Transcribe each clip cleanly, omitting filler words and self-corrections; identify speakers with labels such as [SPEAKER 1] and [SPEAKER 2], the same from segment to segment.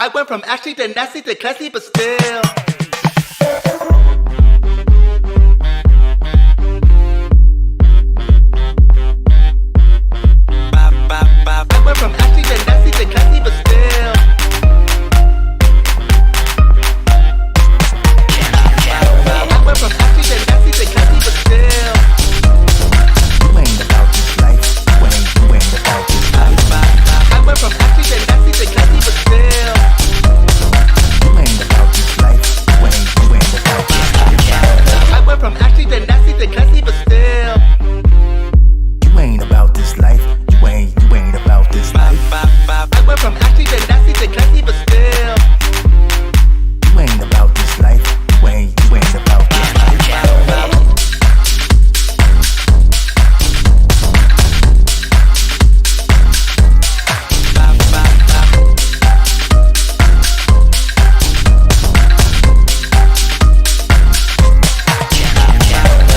[SPEAKER 1] I went from actually to nasty to classy, but still. I went from actually to nasty to classy, but still. I went from actually to nasty to classy, but still.
[SPEAKER 2] You ain't about this life. You ain't about this life.
[SPEAKER 1] I went from actually to nasty to classy, but still.
[SPEAKER 2] You ain't about this life. You ain't about this life.
[SPEAKER 1] I went from actually to nasty to classy, but still.
[SPEAKER 2] You ain't about this life. You ain't about this life.
[SPEAKER 1] I went from actually to nasty to classy, but still.
[SPEAKER 2] You ain't about this life. You ain't about this life.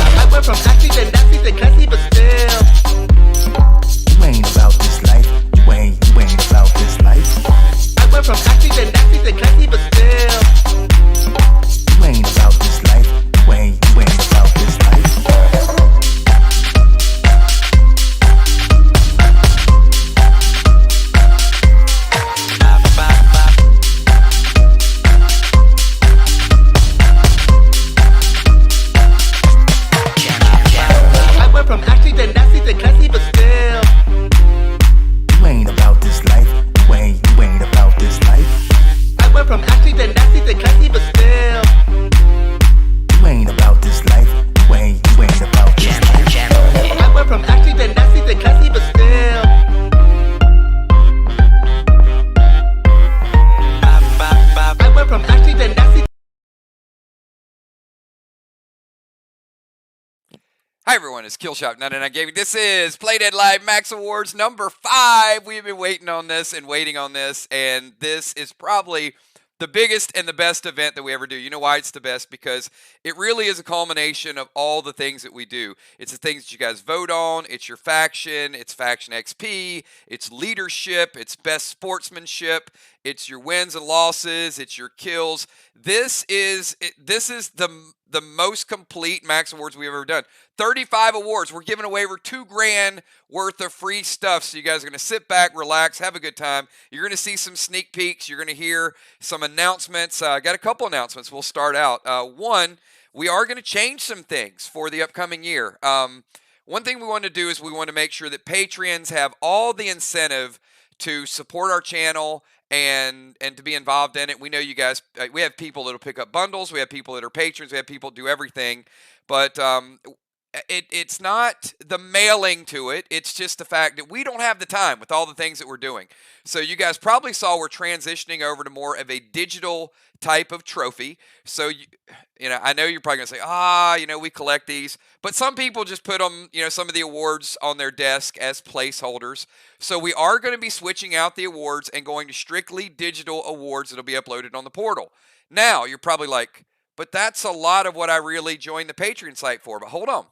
[SPEAKER 1] I went from actually to nasty to classy, but still.
[SPEAKER 2] You ain't about this life. You ain't about this life.
[SPEAKER 1] I went from actually to nasty to classy, but still.
[SPEAKER 2] You ain't about this life. You ain't about this life.
[SPEAKER 1] I went from actually to nasty to classy, but still.
[SPEAKER 2] You ain't about this life. You ain't about this life.
[SPEAKER 1] I went from actually to nasty to classy, but still.
[SPEAKER 2] You ain't about this life. You ain't about this life.
[SPEAKER 1] I went from actually to nasty to classy, but still. I went from actually to nasty.
[SPEAKER 3] Hi everyone, it's Killshot99 Gaming. This is Playdead Live Max Awards number 5. We've been waiting on this, and this is probably the biggest and the best event that we ever do. You know why it's the best? Because it really is a culmination of all the things that we do. It's the things that you guys vote on. It's your faction. It's Faction XP. It's leadership. It's best sportsmanship. It's your wins and losses. It's your kills. This is the most complete Max Awards we've ever done. 35 awards. We're giving away over $2,000 worth of free stuff. So you guys are going to sit back, relax, have a good time. You're going to see some sneak peeks. You're going to hear some announcements. I got a couple announcements. We'll start out. One, we are going to change some things for the upcoming year. One thing we want to do is we want to make sure that Patreons have all the incentive to support our channel and to be involved in it. We know you guys, we have people that'll pick up bundles. We have people that are patrons. We have people do everything. But it's not the mailing to it. It's just the fact that we don't have the time with all the things that we're doing. So you guys probably saw we're transitioning over to more of a digital type of trophy. So, you know, I know you're probably going to say, we collect these. But some people just put them, some of the awards on their desk as placeholders. So we are going to be switching out the awards and going to strictly digital awards that'll be uploaded on the portal. Now, you're probably like, but that's a lot of what I really joined the Patreon site for. But hold on.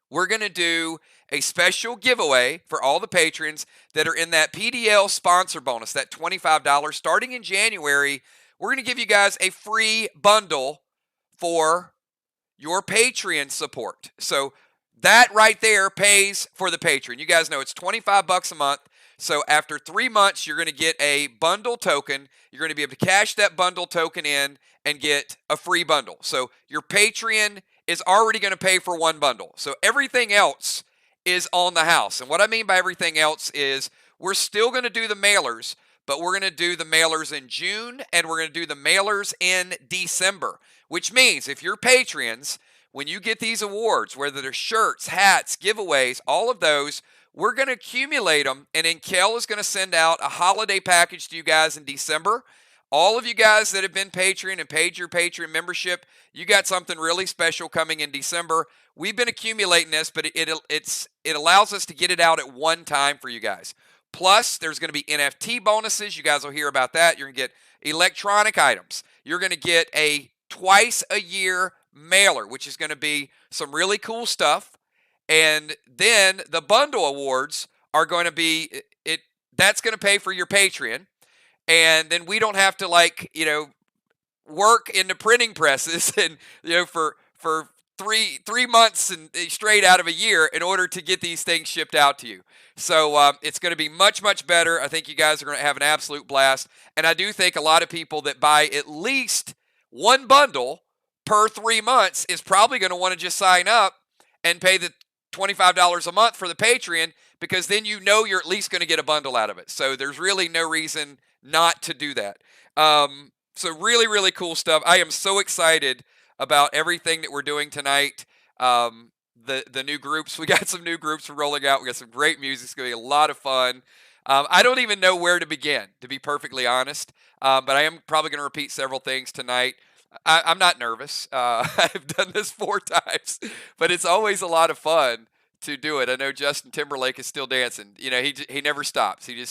[SPEAKER 3] We're going to do a special giveaway for all the patrons that are in that PDL sponsor bonus, that $25. Starting in January, we're going to give you guys a free bundle for your Patreon support. So that right there pays for the Patreon. You guys know it's $25 a month. So after 3 months, you're going to get a bundle token. You're going to be able to cash that bundle token in and get a free bundle. So your Patreon is already going to pay for one bundle. So everything else is on the house. And what I mean by everything else is we're still going to do the mailers, but we're going to do the mailers in June and we're going to do the mailers in December, which means if you're Patreons, when you get these awards, whether they're shirts, hats, giveaways, all of those, we're going to accumulate them. And then Kel is going to send out a holiday package to you guys in December. All of you guys that have been Patreon and paid your Patreon membership, you got something really special coming in December. We've been accumulating this, but it allows us to get it out at one time for you guys. Plus, there's going to be NFT bonuses. You guys will hear about that. You're going to get electronic items. You're going to get a twice a year mailer, which is going to be some really cool stuff. And then the bundle awards are going to be, that's going to pay for your Patreon. and then we don't have to, like, work in the printing presses and for 3 months and straight out of a year in order to get these things shipped out to you. So it's going to be much better. I think you guys are going to have an absolute blast, and I do think a lot of people that buy at least one bundle per 3 months is probably going to want to just sign up and pay the $25 a month for the Patreon, because then you're at least going to get a bundle out of it. So there's really no reason not to do that. So really cool stuff. I am so excited about everything that we're doing tonight. The new groups, we got some new groups rolling out. We got some great music. It's going to be a lot of fun. I don't even know where to begin, to be perfectly honest. But I am probably going to repeat several things tonight. I'm not nervous. I've done this 4 times, but it's always a lot of fun to do it. I know Justin Timberlake is still dancing. He never stops. He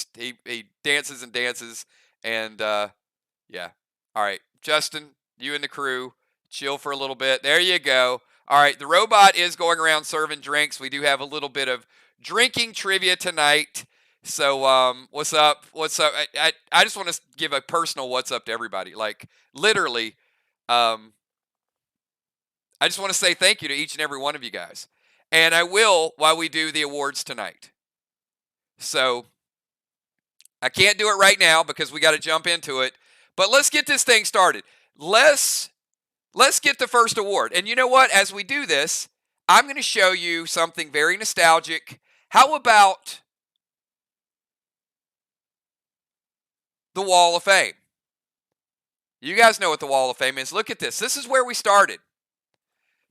[SPEAKER 3] dances and dances, and yeah. All right, Justin, you and the crew, chill for a little bit. There you go. All right, the robot is going around serving drinks. We do have a little bit of drinking trivia tonight. So what's up? What's up? I just want to give a personal what's up to everybody. Like, literally, I just want to say thank you to each and every one of you guys. And I will while we do the awards tonight. So I can't do it right now because we got to jump into it. But let's get this thing started. Let's get the first award. And you know what? As we do this, I'm going to show you something very nostalgic. How about the Wall of Fame? You guys know what the Wall of Fame is. Look at this. This is where we started.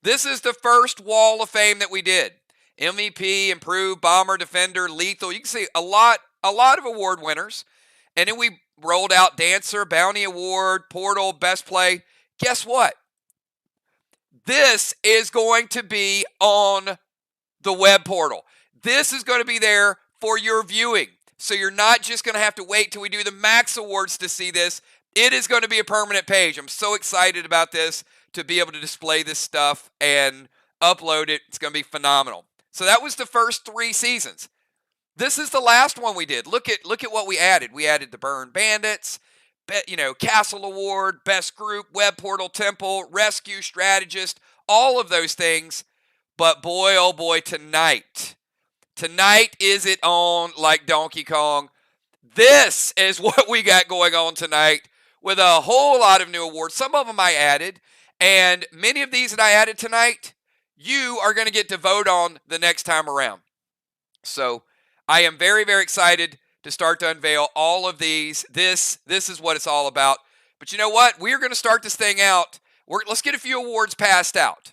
[SPEAKER 3] This is the first Wall of Fame that we did. MVP, Improved, Bomber, Defender, Lethal. You can see a lot of award winners. And then we rolled out Dancer, Bounty Award, Portal, Best Play. Guess what? This is going to be on the web portal. This is going to be there for your viewing. So you're not just going to have to wait till we do the Max Awards to see this. It is going to be a permanent page. I'm so excited about this, to be able to display this stuff and upload it. It's going to be phenomenal. So that was the first 3 seasons. This is the last one we did. Look at what we added. We added the Burn Bandits, Castle Award, Best Group, Web Portal, Temple, Rescue, Strategist, all of those things. But boy, oh boy, tonight is it on like Donkey Kong. This is what we got going on tonight, with a whole lot of new awards. Some of them I added, and many of these that I added tonight, you are going to get to vote on the next time around. So I am very excited to start to unveil all of these. This is what it's all about. But you know what? We're going to start this thing out. Let's get a few awards passed out.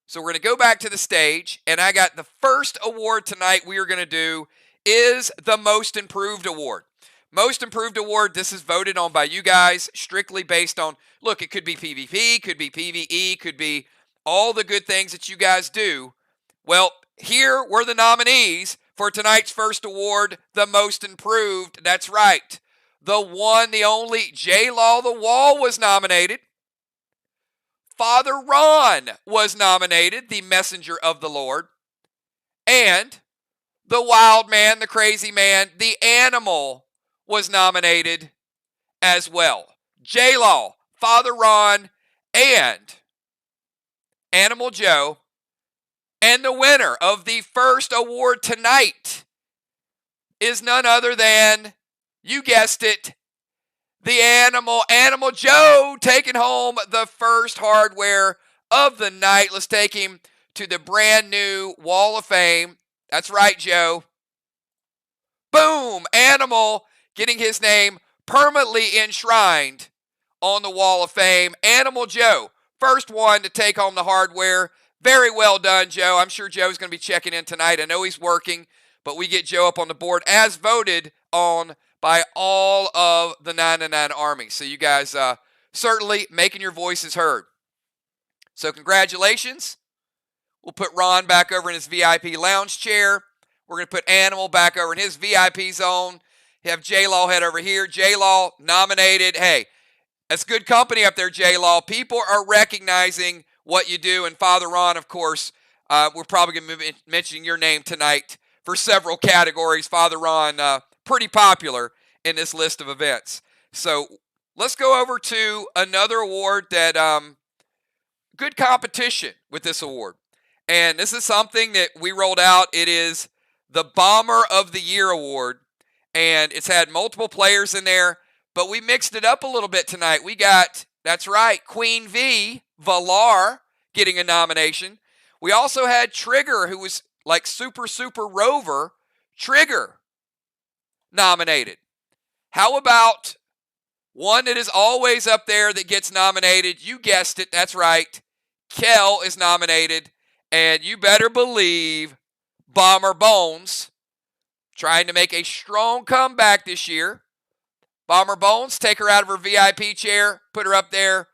[SPEAKER 3] So we're going to go back to the stage, and I got the first award tonight we are going to do is the Most Improved Award. Most Improved Award, this is voted on by you guys, strictly based on, look, it could be PvP, could be PvE, could be all the good things that you guys do. Well, here were the nominees for tonight's first award, the Most Improved. That's right. The one, the only, J-Law the Wall was nominated. Father Ron was nominated, the Messenger of the Lord. And the Wild Man, the Crazy Man, the Animal was nominated as well. J-Law, Father Ron, and Animal Joe. And the winner of the first award tonight is none other than, you guessed it, the Animal Joe, taking home the first hardware of the night. Let's take him to the brand new Wall of Fame. That's right, Joe. Boom! Animal getting his name permanently enshrined on the Wall of Fame. Animal Joe, first one to take home the hardware. Very well done, Joe. I'm sure Joe's going to be checking in tonight. I know he's working, but we get Joe up on the board as voted on by all of the 999 Army. So you guys certainly making your voices heard. So congratulations. We'll put Ron back over in his VIP lounge chair. We're going to put Animal back over in his VIP zone. Have J-Law head over here. J-Law nominated. Hey, that's good company up there, J-Law. People are recognizing what you do. And Father Ron, of course, we're probably going to be mentioning your name tonight for several categories. Father Ron, pretty popular in this list of events. So let's go over to another award that good competition with this award. And this is something that we rolled out. It is the Bomber of the Year award. And it's had multiple players in there, but we mixed it up a little bit tonight. We got, that's right, Queen V, Valar, getting a nomination. We also had Trigger, who was like super rover, Trigger, nominated. How about one that is always up there that gets nominated? You guessed it, that's right. Kel is nominated, and you better believe Bomber Bones trying to make a strong comeback this year. Bomber Bones, take her out of her VIP chair, put her up there.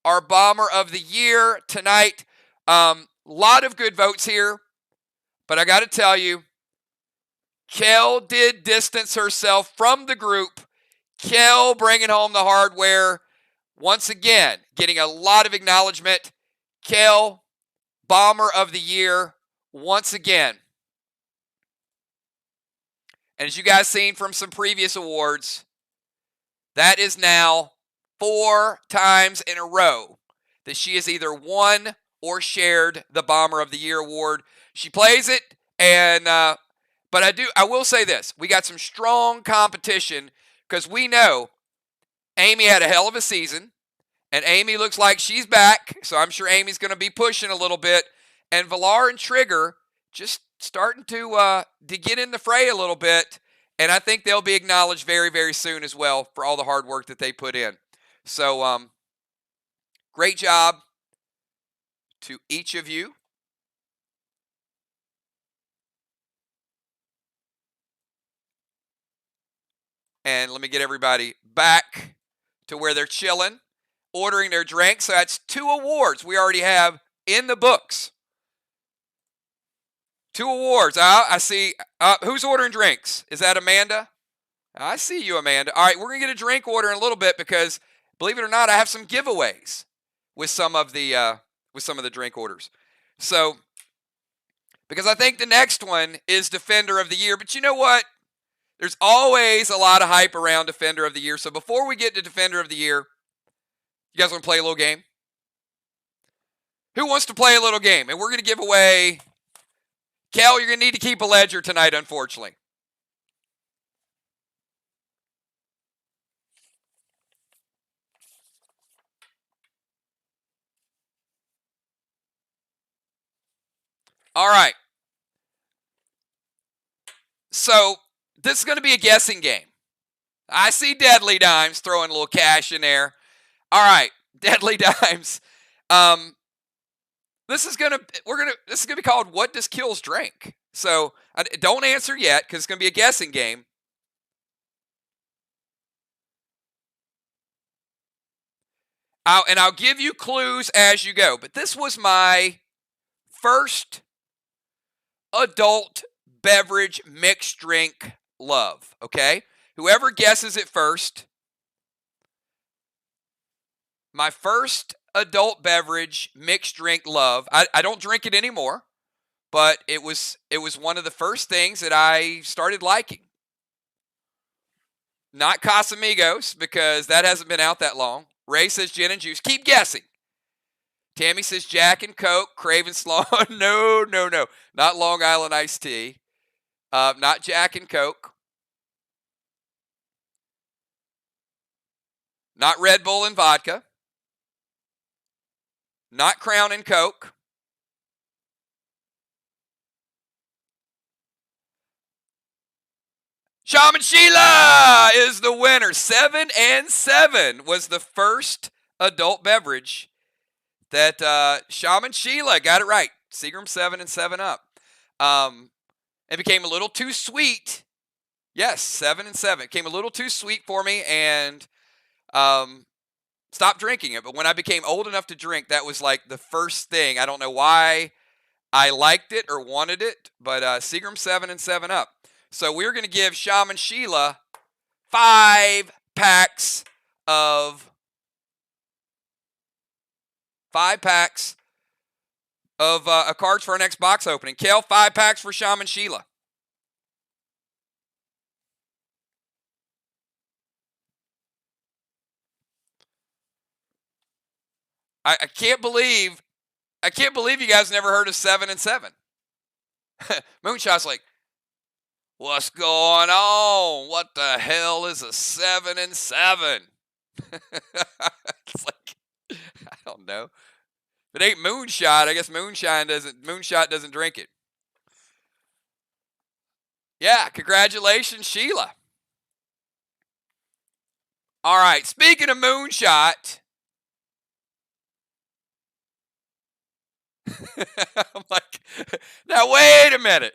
[SPEAKER 3] Our Bomber of the Year tonight. Lot of good votes here, but I got to tell you, Kel did distance herself from the group. Kel bringing home the hardware. Once again, getting a lot of acknowledgement. Kel, Bomber of the Year, once again. And as you guys seen from some previous awards, that is now 4 times in a row that she has either won or shared the Bomber of the Year award. She plays it, and but I will say this: we got some strong competition because we know Amy had a hell of a season, and Amy looks like she's back. So I'm sure Amy's going to be pushing a little bit, and Valar and Trigger just starting to get in the fray a little bit. And I think they'll be acknowledged very, very soon as well for all the hard work that they put in. So, great job to each of you. And let me get everybody back to where they're chilling, ordering their drinks. So that's 2 awards we already have in the books. 2 awards. I see. Who's ordering drinks? Is that Amanda? I see you, Amanda. All right, we're going to get a drink order in a little bit because, believe it or not, I have some giveaways with some of the drink orders. So, because I think the next one is Defender of the Year. But you know what? There's always a lot of hype around Defender of the Year. So before we get to Defender of the Year, you guys want to play a little game? Who wants to play a little game? And we're going to give away... Kel, you're going to need to keep a ledger tonight, unfortunately. All right. So, this is going to be a guessing game. I see Deadly Dimes throwing a little cash in there. All right, Deadly Dimes. This is gonna be called What Does Kills Drink? So don't answer yet because it's gonna be a guessing game. I'll give you clues as you go. But this was my first adult beverage mixed drink love. Okay, whoever guesses it first. My first adult beverage mixed drink love. I don't drink it anymore, but it was one of the first things that I started liking. Not Casamigos, because that hasn't been out that long. Ray says gin and juice. Keep guessing. Tammy says Jack and Coke. Craven Sloan. No. Not Long Island iced tea. Not Jack and Coke. Not Red Bull and vodka. Not Crown and Coke. Shaman Sheila is the winner. 7 and 7 was the first adult beverage that Shaman Sheila got it right. Seagram 7 and 7 Up. It became a little too sweet. Yes, 7 and 7. It came a little too sweet for me, and stopped drinking it. But when I became old enough to drink, that was like the first thing. I don't know why I liked it or wanted it, but Seagram 7 and 7 Up. So we're going to give Shaman Sheila 5 packs of cards for our next box opening. Kel, 5 packs for Shaman Sheila. I can't believe you guys never heard of 7 and 7. Moonshot's like, what's going on? What the hell is a 7 and 7? It's like, I don't know. If it ain't moonshot, I guess Moonshot doesn't drink it. Yeah, congratulations, Sheila. All right, speaking of moonshot, I'm like, now wait a minute.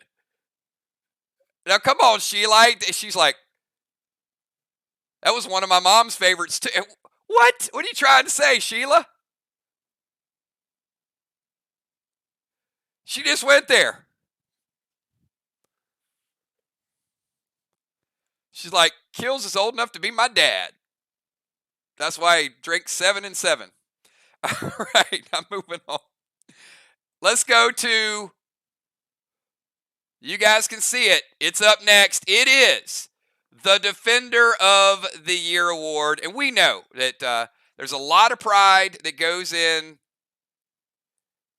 [SPEAKER 3] Now come on, Sheila. She's like, that was one of my mom's favorites too. What? What are you trying to say, Sheila? She just went there. She's like, Kills is old enough to be my dad. That's why he drinks 7 and 7. All right, I'm moving on. Let's go to, you guys can see it. It's up next. It is the Defender of the Year award. And we know that there's a lot of pride that goes in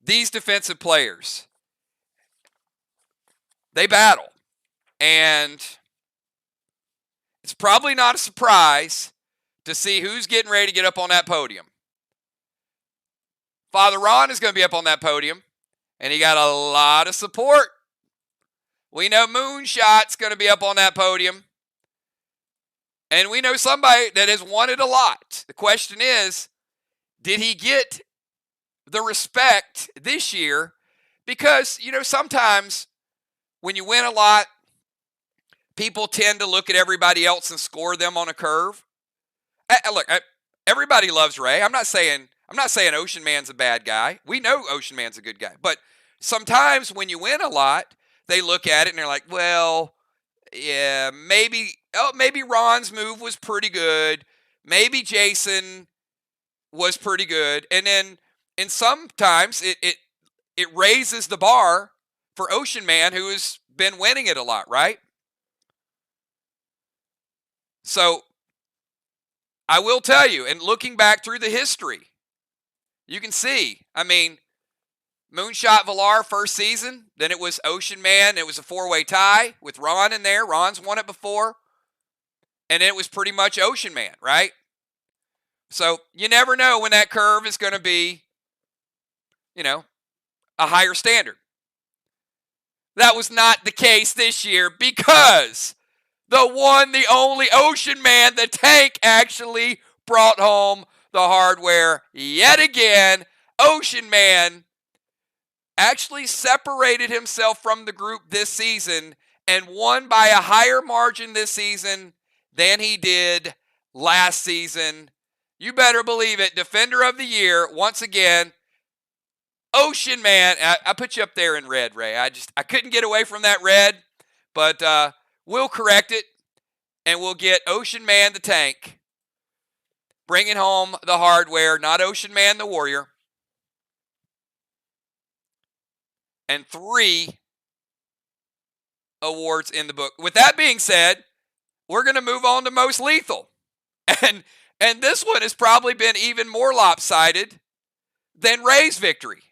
[SPEAKER 3] these defensive players. They battle. And it's probably not a surprise to see who's getting ready to get up on that podium. Father Ron is going to be up on that podium, and he got a lot of support. We know Moonshot's going to be up on that podium, and we know somebody that has won it a lot. The question is, did he get the respect this year? Because, sometimes when you win a lot, people tend to look at everybody else and score them on a curve. Look, everybody loves Ray. I'm not saying Ocean Man's a bad guy. We know Ocean Man's a good guy. But sometimes when you win a lot, they look at it and they're like, well, yeah, maybe Ron's move was pretty good. Maybe Jason was pretty good. And sometimes it raises the bar for Ocean Man, who has been winning it a lot, right? So I will tell you, and looking back through the history, you can see, Moonshot Villar first season, then it was Ocean Man. It was a 4-way tie with Ron in there. Ron's won it before. And it was pretty much Ocean Man, right? So you never know when that curve is going to be, a higher standard. That was not the case this year because the one, the only Ocean Man, the Tank, actually brought home the hardware yet again. Ocean Man actually separated himself from the group this season and won by a higher margin this season than he did last season. You better believe it. Defender of the Year, once again, Ocean Man. I put you up there in red, Ray. I couldn't get away from that red, but we'll correct it, and we'll get Ocean Man the Tank bringing home the hardware, not Ocean Man the Warrior. And 3 awards in the book. With that being said, we're going to move on to Most Lethal. And this one has probably been even more lopsided than Ray's victory,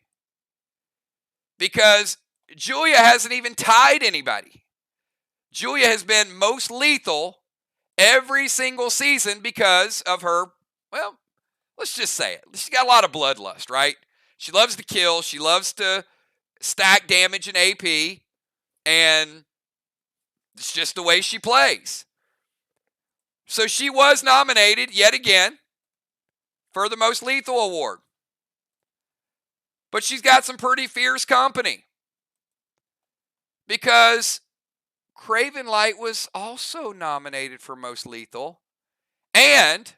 [SPEAKER 3] because Julia hasn't even tied anybody. Julia has been most lethal every single season because of her, well, let's just say it. She's got a lot of bloodlust, right? She loves to kill. She loves to stack damage and AP, and it's just the way she plays. So she was nominated yet again for the Most Lethal Award. But she's got some pretty fierce company, because Craven Light was also nominated for Most Lethal, and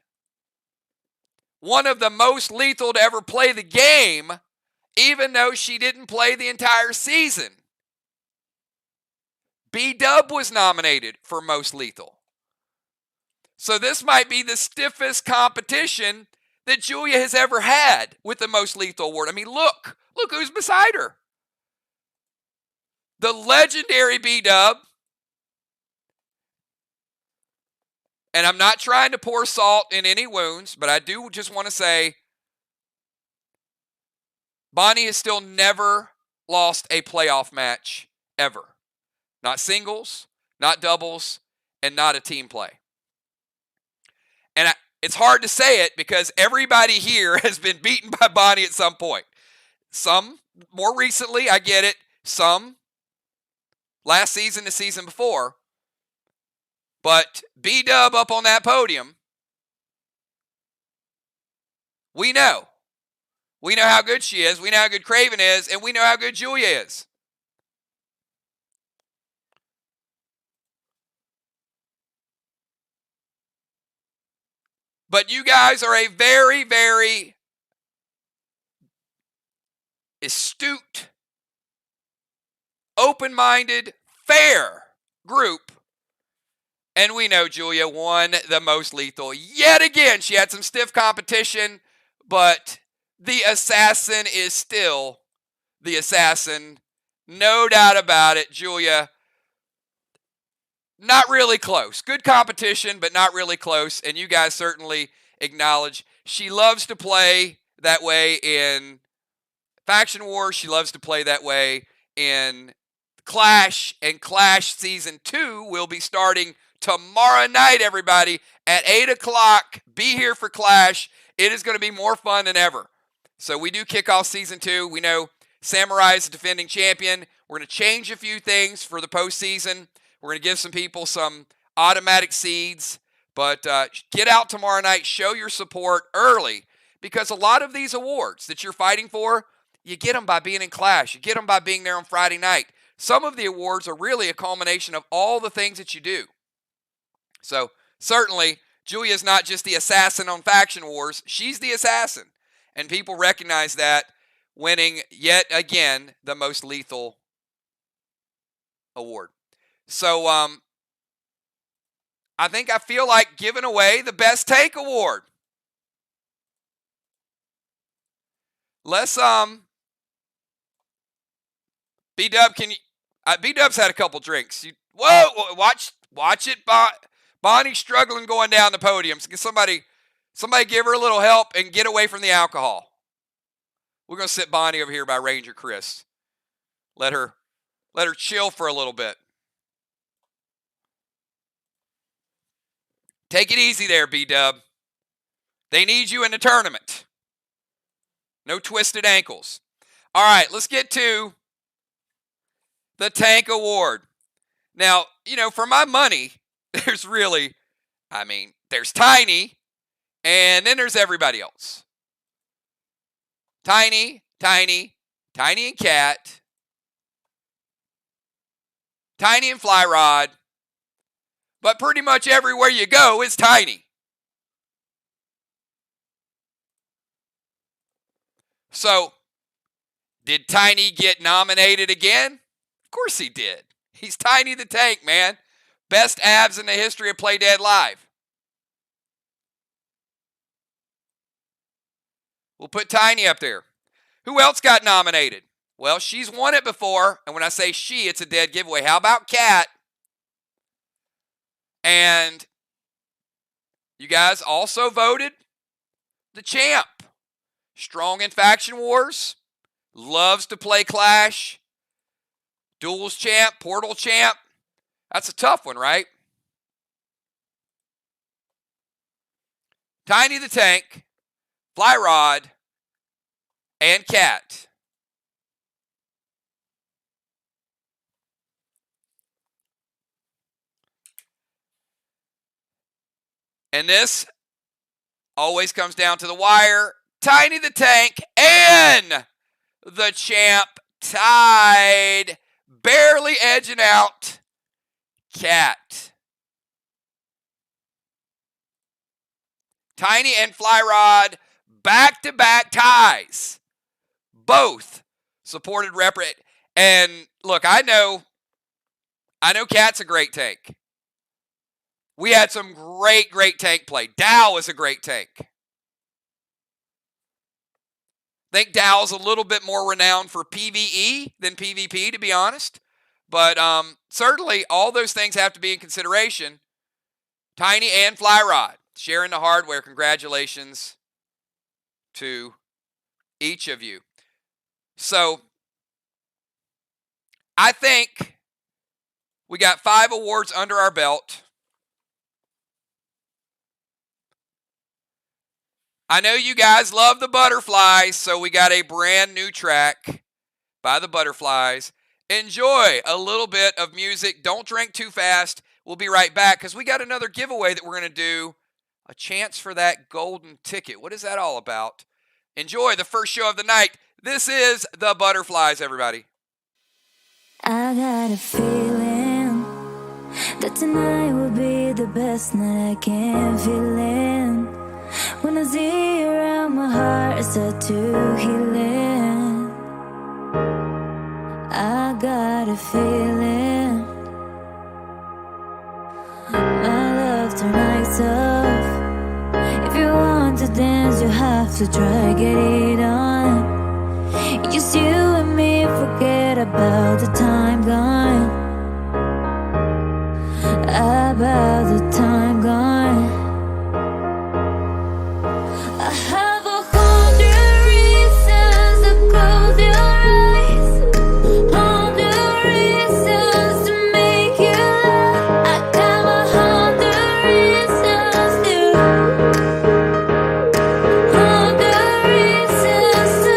[SPEAKER 3] one of the most lethal to ever play the game, even though she didn't play the entire season. B-Dub was nominated for Most Lethal. So this might be the stiffest competition that Julia has ever had with the Most Lethal Award. Look who's beside her. The legendary B-Dub. And I'm not trying to pour salt in any wounds, but I do just want to say Bonnie has still never lost a playoff match ever. Not singles, not doubles, and not a team play. And it's hard to say it because everybody here has been beaten by Bonnie at some point. Some more recently, I get it. Some last season, the season before. But B-Dub up on that podium, we know. We know how good she is. We know how good Craven is. And we know how good Julia is. But you guys are a very, very astute, open-minded, fair group. And we know Julia won the most lethal. Yet again, she had some stiff competition, but the assassin is still the assassin. No doubt about it. Julia, not really close. Good competition, but not really close. And you guys certainly acknowledge she loves to play that way in Faction Wars. She loves to play that way in Clash. And Clash Season 2 will be starting tomorrow night, everybody, at 8 o'clock. Be here for Clash. It is going to be more fun than ever. So we do kick off Season 2. We know Samurai is the defending champion. We're going to change a few things for the postseason. We're going to give some people some automatic seeds. But get out tomorrow night. Show your support early. Because a lot of these awards that you're fighting for, you get them by being in Clash. You get them by being there on Friday night. Some of the awards are really a culmination of all the things that you do. So certainly, Julia is not just the assassin on Faction Wars. She's the assassin. And people recognize that, winning yet again the most lethal award. So I think I feel like giving away the Best Take award. Let's B-Dub, can you B-Dub's had a couple drinks. Whoa, watch it. Bonnie's struggling going down the podium. So somebody give her a little help and get away from the alcohol. We're going to sit Bonnie over here by Ranger Chris. Let her chill for a little bit. Take it easy there, B-Dub. They need you in the tournament. No twisted ankles. All right, let's get to the Tank Award. Now, for my money, there's Tiny, and then there's everybody else. Tiny and Cat. Tiny and Fly Rod. But pretty much everywhere you go is Tiny. So, did Tiny get nominated again? Of course he did. He's Tiny the Tank, man. Best abs in the history of Play Dead Live. We'll put Tiny up there. Who else got nominated? Well, she's won it before. And when I say she, it's a dead giveaway. How about Kat? And you guys also voted the champ. Strong in Faction Wars. Loves to play Clash. Duels champ. Portal champ. That's a tough one, right? Tiny the Tank. Fly Rod. And Cat. And this always comes down to the wire. Tiny the Tank and the champ tied, barely edging out Cat. Tiny and Fly Rod, back-to-back ties. Both supported rep. And look, I know Cat's a great tank. We had some great tank play. Dow is a great tank. I think Dow's a little bit more renowned for PvE than PvP, to be honest. But certainly, all those things have to be in consideration. Tiny and Fly Rod sharing the hardware. Congratulations to each of you. So I think we got 5 awards under our belt. I know you guys love the Butterflies, so we got a brand new track by the Butterflies. Enjoy a little bit of music. Don't drink too fast. We'll be right back because we got another giveaway that we're going to do. A chance for that golden ticket. What is that all about? Enjoy the first show of the night. This is the Butterflies, everybody.
[SPEAKER 4] I got a feeling that tonight will be the best night I can feel in. When I see you around, my heart is set to healing. I got a feeling my love tonight's off. If you want to dance, you have to try, get it on. Just you and me, forget about the time gone. About the time gone. I have 100 reasons to close your eyes, 100 reasons to make you laugh. I got 100 reasons to, 100 reasons to.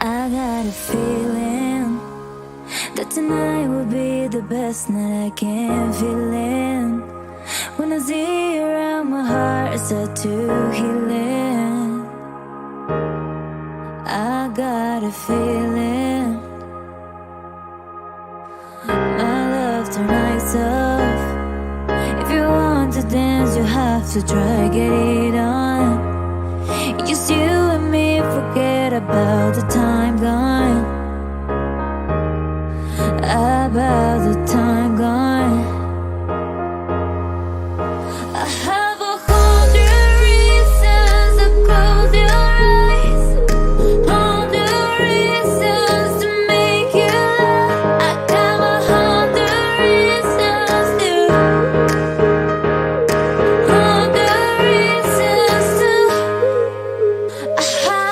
[SPEAKER 4] I have a feeling that tonight will be the best night I can feel in. When I see you around, my heart is set to healing. I got a feeling my love tonight's off. If you want to dance, you have to try, get it on. Just you and me, forget about the time gone. About the time gone. I have 100 reasons to close your eyes, 100 reasons to make you laugh. I got 100 reasons to, 100 reasons to. I have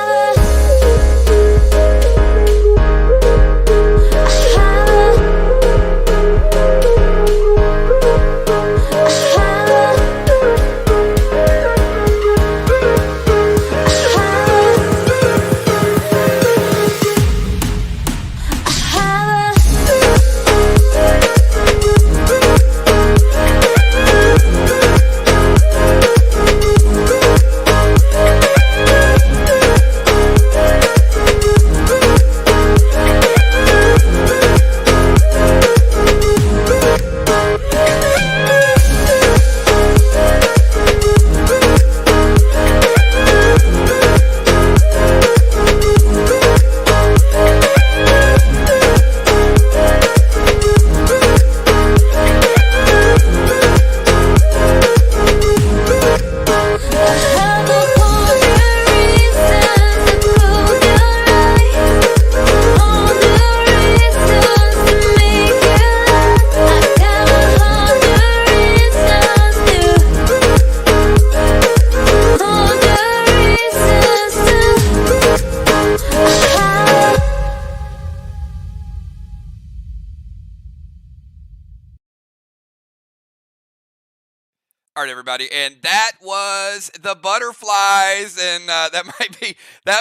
[SPEAKER 3] All right, everybody, and that was the butterflies, and that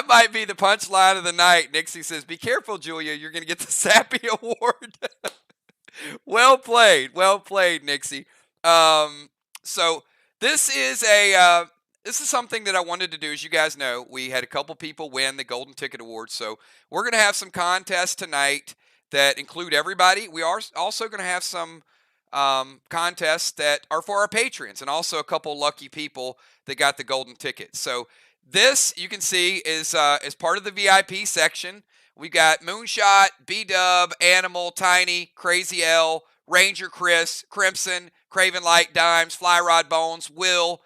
[SPEAKER 3] might be the punchline of the night. Nixie says, "Be careful, Julia. You're going to get the Sappy Award." Well played, Nixie. So this is something that I wanted to do. As you guys know, we had a couple people win the Golden Ticket Award, so we're going to have some contests tonight that include everybody. We are also going to have some contests that are for our patrons, and also a couple lucky people that got the golden ticket. So this, you can see, is part of the VIP section. We got Moonshot, B-Dub, Animal, Tiny, Crazy L, Ranger Chris, Crimson, Craven Light, Dimes, Fly Rod Bones, Will,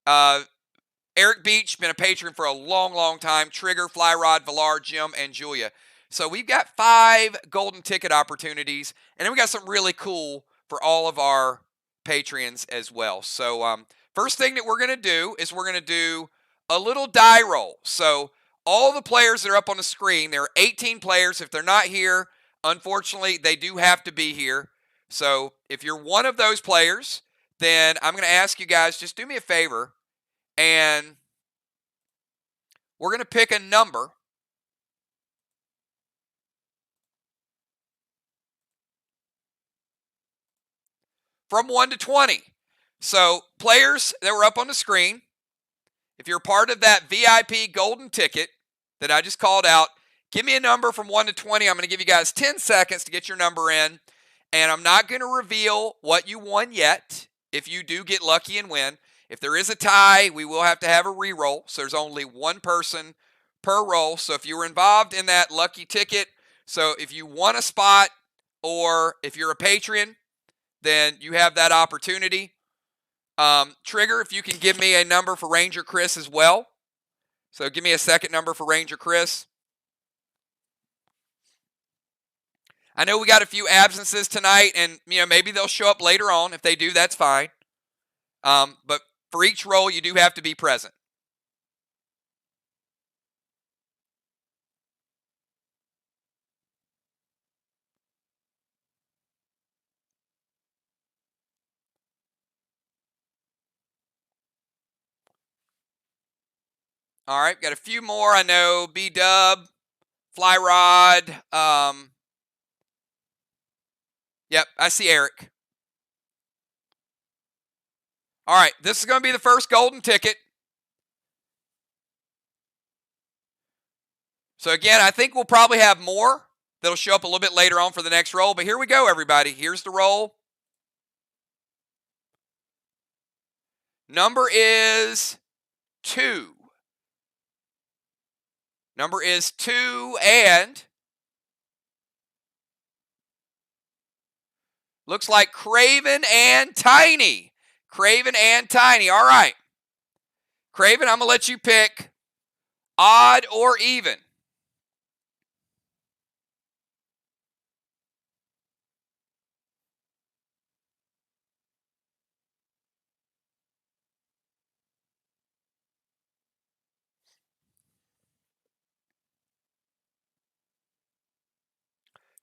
[SPEAKER 3] Eric Beach, been a patron for a long time, Trigger, Fly Rod, Villar, Jim, and Julia. So we've got 5 golden ticket opportunities, and then we got something really cool for all of our patrons as well. So first thing that we're going to do is we're going to do a little die roll. So all the players that are up on the screen, there are 18 players. If they're not here, unfortunately, they do have to be here. So if you're one of those players, then I'm going to ask you guys, just do me a favor, and we're going to pick a number. From 1 to 20. So players that were up on the screen, if you're part of that VIP golden ticket that I just called out, give me a number from 1 to 20. I'm going to give you guys 10 seconds to get your number in. And I'm not going to reveal what you won yet if you do get lucky and win. If there is a tie, we will have to have a re-roll. So there's only one person per roll. So if you were involved in that lucky ticket, so if you won a spot or if you're a patron, then you have that opportunity. Trigger, if you can give me a number for Ranger Chris as well. So give me a second number for Ranger Chris. I know we got a few absences tonight, and maybe they'll show up later on. If they do, that's fine. But for each roll, you do have to be present. All right, got a few more. I know B-Dub, Fly Rod. Yep, I see Eric. All right, this is going to be the first golden ticket. So again, I think we'll probably have more that'll show up a little bit later on for the next roll. But here we go, everybody. Here's the roll. Number is 2. Number is 2, and looks like Craven and Tiny. Craven and Tiny. All right. Craven, I'm going to let you pick odd or even.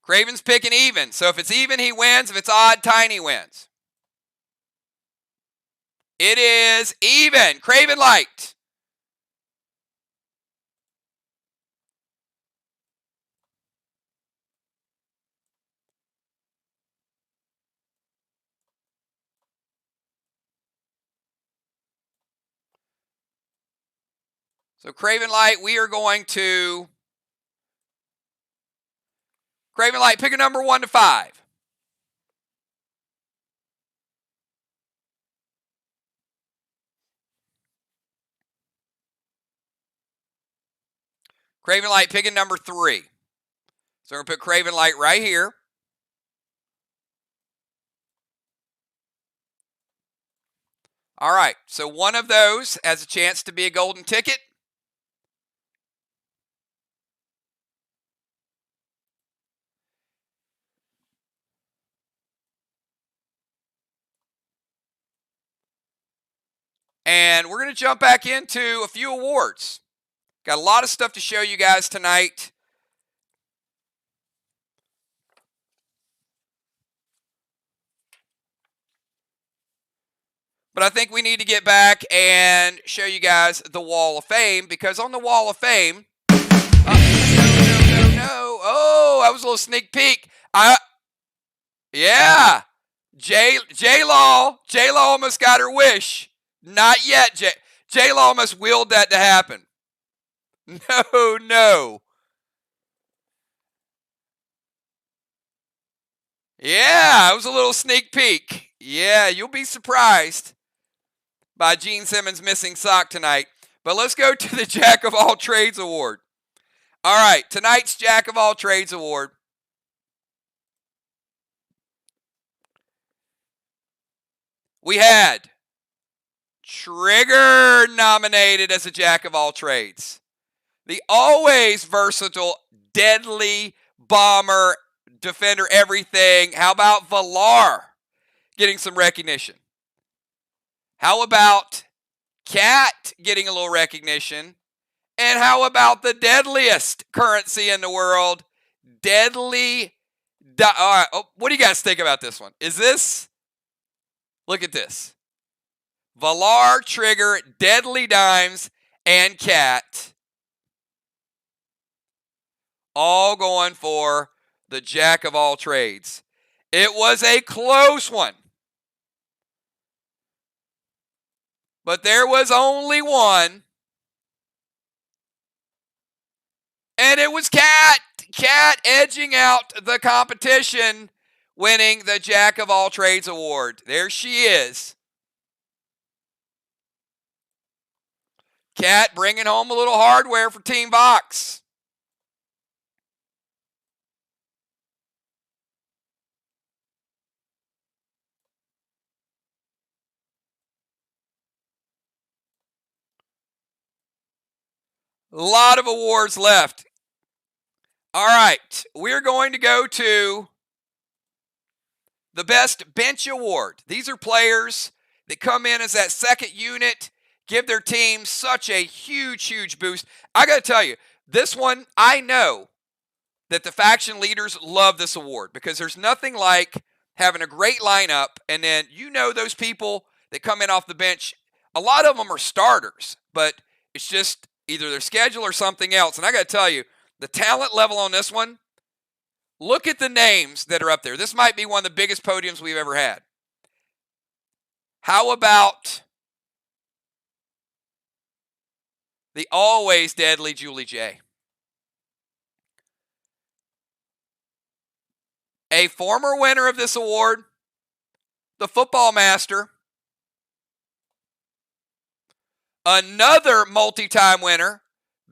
[SPEAKER 3] Craven's picking even. So if it's even, he wins. If it's odd, Tiny wins. It is even. Craven Light. So Craven Light, we are going to... Craven Light, pick a number 1 to 5. Craven Light, pick a number 3. So we're going to put Craven Light right here. All right, so one of those has a chance to be a golden ticket. And we're going to jump back into a few awards. Got a lot of stuff to show you guys tonight. But I think we need to get back and show you guys the Wall of Fame, because on the Wall of Fame, no. Oh, that was a little sneak peek. Yeah. J-Law almost got her wish. Not yet, J-Law almost willed that to happen. No. Yeah, it was a little sneak peek. Yeah, you'll be surprised by Gene Simmons' missing sock tonight. But let's go to the Jack of All Trades Award. All right, tonight's Jack of All Trades Award. We had Trigger nominated as a Jack of All Trades. The always versatile, deadly bomber, defender, everything. How about Valar getting some recognition? How about Cat getting a little recognition? And how about the deadliest currency in the world, Deadly? All right, what do you guys think about this one? Is this? Look at this. Valar, Trigger, Deadly Dimes, and Cat all going for the Jack of All Trades. It was a close one. But there was only one. And it was Cat. Cat edging out the competition, winning the Jack of All Trades award. There she is. Cat bringing home a little hardware for Team Vox. A lot of awards left. All right, we're going to go to the Best Bench Award. These are players that come in as that second unit, give their team such a huge boost. I got to tell you, this one, I know that the faction leaders love this award, because there's nothing like having a great lineup, and then those people that come in off the bench, a lot of them are starters, but it's just either their schedule or something else. And I got to tell you, the talent level on this one, look at the names that are up there. This might be one of the biggest podiums we've ever had. How about the always deadly Julie J? A former winner of this award, the football master, another multi-time winner,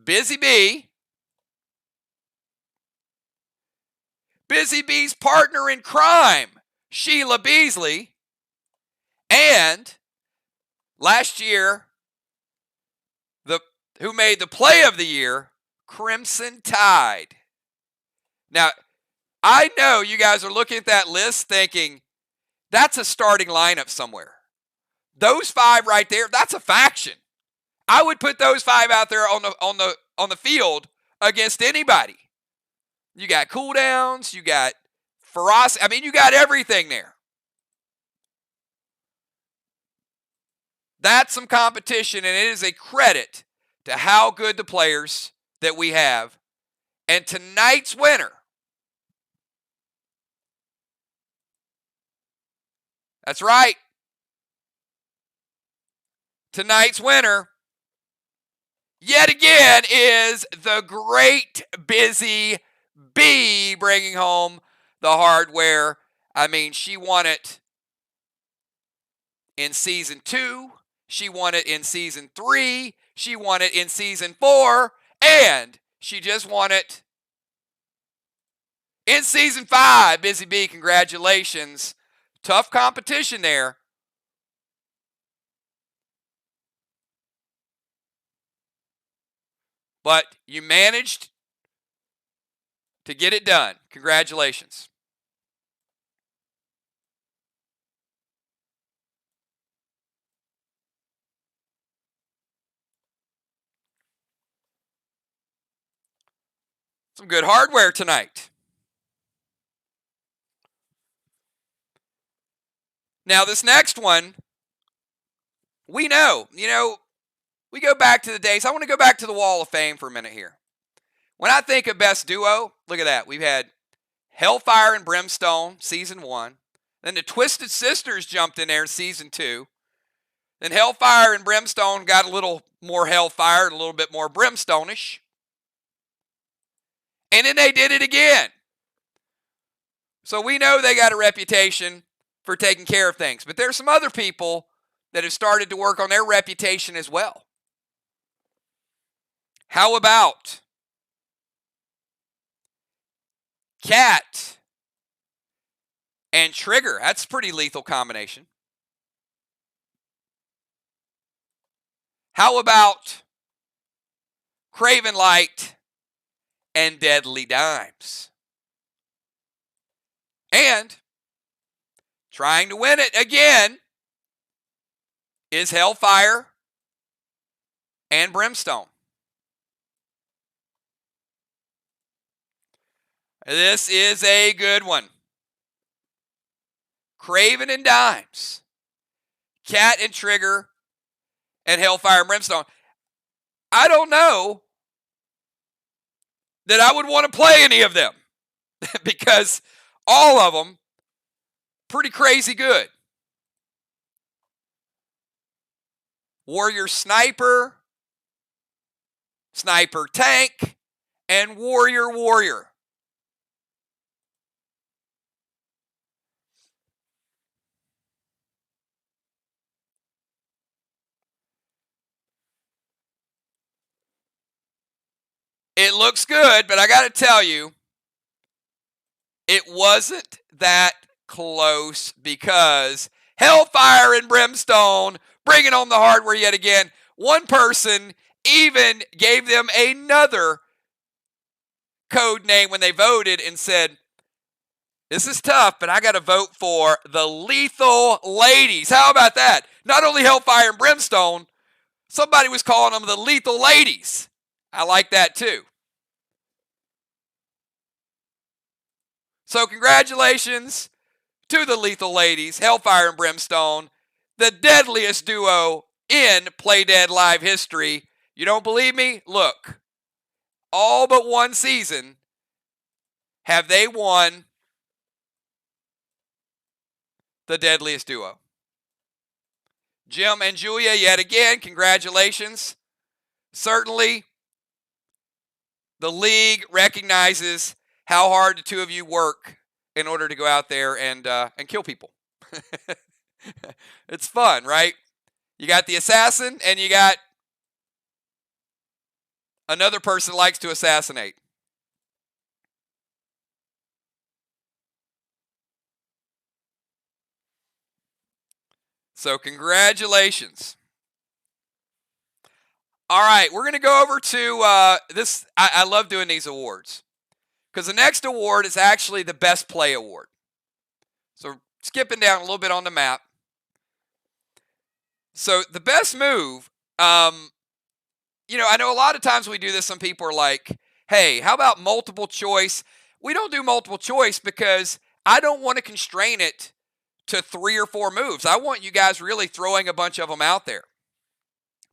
[SPEAKER 3] Busy Bee. Busy Bee's partner in crime, Sheila Beasley. And last year, who made the play of the year, Crimson Tide. Now, I know you guys are looking at that list thinking, that's a starting lineup somewhere. Those 5 right there, that's a faction. I would put those 5 out there on the field against anybody. You got cooldowns, you got ferocity. I mean, you got everything there. That's some competition, and it is a credit to how good the players that we have. And tonight's winner, that's right, tonight's winner, yet again, is the great Busy Bee, bringing home the hardware. I mean, she won it in Season 2. She won it in Season 3. She won it in Season 4. And she just won it in Season 5. Busy Bee, congratulations. Tough competition there. But you managed to get it done. Congratulations. Some good hardware tonight. Now, this next one, we know, we go back to the days. I want to go back to the Wall of Fame for a minute here. When I think of best duo, look at that. We've had Hellfire and Brimstone, season 1. Then the Twisted Sisters jumped in there, season 2. Then Hellfire and Brimstone got a little more Hellfire and a little bit more Brimstone-ish. And then they did it again. So we know they got a reputation for taking care of things. But there's some other people that have started to work on their reputation as well. How about Cat and Trigger? That's a pretty lethal combination. How about Craven Light and Deadly Dimes? And trying to win it again is Hellfire and Brimstone. This is a good one. Craven and Dimes, Cat and Trigger, and Hellfire and Brimstone. I don't know that I would want to play any of them because all of them pretty crazy good. Warrior Sniper, Sniper Tank, and Warrior Warrior. It looks good, but I got to tell you, it wasn't that close because Hellfire and Brimstone bringing on the hardware yet again. One person even gave them another code name when they voted and said, this is tough, but I got to vote for the Lethal Ladies. How about that? Not only Hellfire and Brimstone, somebody was calling them the Lethal Ladies. I like that too. So congratulations to the Lethal Ladies, Hellfire and Brimstone, the deadliest duo in Play Dead Live history. You don't believe me? Look, all but one season have they won the deadliest duo. Jim and Julia, yet again, congratulations. Certainly, the league recognizes how hard the two of you work in order to go out there and kill people. It's fun, right? You got the assassin and you got another person likes to assassinate. So congratulations. All right, we're going to go over to this. I love doing these awards because the next award is actually the Best Play Award. So skipping down a little bit on the map. So the best move, I know a lot of times we do this. Some people are like, hey, how about multiple choice? We don't do multiple choice because I don't want to constrain it to 3 or 4 moves. I want you guys really throwing a bunch of them out there.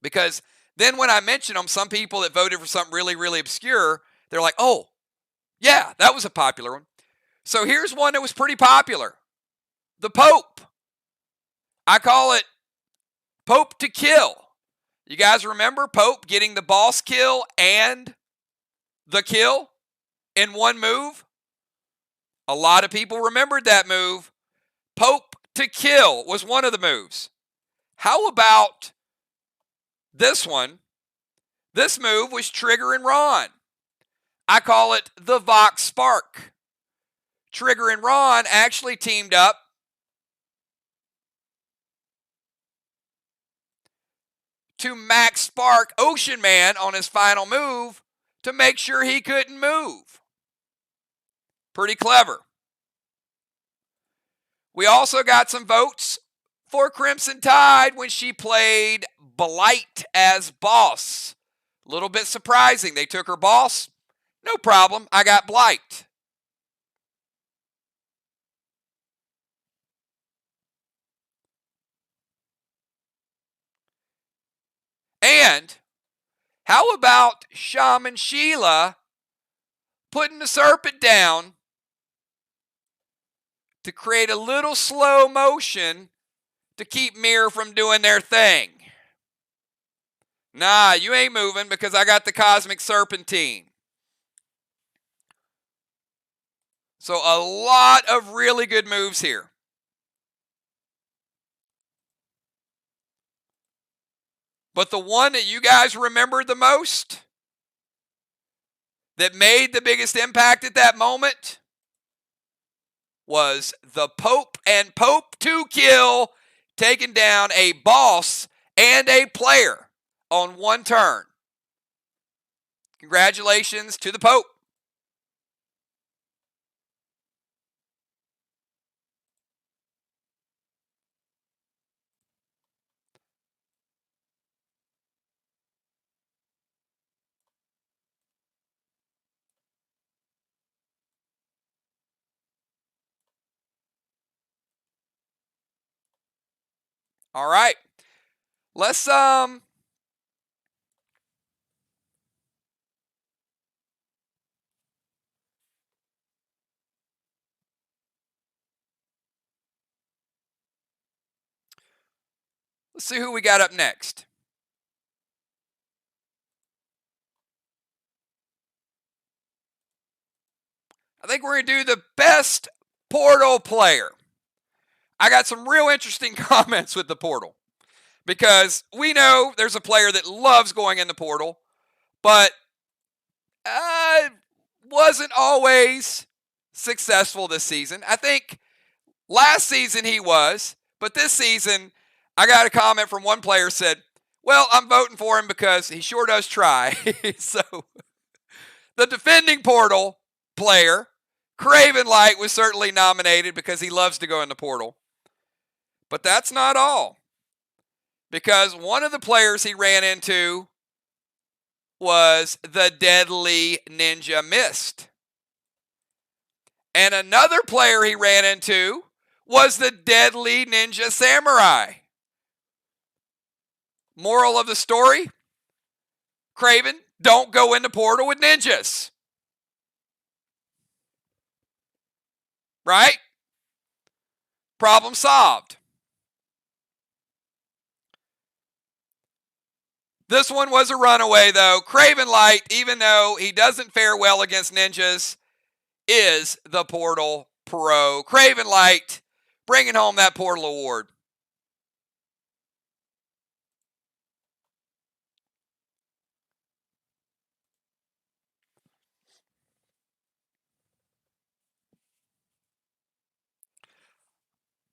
[SPEAKER 3] Because then when I mention them, some people that voted for something really, really obscure, they're like, oh, yeah, that was a popular one. So here's one that was pretty popular. The Pope. I call it Pope to Kill. You guys remember Pope getting the boss kill and the kill in one move? A lot of people remembered that move. Pope to Kill was one of the moves. How about this one? This move was Trigger and Ron. I call it the Vox Spark. Trigger and Ron actually teamed up to max spark Ocean Man on his final move to make sure he couldn't move. Pretty clever. We also got some votes for Crimson Tide when she played Blight as boss. A little bit surprising. They took her boss. No problem. I got Blight. And how about Shaman Sheila putting the serpent down to create a little slow motion to keep Mirror from doing their thing? Nah, you ain't moving because I got the Cosmic Serpentine. So a lot of really good moves here. But the one that you guys remembered the most, that made the biggest impact at that moment, was the Pope and Pope 2 kill, taking down a boss and a player on one turn. Congratulations to the Pope. All right. Let's see who we got up next. I think we're going to do the best Portal player. I got some real interesting comments with the Portal, because we know there's a player that loves going in the Portal, but wasn't always successful this season. I think last season he was, but this season I got a comment from one player said, well, I'm voting for him because he sure does try. So the defending Portal player, Craven Light, was certainly nominated because he loves to go in the Portal. But that's not all, because one of the players he ran into was the Deadly Ninja Mist. And another player he ran into was the Deadly Ninja Samurai. Moral of the story, Craven, don't go in the Portal with ninjas. Right? Problem solved. This one was a runaway, though. Craven Light, even though he doesn't fare well against ninjas, is the Portal Pro. Craven Light bringing home that Portal Award.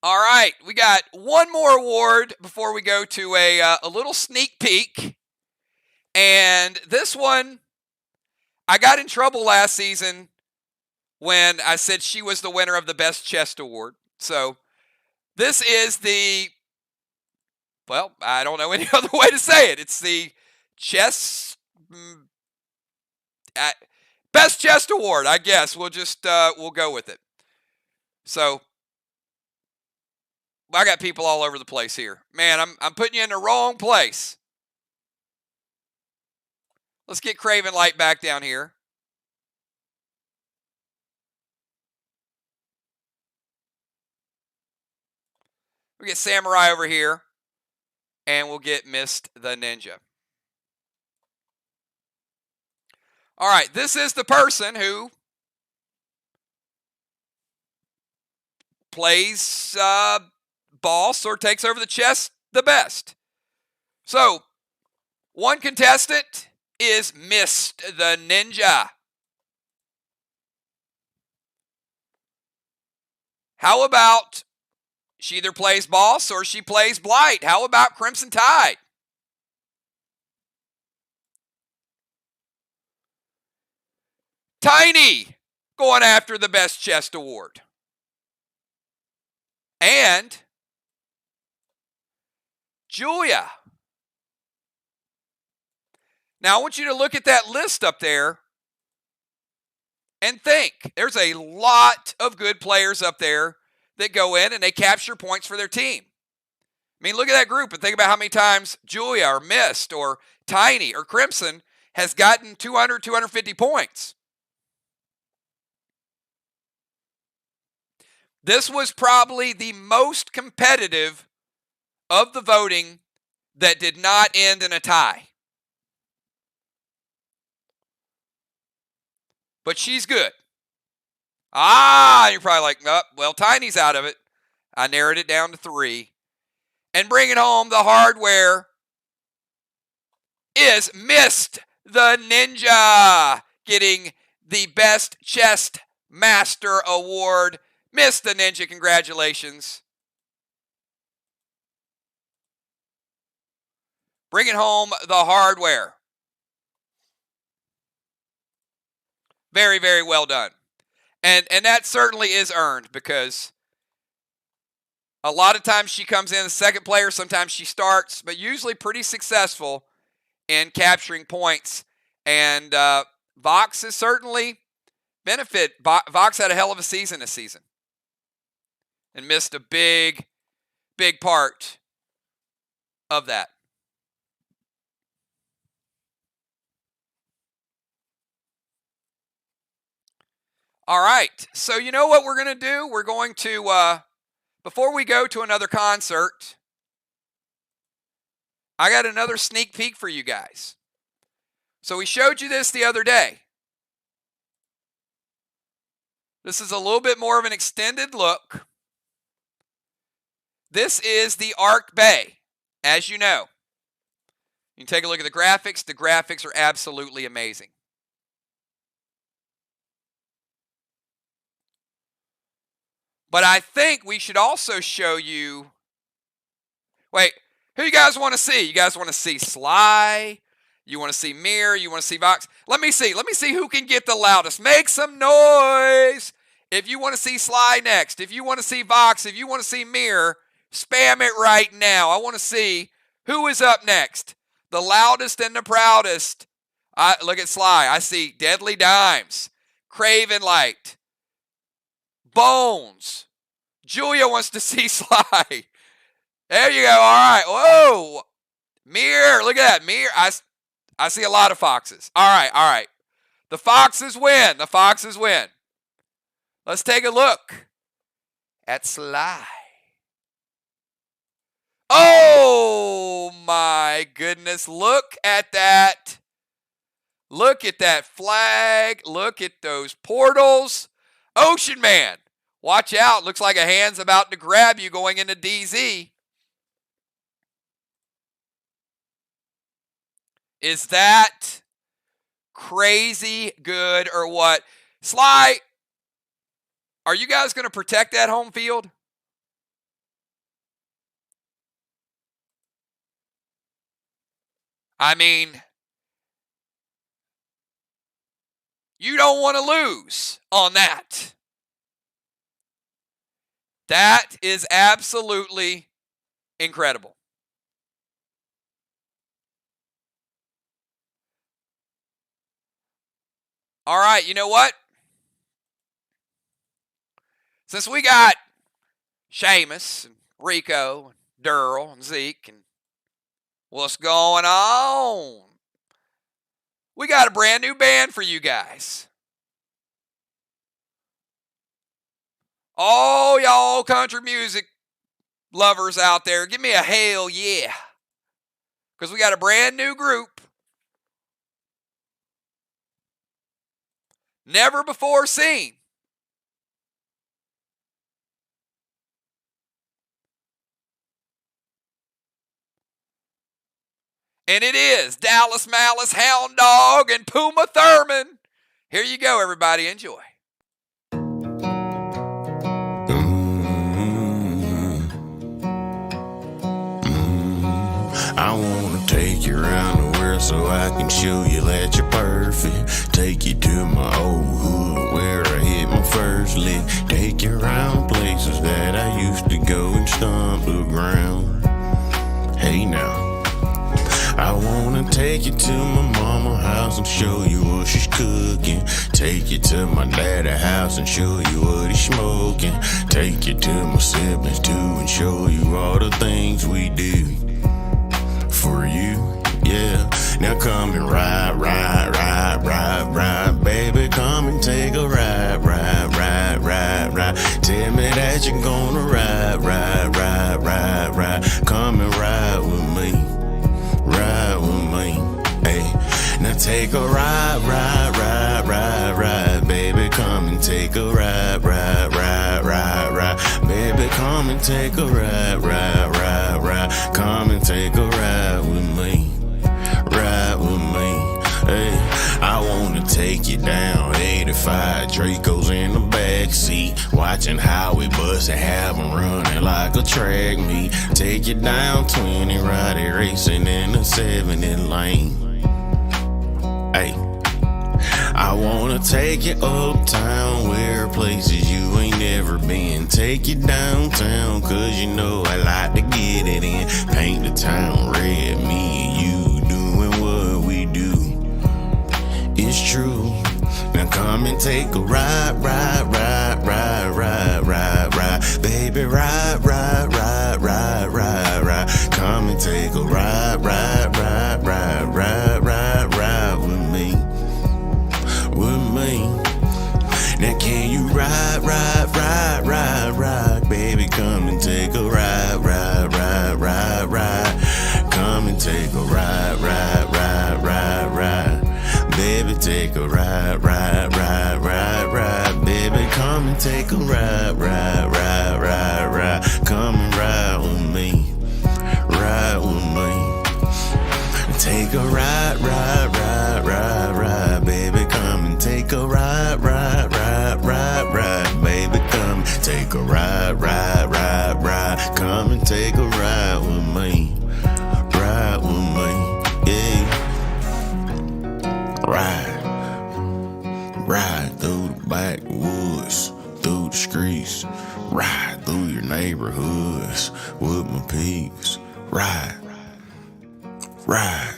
[SPEAKER 3] All right, we got one more award before we go to a little sneak peek. And this one, I got in trouble last season when I said she was the winner of the Best Chest Award. So this is the, well, I don't know any other way to say it. It's the Best Chest Award, I guess. We'll just, we'll go with it. So I got people all over the place here. Man, I'm putting you in the wrong place. Let's get Craven Light back down here. We'll get Samurai over here. And we'll get Mist the Ninja. All right, this is the person who plays boss or takes over the chest the best. So, one contestant is Mist the Ninja. How about she either plays boss or she plays Blight? How about Crimson Tide? Tiny going after the Best Chest Award. And Julia. Now, I want you to look at that list up there and think. There's a lot of good players up there that go in and they capture points for their team. I mean, look at that group and think about how many times Julia or Mist or Tiny or Crimson has gotten 200, 250 points. This was probably the most competitive of the voting that did not end in a tie. But she's good. You're probably like, oh, well, Tiny's out of it. I narrowed it down to 3. And bringing home the hardware is Mist the Ninja, getting the Best Chest Master Award. Mist the Ninja, congratulations. Bringing home the hardware. Very, very well done. And that certainly is earned, because a lot of times she comes in as second player, sometimes she starts, but usually pretty successful in capturing points. And Vox has certainly benefited. Vox had a hell of a season this season and missed a big, big part of that. All right, so you know what we're going to do? We're going to, before we go to another concert, I got another sneak peek for you guys. So we showed you this the other day. This is a little bit more of an extended look. This is the Arc Bay, as you know. You can take a look at the graphics. The graphics are absolutely amazing. But I think we should also show you... Wait, who you guys want to see? You guys want to see Sly? You want to see Mirror? You want to see Vox? Let me see. Let me see who can get the loudest. Make some noise! If you want to see Sly next, if you want to see Vox, if you want to see Mirror, spam it right now. I want to see who is up next. The loudest and the proudest. Look at Sly. I see Deadly Dimes, Craven Light, Bones. Julia wants to see Sly. There you go. All right. Whoa. Mirror. Look at that. Mirror. I see a lot of foxes. All right. All right. The foxes win. The foxes win. Let's take a look at Sly. Oh, my goodness. Look at that. Look at that flag. Look at those portals. Ocean Man, watch out. Looks like a hand's about to grab you going into DZ. Is that crazy good or what? Sly, are you guys going to protect that home field? I mean, you don't want to lose on that. That is absolutely incredible. All right, you know what? Since we got Seamus and Rico and Durrell and Zeke and what's going on? We got a brand new band for you guys. All y'all country music lovers out there, give me a hell yeah. Because we got a brand new group. Never before seen. And it is Dallas Malice, Hound Dog, and Puma Thurman. Here you go, everybody. Enjoy.
[SPEAKER 5] I wanna take you around the world so I can show you that you're perfect. Take you to my old hood where I hit my first lick. Take you around places that I used to go and stomp the ground. Hey now, I wanna take you to my mama's house and show you what she's cooking. Take you to my daddy's house and show you what he's smoking. Take you to my siblings too and show you all the things we do for you, yeah. Now come and ride, ride, ride, ride, ride, baby. Come and take a ride, ride, ride, ride, ride. Tell me that you're gonna ride, ride, ride, ride, ride. Come and ride with me, ride with me, hey. Now take a ride, ride, ride, ride, ride, baby. Come and take a ride, ride, ride, ride, ride, baby. Come and take a ride, ride, ride, ride. Come and take a ride with me, ride with me, hey. I wanna take you down 85, Draco's in the backseat, watching how we bust and have 'em running like a track meet. Take you down 20, ride it racing in the 70 lane, hey. I wanna take you uptown, where places you ain't never been. Take you downtown, cause you know I like to get it in. Paint the town red, me and you doing what we do. It's true. Now come and take a ride, ride, ride, ride, ride, ride, ride. Baby, ride, ride, ride, ride, ride, ride. Come and take a ride, ride, ride, ride, ride, ride, ride with me, with me. Now can you ride, ride, ride, ride, ride, baby? Come and take a ride, ride, ride, ride, ride. Come and take a ride, ride, ride, ride, ride. Baby, take a ride, ride, ride, ride, ride. Baby, come and take a ride, ride, ride, ride, ride. Come and ride with me, ride with me. Take a ride, ride, ride, ride, ride. Baby, come and take a ride, ride, ride, ride, ride. Baby, come take a ride, ride, ride, ride. Come and take a ride with me, ride with me, yeah. Ride, ride through the backwoods, through the streets, ride through your neighborhoods with my peaks. Ride, ride.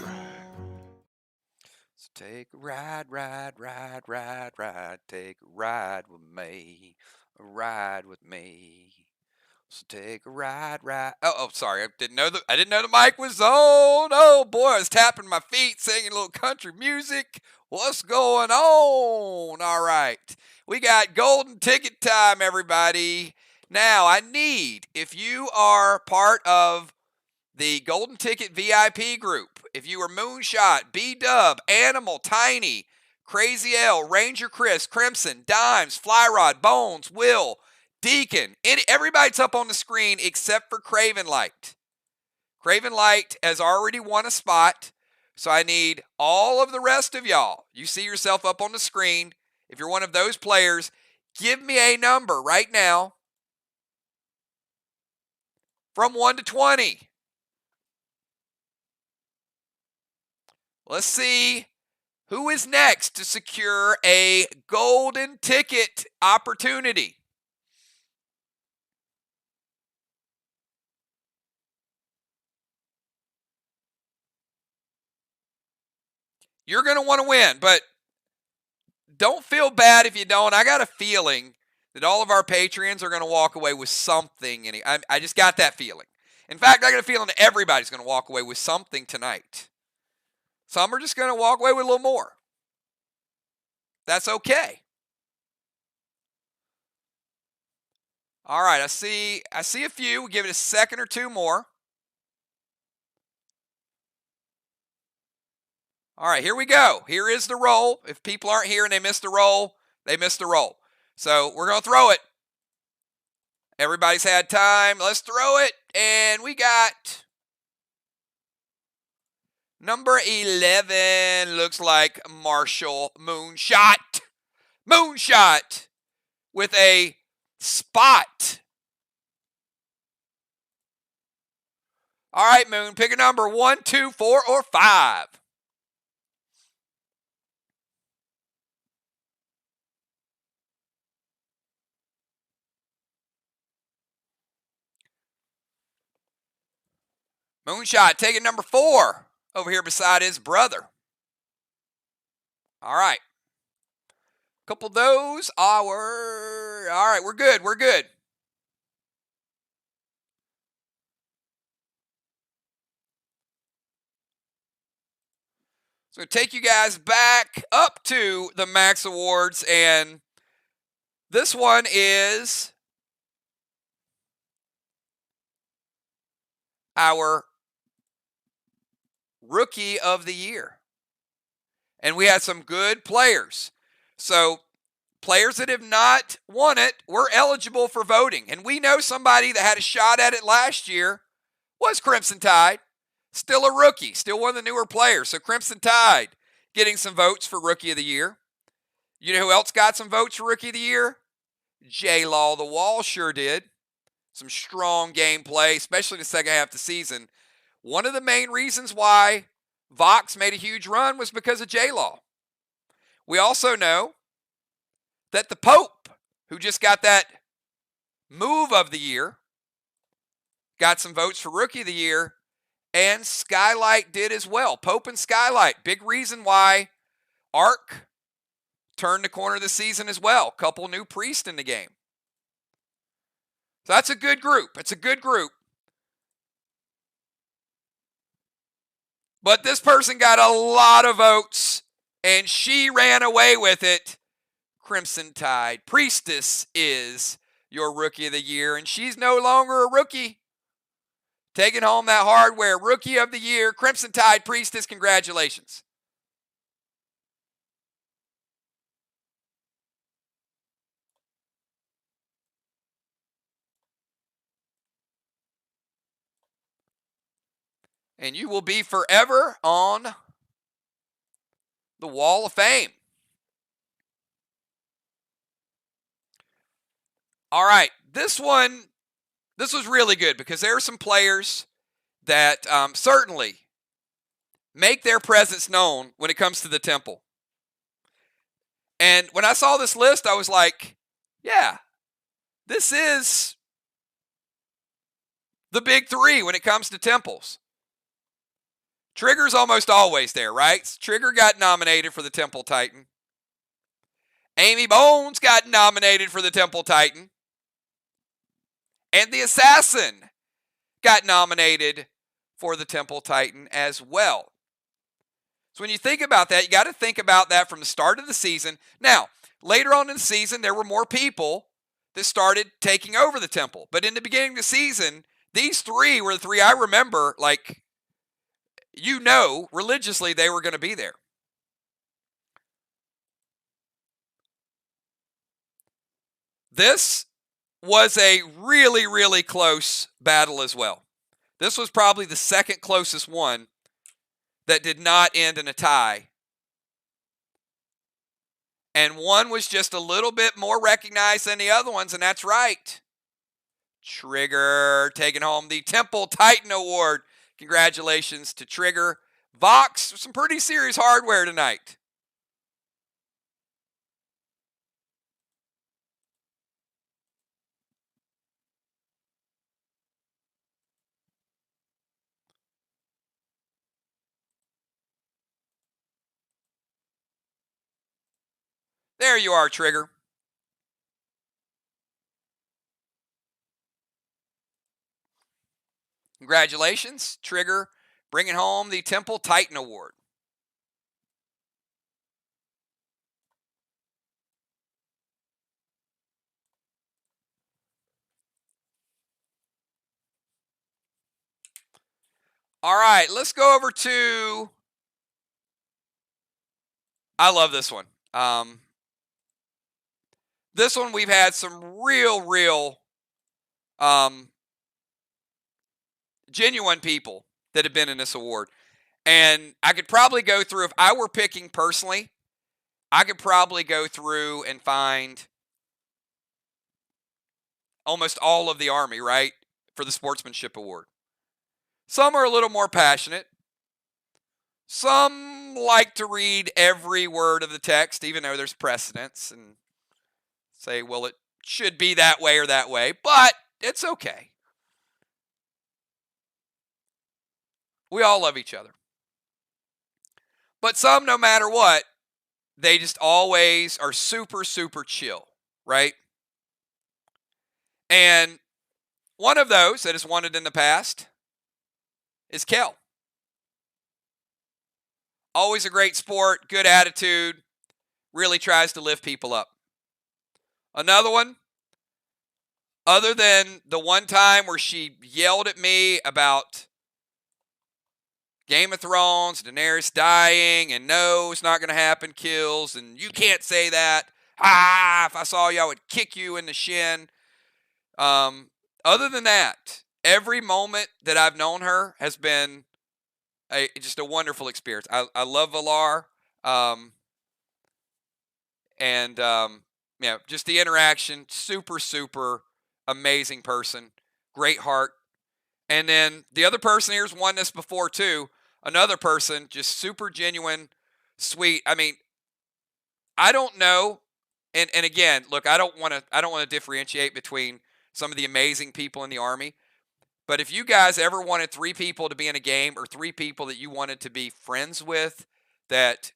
[SPEAKER 3] So take a ride, ride, ride, ride, ride. Take a ride with me, a ride with me. So take a ride, ride. Oh, sorry. I didn't know the mic was on. Oh boy, I was tapping my feet, singing a little country music. What's going on? All right, we got golden ticket time, everybody. Now I need, if you are part of the golden ticket VIP group, if you are Moonshot, B-Dub, Animal, Tiny, Crazy L, Ranger Chris, Crimson, Dimes, Flyrod, Bones, Will, Deacon, everybody's up on the screen except for Craven Light. Craven Light has already won a spot, so I need all of the rest of y'all. You see yourself up on the screen. If you're one of those players, give me a number right now from 1 to 20. Let's see who is next to secure a golden ticket opportunity. You're going to want to win, but don't feel bad if you don't. I got a feeling that all of our Patreons are going to walk away with something. I just got that feeling. In fact, I got a feeling that everybody's going to walk away with something tonight. Some are just going to walk away with a little more. That's okay. All right, I see a few. We'll give it a second or two more. All right, here we go. Here is the roll. If people aren't here and they missed the roll, they missed the roll. So we're going to throw it. Everybody's had time. Let's throw it. And we got number 11. Looks like Marshall Moonshot. Moonshot with a spot. All right, Moon, pick a number 1, 2, 4, or 5. Moonshot taking number 4 over here beside his brother. All right. Couple of those. All right, we're good. We're good. So take you guys back up to the Max Awards, and this one is our Rookie of the Year. And we had some good players. So players that have not won it were eligible for voting. And we know somebody that had a shot at it last year was Crimson Tide. Still a rookie, still one of the newer players. So Crimson Tide getting some votes for Rookie of the Year. You know who else got some votes for Rookie of the Year? J-Law the Wall sure did. Some strong gameplay, especially in the second half of the season. One of the main reasons why Vox made a huge run was because of J-Law. We also know that the Pope, who just got that move of the year, got some votes for Rookie of the Year, and Skylight did as well. Pope and Skylight, big reason why Ark turned the corner this season as well. Couple new priests in the game. So that's a good group. It's a good group. But this person got a lot of votes, and she ran away with it. Crimson Tide. Priestess is your Rookie of the Year, and she's no longer a rookie. Taking home that hardware. Rookie of the Year, Crimson Tide Priestess. Congratulations. And you will be forever on the Wall of Fame. All right, this was really good because there are some players that certainly make their presence known when it comes to the temple. And when I saw this list, I was like, yeah, this is the big three when it comes to temples. Trigger's almost always there, right? Trigger got nominated for the Temple Titan. Amy Bones got nominated for the Temple Titan. And the Assassin got nominated for the Temple Titan as well. So when you think about that, you got to think about that from the start of the season. Now, later on in the season, there were more people that started taking over the temple. But in the beginning of the season, these three were the three I remember, like, religiously they were going to be there. This was a really, really close battle as well. This was probably the second closest one that did not end in a tie. And one was just a little bit more recognized than the other ones, and that's right. Trigger taking home the Temple Titan Award. Congratulations to Trigger. Vox, some pretty serious hardware tonight. There you are, Trigger. Congratulations, Trigger, bringing home the Temple Titan Award. All right, let's go over to... I love this one. This one we've had some real genuine people that have been in this award. And I could probably go through, if I were picking personally, I could probably go through and find almost all of the Army, right, for the Sportsmanship Award. Some are a little more passionate. Some like to read every word of the text, even though there's precedence, and say, well, it should be that way or that way, but it's okay. We all love each other. But some, no matter what, they just always are super, super chill, right? And one of those that has won it in the past is Kel. Always a great sport, good attitude, really tries to lift people up. Another one, other than the one time where she yelled at me about Game of Thrones, Daenerys dying, and no, it's not going to happen, kills, and you can't say that. If I saw you, I would kick you in the shin. Other than that, every moment that I've known her has been just a wonderful experience. I love Valar. Just the interaction, super amazing person, great heart. And then the other person here's won this before too. Another person, just super genuine, sweet. I mean, I don't know, and again, look, I don't want to differentiate between some of the amazing people in the Army. But if you guys ever wanted 3 people to be in a game, or 3 people that you wanted to be friends with, that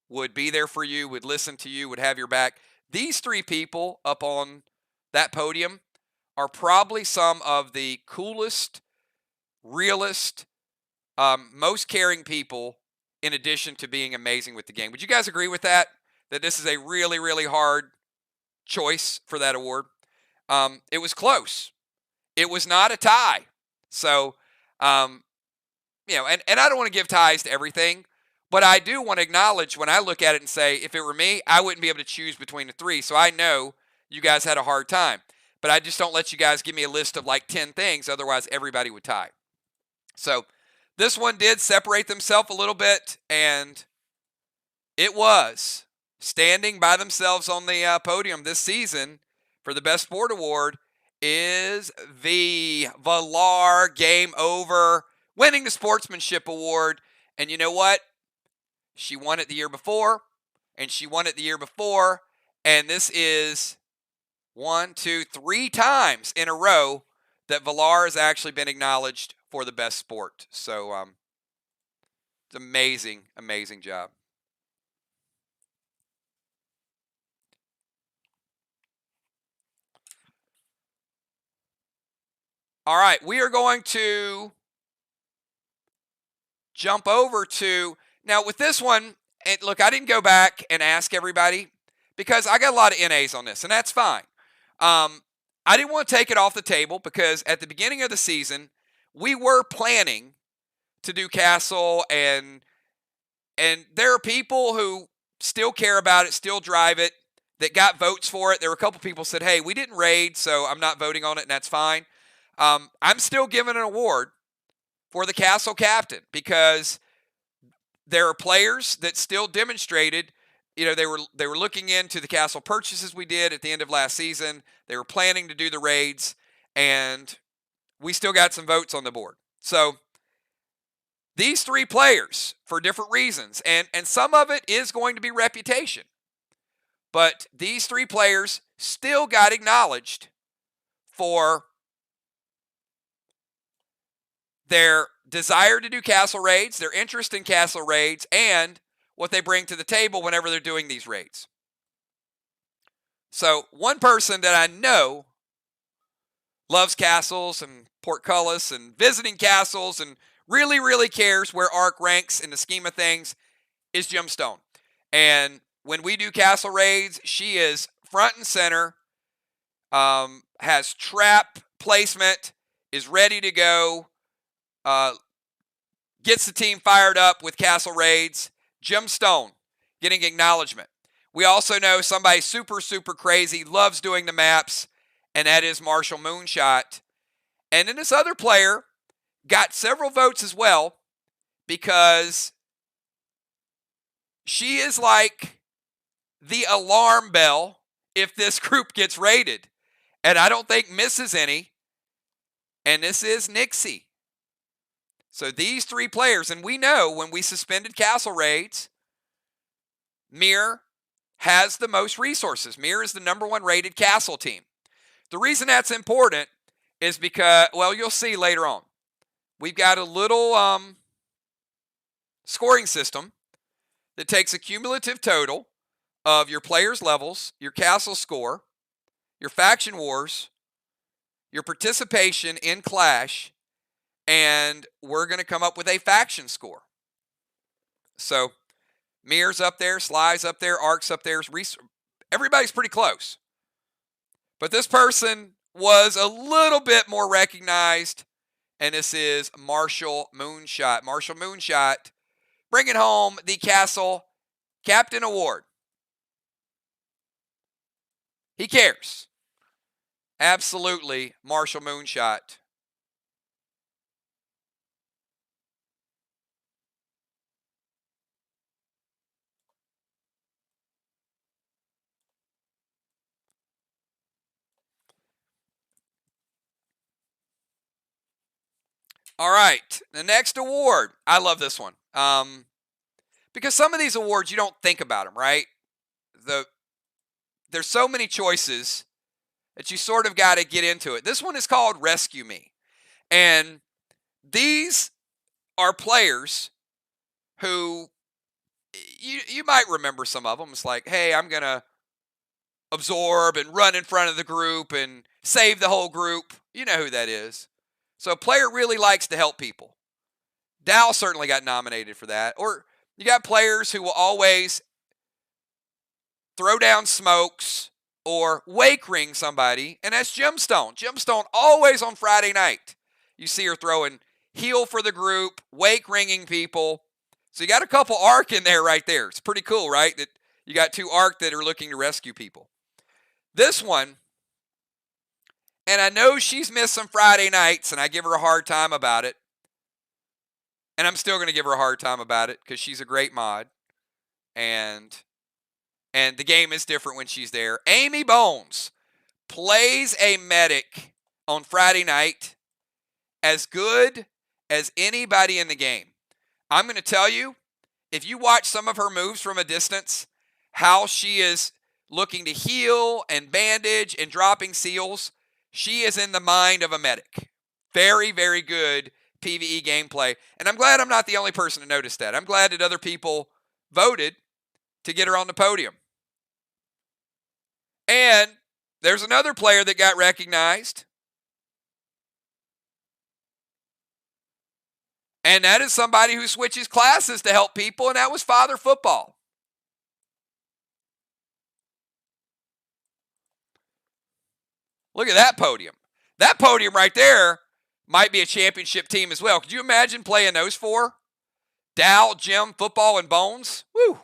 [SPEAKER 3] would be there for you, would listen to you, would have your back, these 3 people up on that podium are probably some of the coolest, realest, most caring people, in addition to being amazing with the game. Would you guys agree with that? That this is a really hard choice for that award? It was close. It was not a tie. So, and I don't want to give ties to everything, but I do want to acknowledge when I look at it and say, if it were me, I wouldn't be able to choose between the 3. So I know you guys had a hard time, but I just don't let you guys give me a list of like 10 things. Otherwise, everybody would tie. So this one did separate themselves a little bit, and it was standing by themselves on the podium this season for the Best Sport Award is the Valar Game Over, winning the Sportsmanship Award. And you know what? She won it the year before, and she won it the year before, and this is 1, 2, 3 times in a row that Valar has actually been acknowledged for the best sport. So it's amazing job. All right, we are going to jump over to, now with this one, and look, I didn't go back and ask everybody because I got a lot of NAs on this, and that's fine. I didn't want to take it off the table because at the beginning of the season, we were planning to do Castle, and there are people who still care about it, still drive it, that got votes for it. There were a couple people said, hey, we didn't raid, so I'm not voting on it, and that's fine. I'm still giving an award for the Castle captain because there are players that still demonstrated, they were looking into the Castle purchases we did at the end of last season. They were planning to do the raids, and we still got some votes on the board. So these 3 players, for different reasons, and some of it is going to be reputation, but these 3 players still got acknowledged for their desire to do castle raids, their interest in castle raids, and what they bring to the table whenever they're doing these raids. So one person that I know loves castles and portcullis and visiting castles and really cares where Ark ranks in the scheme of things is Jim Stone. And when we do castle raids, she is front and center, has trap placement, is ready to go, gets the team fired up with castle raids. Jim Stone getting acknowledgement. We also know somebody super crazy, loves doing the maps, and that is Marshall Moonshot. And then this other player got several votes as well because she is like the alarm bell if this group gets raided. And I don't think misses any. And this is Nixie. So these 3 players, and we know when we suspended castle raids, Mir has the most resources. Mir is the #1 rated castle team. The reason that's important is because, well, you'll see later on. We've got a little scoring system that takes a cumulative total of your players' levels, your castle score, your faction wars, your participation in Clash, and we're going to come up with a faction score. So Mirror's up there, Sly's up there, Ark's up there. Everybody's pretty close. But this person was a little bit more recognized, and this is Marshall Moonshot. Marshall Moonshot bringing home the Castle Captain Award. He cares. Absolutely, Marshall Moonshot. All right, the next award. I love this one. Because some of these awards, you don't think about them, right? There's so many choices that you sort of got to get into it. This one is called Rescue Me. And these are players who, you might remember some of them. It's like, hey, I'm going to absorb and run in front of the group and save the whole group. You know who that is. So a player really likes to help people. Dow certainly got nominated for that. Or you got players who will always throw down smokes or wake ring somebody, and that's Gemstone. Gemstone always on Friday night. You see her throwing heal for the group, wake ringing people. So you got a couple ARC in there right there. It's pretty cool, right? That you got 2 ARC that are looking to rescue people. This one, and I know she's missed some Friday nights, and I give her a hard time about it. And I'm still going to give her a hard time about it because she's a great mod. And the game is different when she's there. Amy Bones plays a medic on Friday night as good as anybody in the game. I'm going to tell you, if you watch some of her moves from a distance, how she is looking to heal and bandage and dropping seals, she is in the mind of a medic. Very, very good PvE gameplay. And I'm glad I'm not the only person to notice that. I'm glad that other people voted to get her on the podium. And there's another player that got recognized. And that is somebody who switches classes to help people, and that was Father Football. Look at that podium. That podium right there might be a championship team as well. Could you imagine playing those 4? Dow, Jim, Football, and Bones? Woo!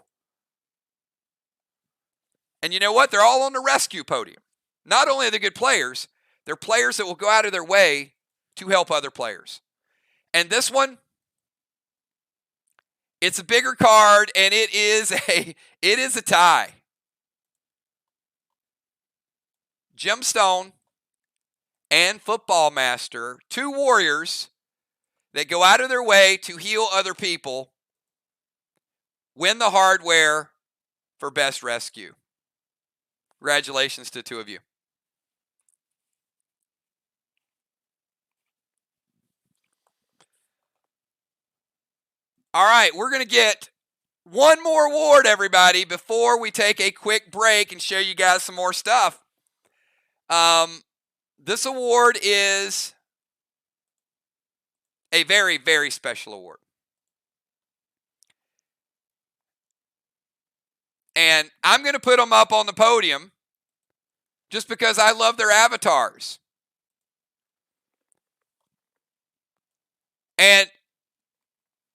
[SPEAKER 3] And you know what? They're all on the rescue podium. Not only are they good players, they're players that will go out of their way to help other players. And this one, it's a bigger card, and it is a tie. Gemstone and Football Master, 2 warriors that go out of their way to heal other people, win the hardware for Best Rescue. Congratulations to 2 of you. All right, we're going to get one more award, everybody, before we take a quick break and show you guys some more stuff. This award is a very, very special award. And I'm going to put them up on the podium just because I love their avatars. And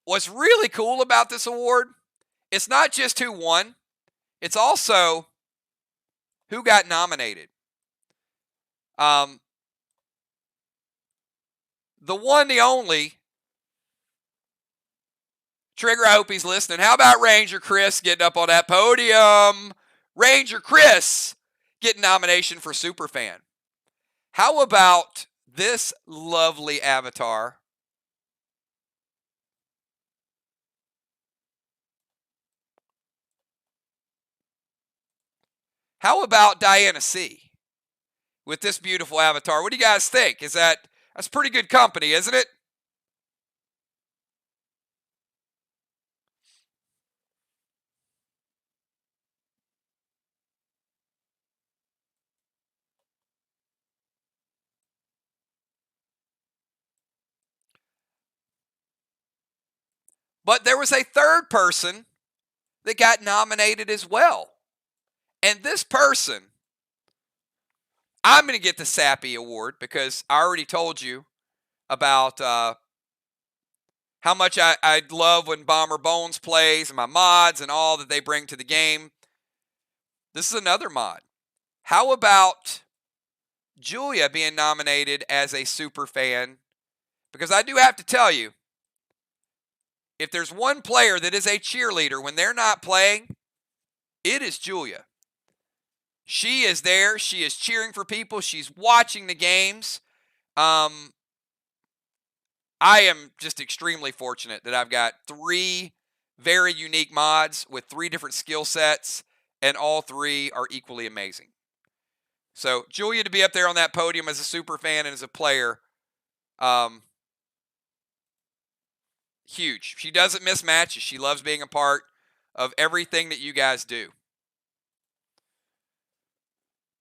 [SPEAKER 3] what's really cool about this award, it's not just who won, it's also who got nominated. The one, the only, Trigger, I hope he's listening. How about Ranger Chris getting up on that podium? Ranger Chris getting nomination for Superfan. How about this lovely avatar? How about Diana C. with this beautiful avatar? What do you guys think? That's pretty good company, isn't it? But there was a third person that got nominated as well. And this person, I'm going to get the Sappy Award because I already told you about how much I love when Bomber Bones plays and my mods and all that they bring to the game. This is another mod. How about Julia being nominated as a super fan? Because I do have to tell you, if there's one player that is a cheerleader when they're not playing, it is Julia. She is there. She is cheering for people. She's watching the games. I am just extremely fortunate that I've got 3 very unique mods with 3 different skill sets, and all 3 are equally amazing. So Julia to be up there on that podium as a super fan and as a player, huge. She doesn't miss matches. She loves being a part of everything that you guys do.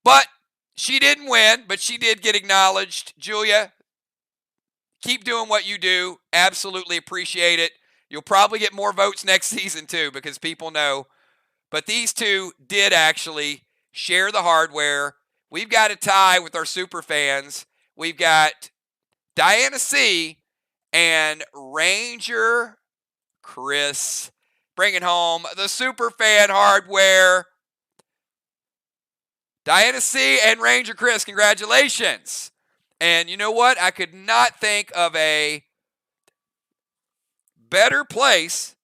[SPEAKER 3] But she didn't win, but she did get acknowledged. Julia, keep doing what you do. Absolutely appreciate it. You'll probably get more votes next season too because people know. But these 2 did actually share the hardware. We've got a tie with our super fans. We've got Diana C. and Ranger Chris bringing home the super fan hardware. Diana C. and Ranger Chris, congratulations. And you know what? I could not think of a better place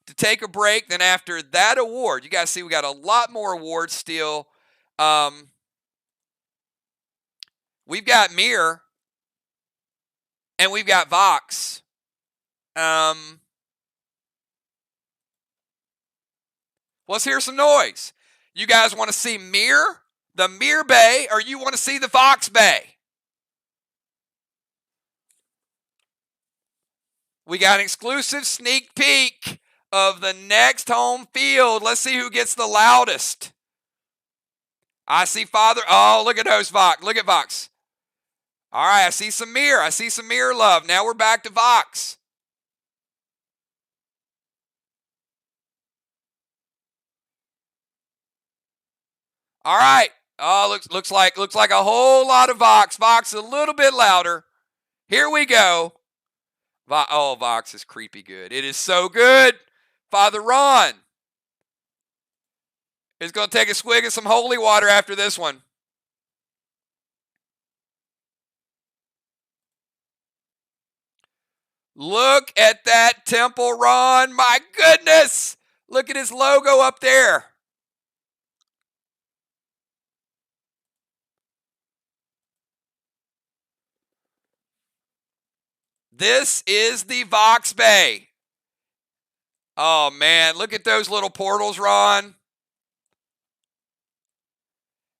[SPEAKER 3] to take a break than after that award. You guys see we got a lot more awards still. We've got Mir and we've got Vox. Let's hear some noise. You guys want to see Mir, the Mir Bay, or you want to see the Vox Bay? We got an exclusive sneak peek of the next home field. Let's see who gets the loudest. I see Father. Oh, look at those Vox. Look at Vox. All right, I see some Mir. I see some Mir love. Now we're back to Vox. All right. Oh, looks like a whole lot of Vox. Vox a little bit louder. Here we go. Oh, Vox is creepy good. It is so good. Father Ron is going to take a swig of some holy water after this one. Look at that Temple Ron. My goodness. Look at his logo up there. This is the Vox Bay. Oh, man. Look at those little portals, Ron.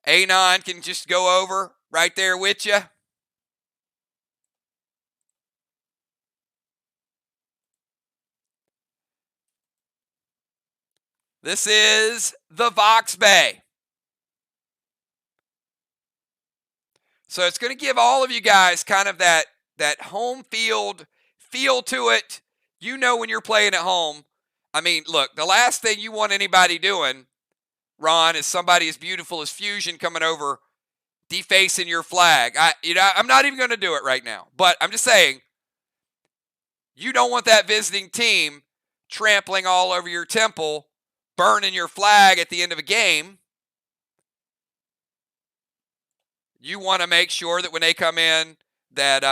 [SPEAKER 3] Anon can just go over right there with you. This is the Vox Bay. So it's going to give all of you guys kind of that home field feel to it. You know when you're playing at home. I mean, look, the last thing you want anybody doing, Ron, is somebody as beautiful as Fusion coming over, defacing your flag. I'm not even going to do it right now. But I'm just saying, you don't want that visiting team trampling all over your temple, burning your flag at the end of a game. You want to make sure that when they come in that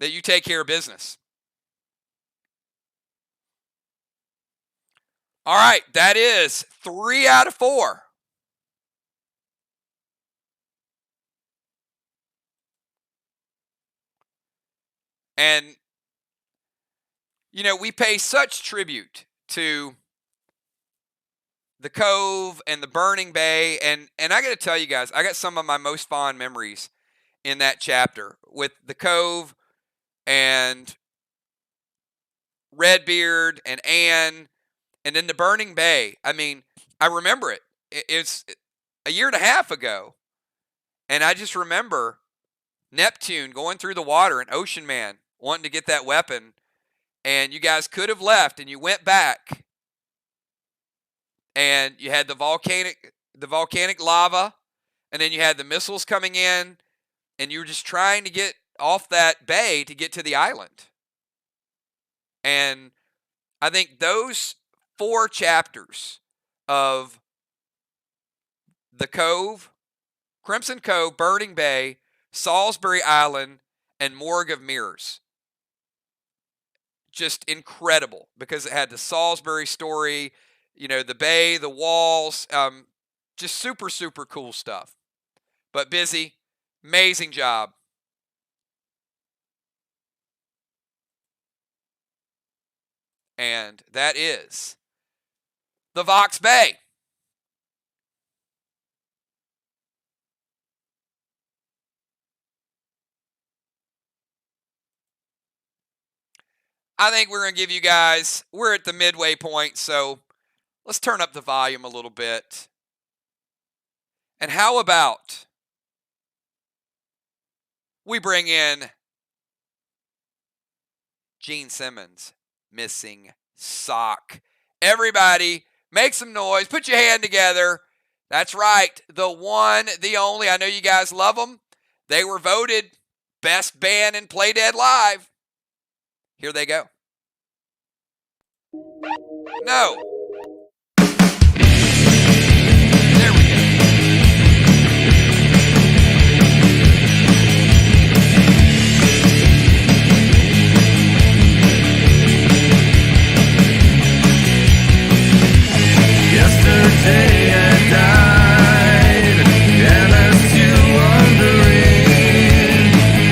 [SPEAKER 3] that you take care of business. All right, that is 3 out of 4. And, you know, we pay such tribute to the Cove and the Burning Bay. And I got to tell you guys, I got some of my most fond memories in that chapter with the Cove and Redbeard and Anne and then the Burning Bay. I mean, I remember it. It's a year and a half ago. And I just remember Neptune going through the water and Ocean Man wanting to get that weapon, and you guys could have left and you went back, and you had the volcanic lava, and then you had the missiles coming in, and you were just trying to get off that bay to get to the island. And I think those 4 chapters of the Cove, Crimson Cove, Burning Bay, Salisbury Island, and Morgue of Mirrors, just incredible, because it had the Salisbury story, the bay, the walls, just super, super cool stuff. But Busy, amazing job. And that is the Vox Bay. I think we're going to give you guys, we're at the midway point, so let's turn up the volume a little bit. And how about we bring in Gene Simmons, Missing Sock. Everybody, make some noise. Put your hand together. That's right. The one, the only. I know you guys love them. They were voted best band in Play Dead Live. Here they go. No. There we go.
[SPEAKER 2] Yesterday I died, and I'm still wondering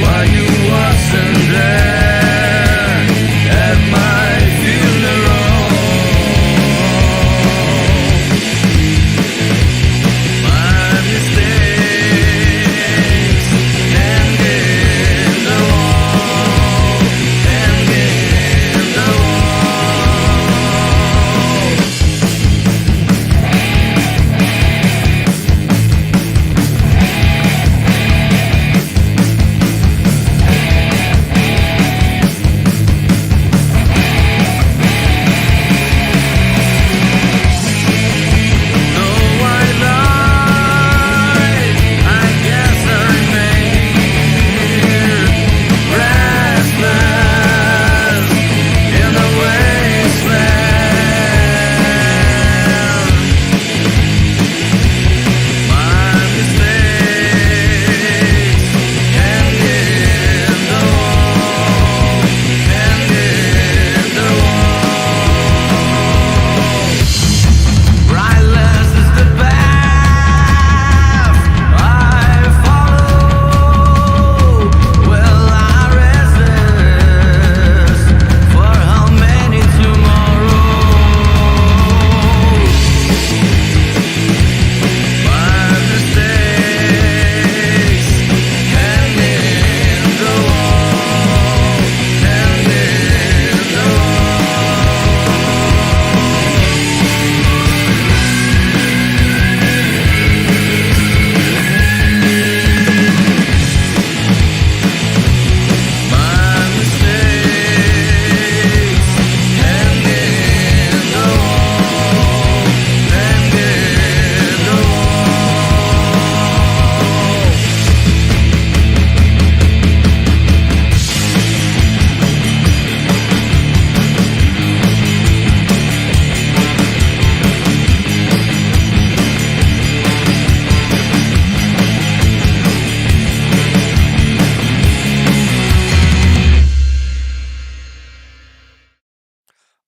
[SPEAKER 2] why you wasn't there at my funeral. My mistakes hanging the wall, hanging the wall.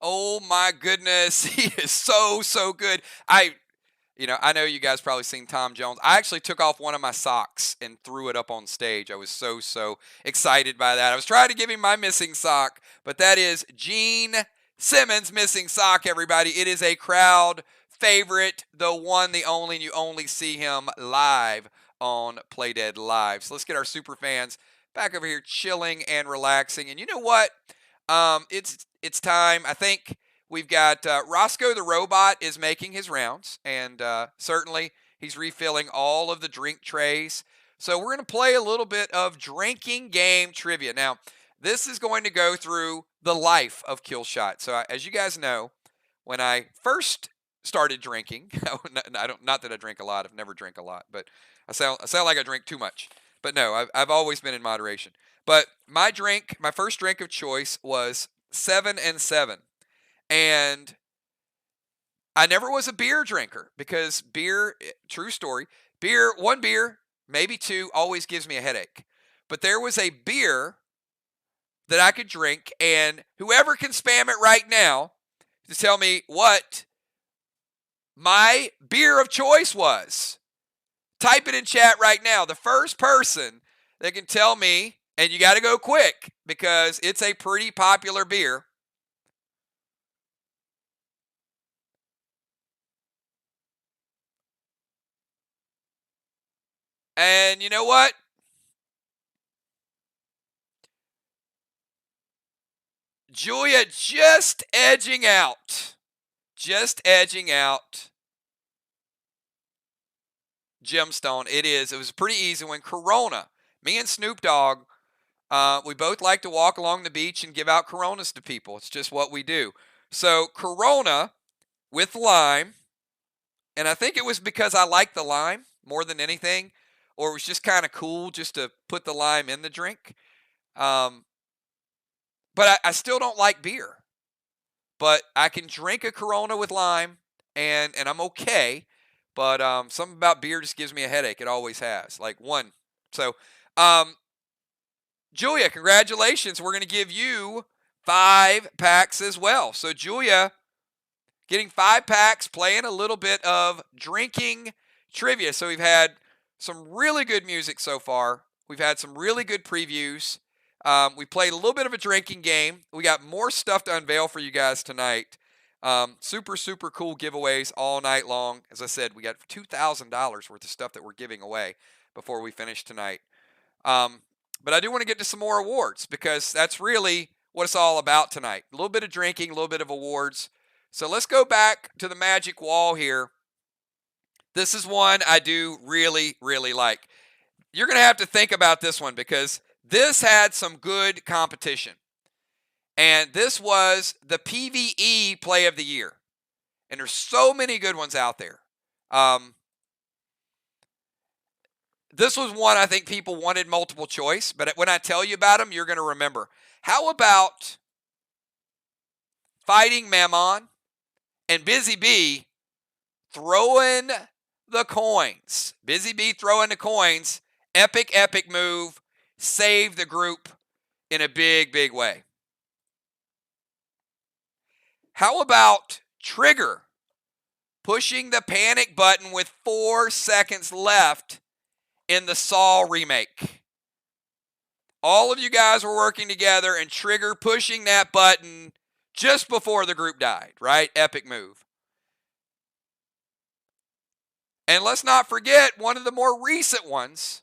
[SPEAKER 3] Oh my goodness, he is so good. I know you guys probably seen Tom Jones. I actually took off one of my socks and threw it up on stage. I was so excited by that. I was trying to give him my missing sock, but that is Gene Simmons' Missing Sock, everybody. It is a crowd favorite, the one, the only, and you only see him live on Play Dead Live. So let's get our super fans back over here chilling and relaxing. And you know what? It's time. I think we've got Roscoe the Robot is making his rounds, and certainly he's refilling all of the drink trays. So we're going to play a little bit of drinking game trivia. Now, this is going to go through the life of Killshot. So as you guys know, when I first started drinking, not that I drink a lot. I've never drank a lot, but I sound like I drink too much. But no, I've always been in moderation. But my first drink of choice was 7 and 7. And I never was a beer drinker because beer, true story, one beer, maybe two, always gives me a headache. But there was a beer that I could drink, and whoever can spam it right now to tell me what my beer of choice was, type it in chat right now. The first person that can tell me, and you got to go quick because it's a pretty popular beer. And you know what? Julia just edging out. Just edging out. Gemstone. It is. It was a pretty easy one. Corona. Me and Snoop Dogg, we both like to walk along the beach and give out Coronas to people. It's just what we do. So Corona with lime. And I think it was because I like the lime more than anything. Or it was just kind of cool just to put the lime in the drink. But I still don't like beer. But I can drink a Corona with lime, and I'm okay. But something about beer just gives me a headache. It always has. Like one. So, Julia, congratulations. We're going to give you 5 packs as well. So, Julia, getting 5 packs, playing a little bit of drinking trivia. So, we've had some really good music so far. We've had some really good previews. We played a little bit of a drinking game. We got more stuff to unveil for you guys tonight. Super, super cool giveaways all night long. As I said, we got $2,000 worth of stuff that we're giving away before we finish tonight. But I do want to get to some more awards because that's really what it's all about tonight. A little bit of drinking, a little bit of awards. So let's go back to the magic wall here. This is one I do really, really like. You're going to have to think about this one because this had some good competition. And this was the PvE Play of the Year. And there's so many good ones out there. This was one I think people wanted multiple choice. But when I tell you about them, you're going to remember. How about Fighting Mammon and Busy Bee throwing the coins? Busy Bee throwing the coins. Epic, epic move. Saved the group in a big, big way. How about Trigger pushing the panic button with 4 seconds left in the Saw remake? All of you guys were working together and Trigger pushing that button just before the group died, right? Epic move. And let's not forget one of the more recent ones,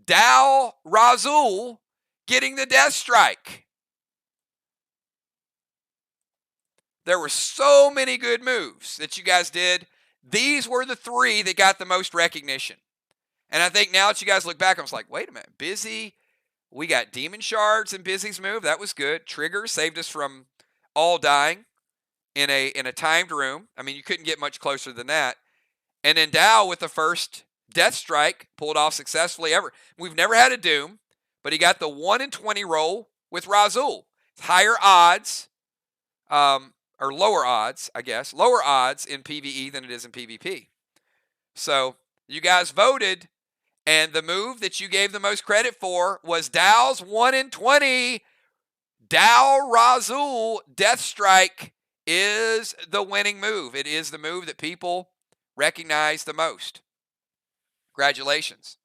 [SPEAKER 3] Dal Razul getting the death strike. There were so many good moves that you guys did. These were the 3 that got the most recognition. And I think now that you guys look back, I was like, wait a minute. Busy, we got Demon Shards in Busy's move. That was good. Trigger saved us from all dying in a timed room. I mean, you couldn't get much closer than that. And then Dow with the first death strike pulled off successfully ever. We've never had a Doom, but he got the 1 in 20 roll with Razul. Higher odds. Or lower odds, I guess. Lower odds in PvE than it is in PvP. So, you guys voted, and the move that you gave the most credit for was Dow's 1 in 20. Dal Razul Death Strike is the winning move. It is the move that people recognize the most. Congratulations.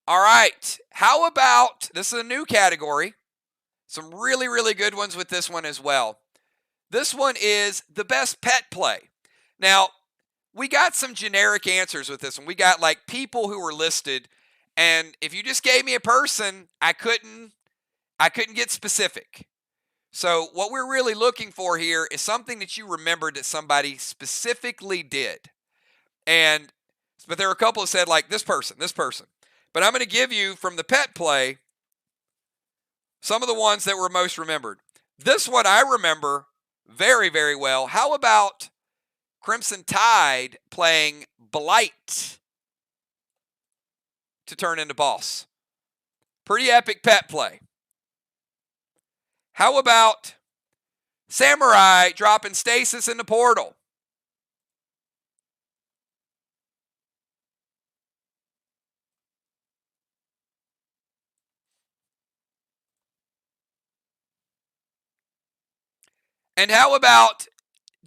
[SPEAKER 3] All right. How about, this is a new category. Some really, really good ones with this one as well. This one is the best pet play. Now, we got some generic answers with this one. We got like people who were listed, and if you just gave me a person, I couldn't get specific. So what we're really looking for here is something that you remembered that somebody specifically did. And But there were a couple that said, like, this person. But I'm going to give you, from the pet play, some of the ones that were most remembered. This one I remember very, very well. How about Crimson Tide playing Blight to turn into boss? Pretty epic pet play. How about Samurai dropping stasis in the portal? And how about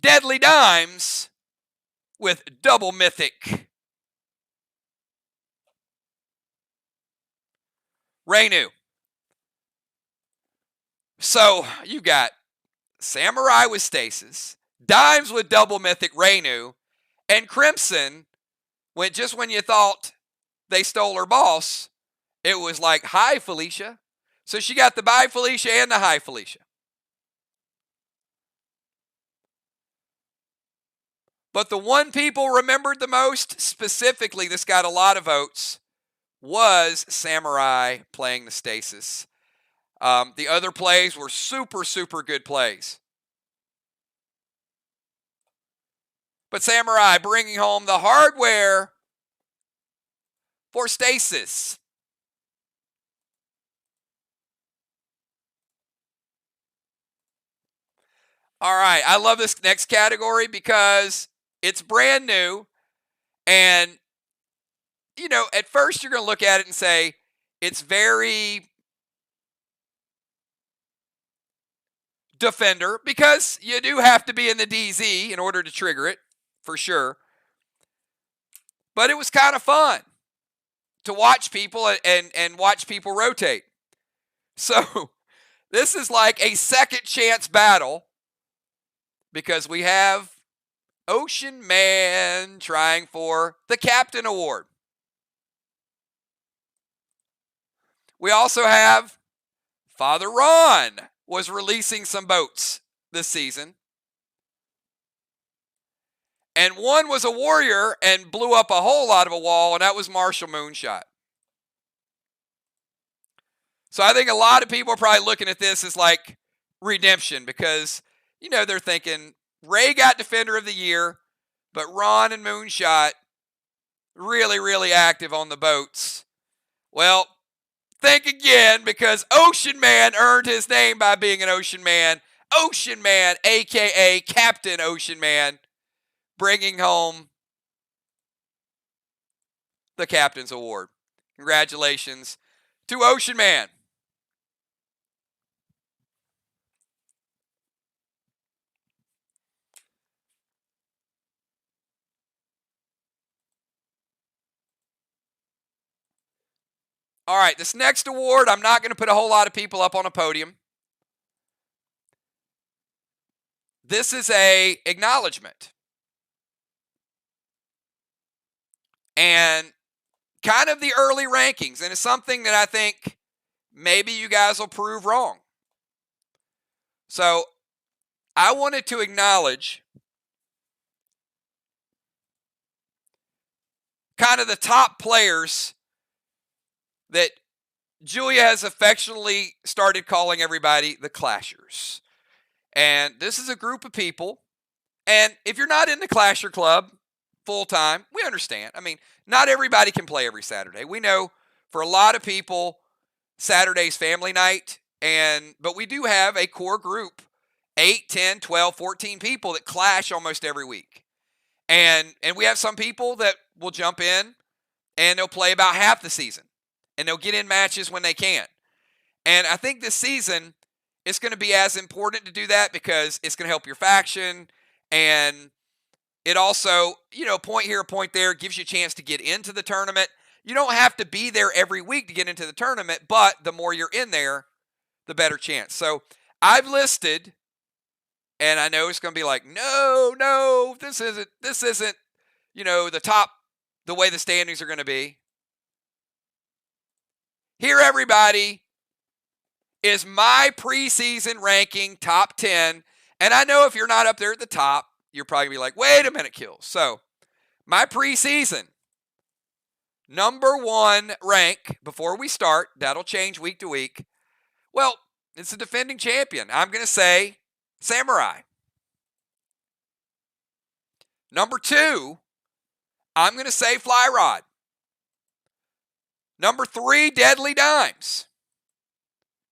[SPEAKER 3] Deadly Dimes with double mythic Rainu? So you got Samurai with stasis, Dimes with double mythic Rainu, and Crimson, when you thought they stole her boss, it was like, hi, Felicia. So she got the bye Felicia and the hi Felicia. But the one people remembered the most, specifically, this got a lot of votes, was Samurai playing the stasis. The other plays were super, super good plays. But Samurai bringing home the hardware for stasis. All right, I love this next category because it's brand new. And, you know, at first you're going to look at it and say, it's very Defender, because you do have to be in the DZ in order to trigger it, for sure. But it was kind of fun to watch people and watch people rotate. So this is like a second chance battle, because we have Ocean Man trying for the Captain Award. We also have Father Ron was releasing some boats this season. And one was a warrior and blew up a whole lot of a wall, and that was Marshall Moonshot. So I think a lot of people are probably looking at this as like redemption, because, you know, they're thinking Ray got Defender of the Year, but Ron and Moonshot really, really active on the boats. Well, think again, because Ocean Man earned his name by being an Ocean Man. Ocean Man, a.k.a. Captain Ocean Man, bringing home the Captain's Award. Congratulations to Ocean Man. All right, this next award, I'm not going to put a whole lot of people up on a podium. This is a acknowledgement. And kind of the early rankings, and it's something that I think maybe you guys will prove wrong. So I wanted to acknowledge kind of the top players that Julia has affectionately started calling everybody the Clashers. And this is a group of people. And if you're not in the Clasher Club full-time, we understand. I mean, not everybody can play every Saturday. We know for a lot of people, Saturday's family night. But we do have a core group, 8, 10, 12, 14 people that clash almost every week. And we have some people that will jump in and they'll play about half the season. And they'll get in matches when they can. And I think this season, it's going to be as important to do that, because it's going to help your faction. And it also, you know, point here, point there, gives you a chance to get into the tournament. You don't have to be there every week to get into the tournament, but the more you're in there, the better chance. So I've listed, and I know it's going to be like, no, this isn't, you know, the way the standings are going to be. Here, everybody, is my preseason ranking top 10. And I know if you're not up there at the top, you're probably going to be like, wait a minute, Kills. So, my preseason number 1 rank before we start. That'll change week to week. Well, it's a defending champion. I'm going to say Samurai. Number 2, I'm going to say Fly Rod. Number 3, Deadly Dimes.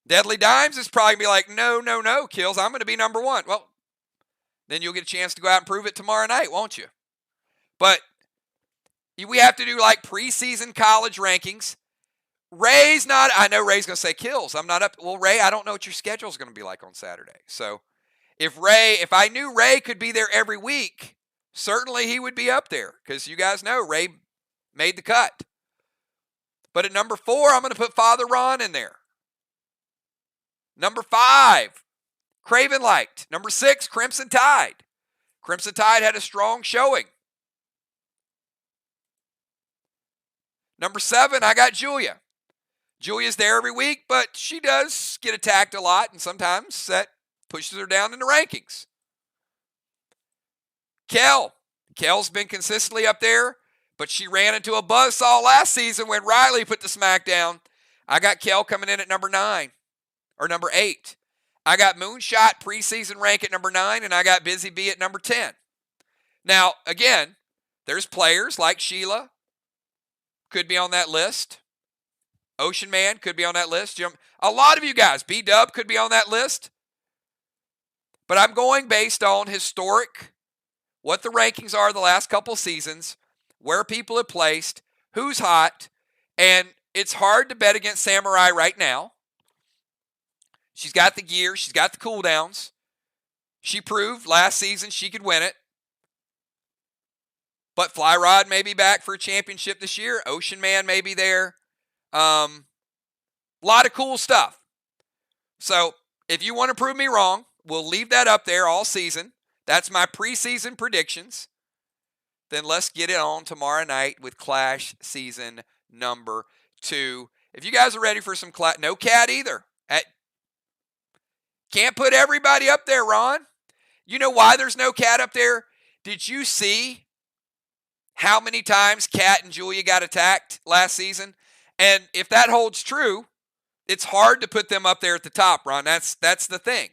[SPEAKER 3] Deadly Dimes is probably going to be like, no, Kills. I'm going to be number 1. Well, then you'll get a chance to go out and prove it tomorrow night, won't you? But we have to do like preseason college rankings. Ray's not, I know Ray's going to say Kills. I'm not up. Well, Ray, I don't know what your schedule is going to be like on Saturday. So if I knew Ray could be there every week, certainly he would be up there because you guys know Ray made the cut. But at number 4, I'm going to put Father Ron in there. Number 5, Craven Light. Number 6, Crimson Tide. Crimson Tide had a strong showing. Number 7, I got Julia. Julia's there every week, but she does get attacked a lot, and sometimes that pushes her down in the rankings. Kel's been consistently up there, but she ran into a buzzsaw last season when Riley put the smack down. I got Kel coming in at number 9, or number 8. I got Moonshot preseason rank at number 9, and I got Busy Bee at number 10. Now, again, there's players like Sheila, could be on that list. Ocean Man could be on that list. A lot of you guys, B-Dub could be on that list. But I'm going based on historic, what the rankings are the last couple seasons, where people have placed, who's hot, and it's hard to bet against Samurai right now. She's got the gear. She's got the cooldowns. She proved last season she could win it. But Fly Rod may be back for a championship this year. Ocean Man may be there. A lot of cool stuff. So if you want to prove me wrong, we'll leave that up there all season. That's my preseason predictions. Then let's get it on tomorrow night with Clash season number 2. If you guys are ready for some Clash, no Cat either. Can't put everybody up there, Ron. You know why there's no Cat up there? Did you see how many times Cat and Julia got attacked last season? And if that holds true, it's hard to put them up there at the top, Ron. That's the thing.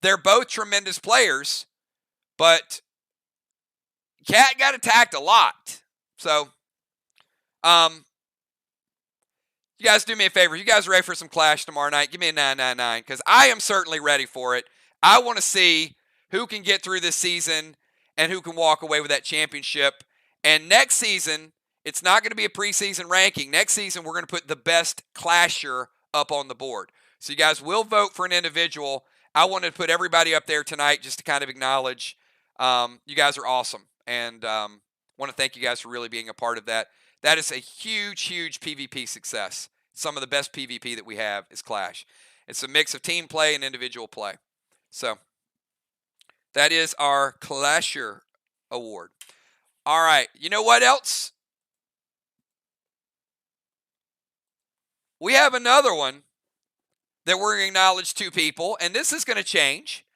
[SPEAKER 3] They're both tremendous players, but Cat got attacked a lot. So, you guys do me a favor. You guys ready for some Clash tomorrow night? Give me a 999 because I am certainly ready for it. I want to see who can get through this season and who can walk away with that championship. And next season, it's not going to be a preseason ranking. Next season, we're going to put the best Clasher up on the board. So you guys will vote for an individual. I wanted to put everybody up there tonight just to kind of acknowledge you guys are awesome. And want to thank you guys for really being a part of that. That is a huge, huge PvP success. Some of the best PvP that we have is Clash. It's a mix of team play and individual play. So that is our Clasher Award. All right. You know what else? We have another one that we're going to acknowledge 2 people, and this is going to change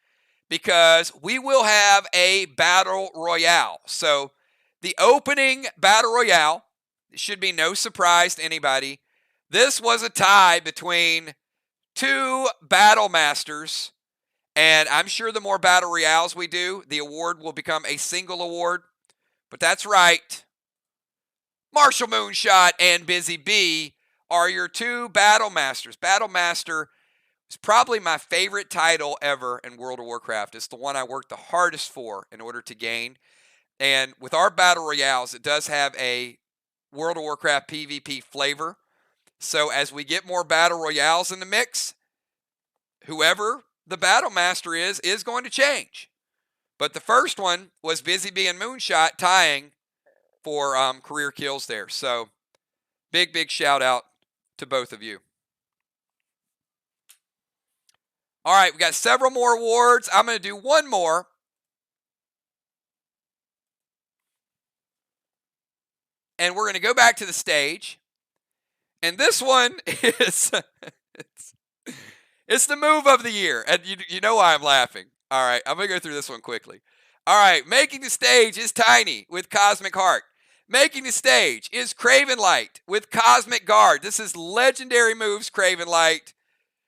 [SPEAKER 3] because we will have a Battle Royale. So the opening Battle Royale, it should be no surprise to anybody. This was a tie between 2 Battle Masters, and I'm sure the more Battle Royales we do, the award will become a single award. But that's right. Marshall Moonshot and Busy Bee are your 2 Battle Masters. Battle Master is probably my favorite title ever in World of Warcraft. It's the one I worked the hardest for in order to gain. And with our Battle Royales, it does have a World of Warcraft PvP flavor. So as we get more Battle Royales in the mix, whoever the Battle Master is going to change. But the first one was Busy Bee and Moonshot tying for career kills there. So big, big shout out to both of you. All right, we got several more awards. I'm going to do one more. And we're going to go back to the stage. And this one is it's the move of the year. And you know why I'm laughing. All right, I'm going to go through this one quickly. All right, making the stage is Tiny with Cosmic Heart. Making the stage is Craven Light with Cosmic Guard. This is legendary moves, Craven Light.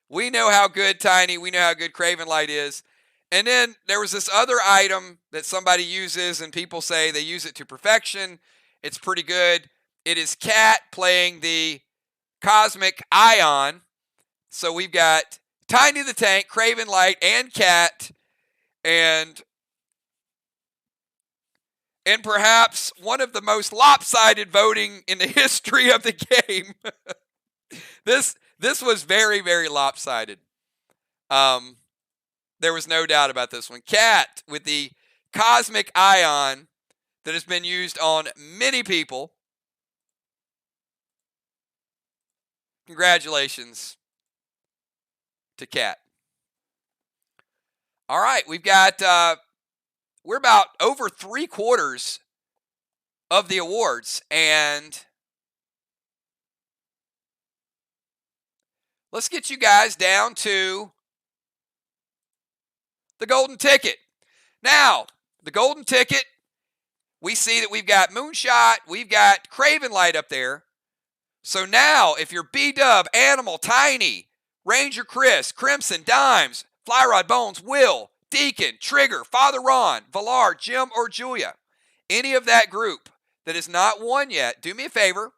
[SPEAKER 3] We know how good Tiny, we know how good Craven Light is. And then there was this other item that somebody uses, and people say they use it to perfection. It's pretty good. It is Cat playing the Cosmic Ion. So we've got Tiny the Tank, Craven Light, and Cat, and perhaps one of the most lopsided voting in the history of the game. This was very, very lopsided. There was no doubt about this one. Cat with the Cosmic Ion that has been used on many people. Congratulations to Cat. All right, we've got, we're about over 3/4 of the awards, and let's get you guys down to the golden ticket. Now, the golden ticket, we see that we've got Moonshot, we've got Craven Light up there. So now, if you're B-Dub, Animal, Tiny, Ranger Chris, Crimson, Dimes, Flyrod, Bones, Will, Deacon, Trigger, Father Ron, Valar, Jim, or Julia, any of that group that is not won yet, do me a favor.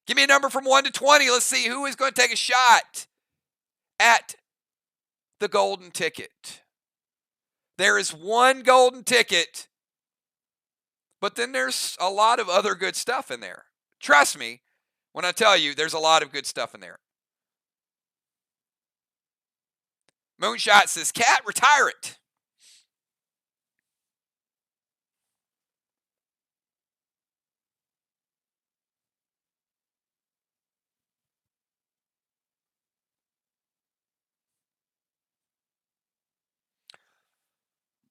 [SPEAKER 3] Give me a number from 1 to 20. Let's see who is going to take a shot at the golden ticket. There is one golden ticket, but then there's a lot of other good stuff in there. Trust me when I tell you there's a lot of good stuff in there. Moonshot says, Cat, retire it.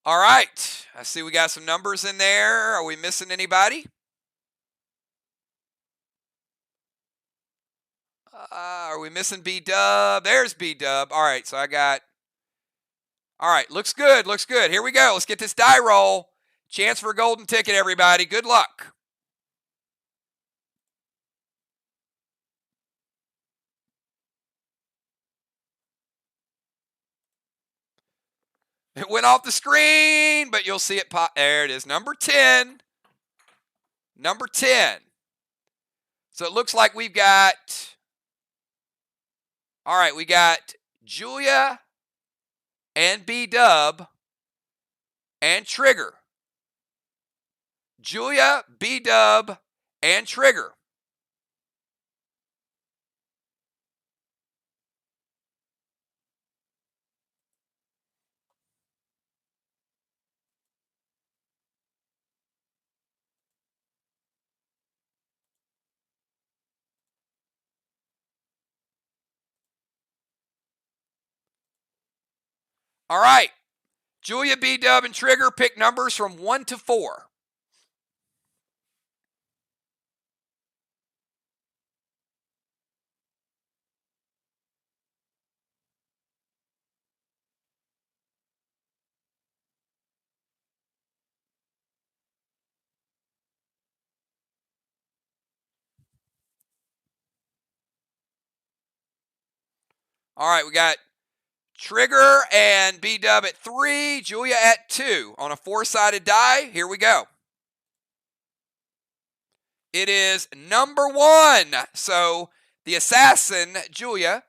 [SPEAKER 3] All right. I see we got some numbers in there. Are we missing anybody? Are we missing B-Dub? There's B-Dub. All right, so I got... All right, looks good, looks good. Here we go. Let's get this die roll. Chance for a golden ticket, everybody. Good luck. It went off the screen, but you'll see it pop. There it is, number 10. Number 10. So it looks like we've got... All right, we got Julia and B-Dub and Trigger. Julia, B-Dub, and Trigger. All right. Julia, B-Dub, and Trigger pick numbers from 1 to 4. All right, we got Trigger and B-Dub at 3, Julia at 2 on a 4-sided die. Here we go. It is number 1. So the assassin, Julia.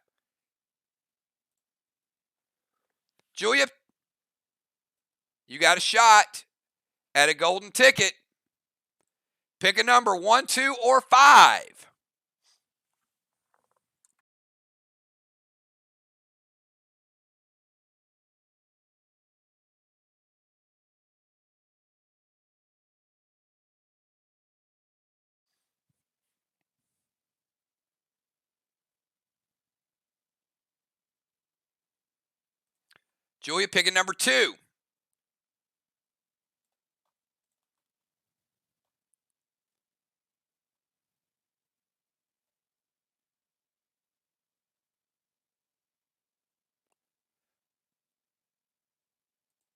[SPEAKER 3] Julia, you got a shot at a golden ticket. Pick a number, 1, 2, or 5. Julia picking number 2.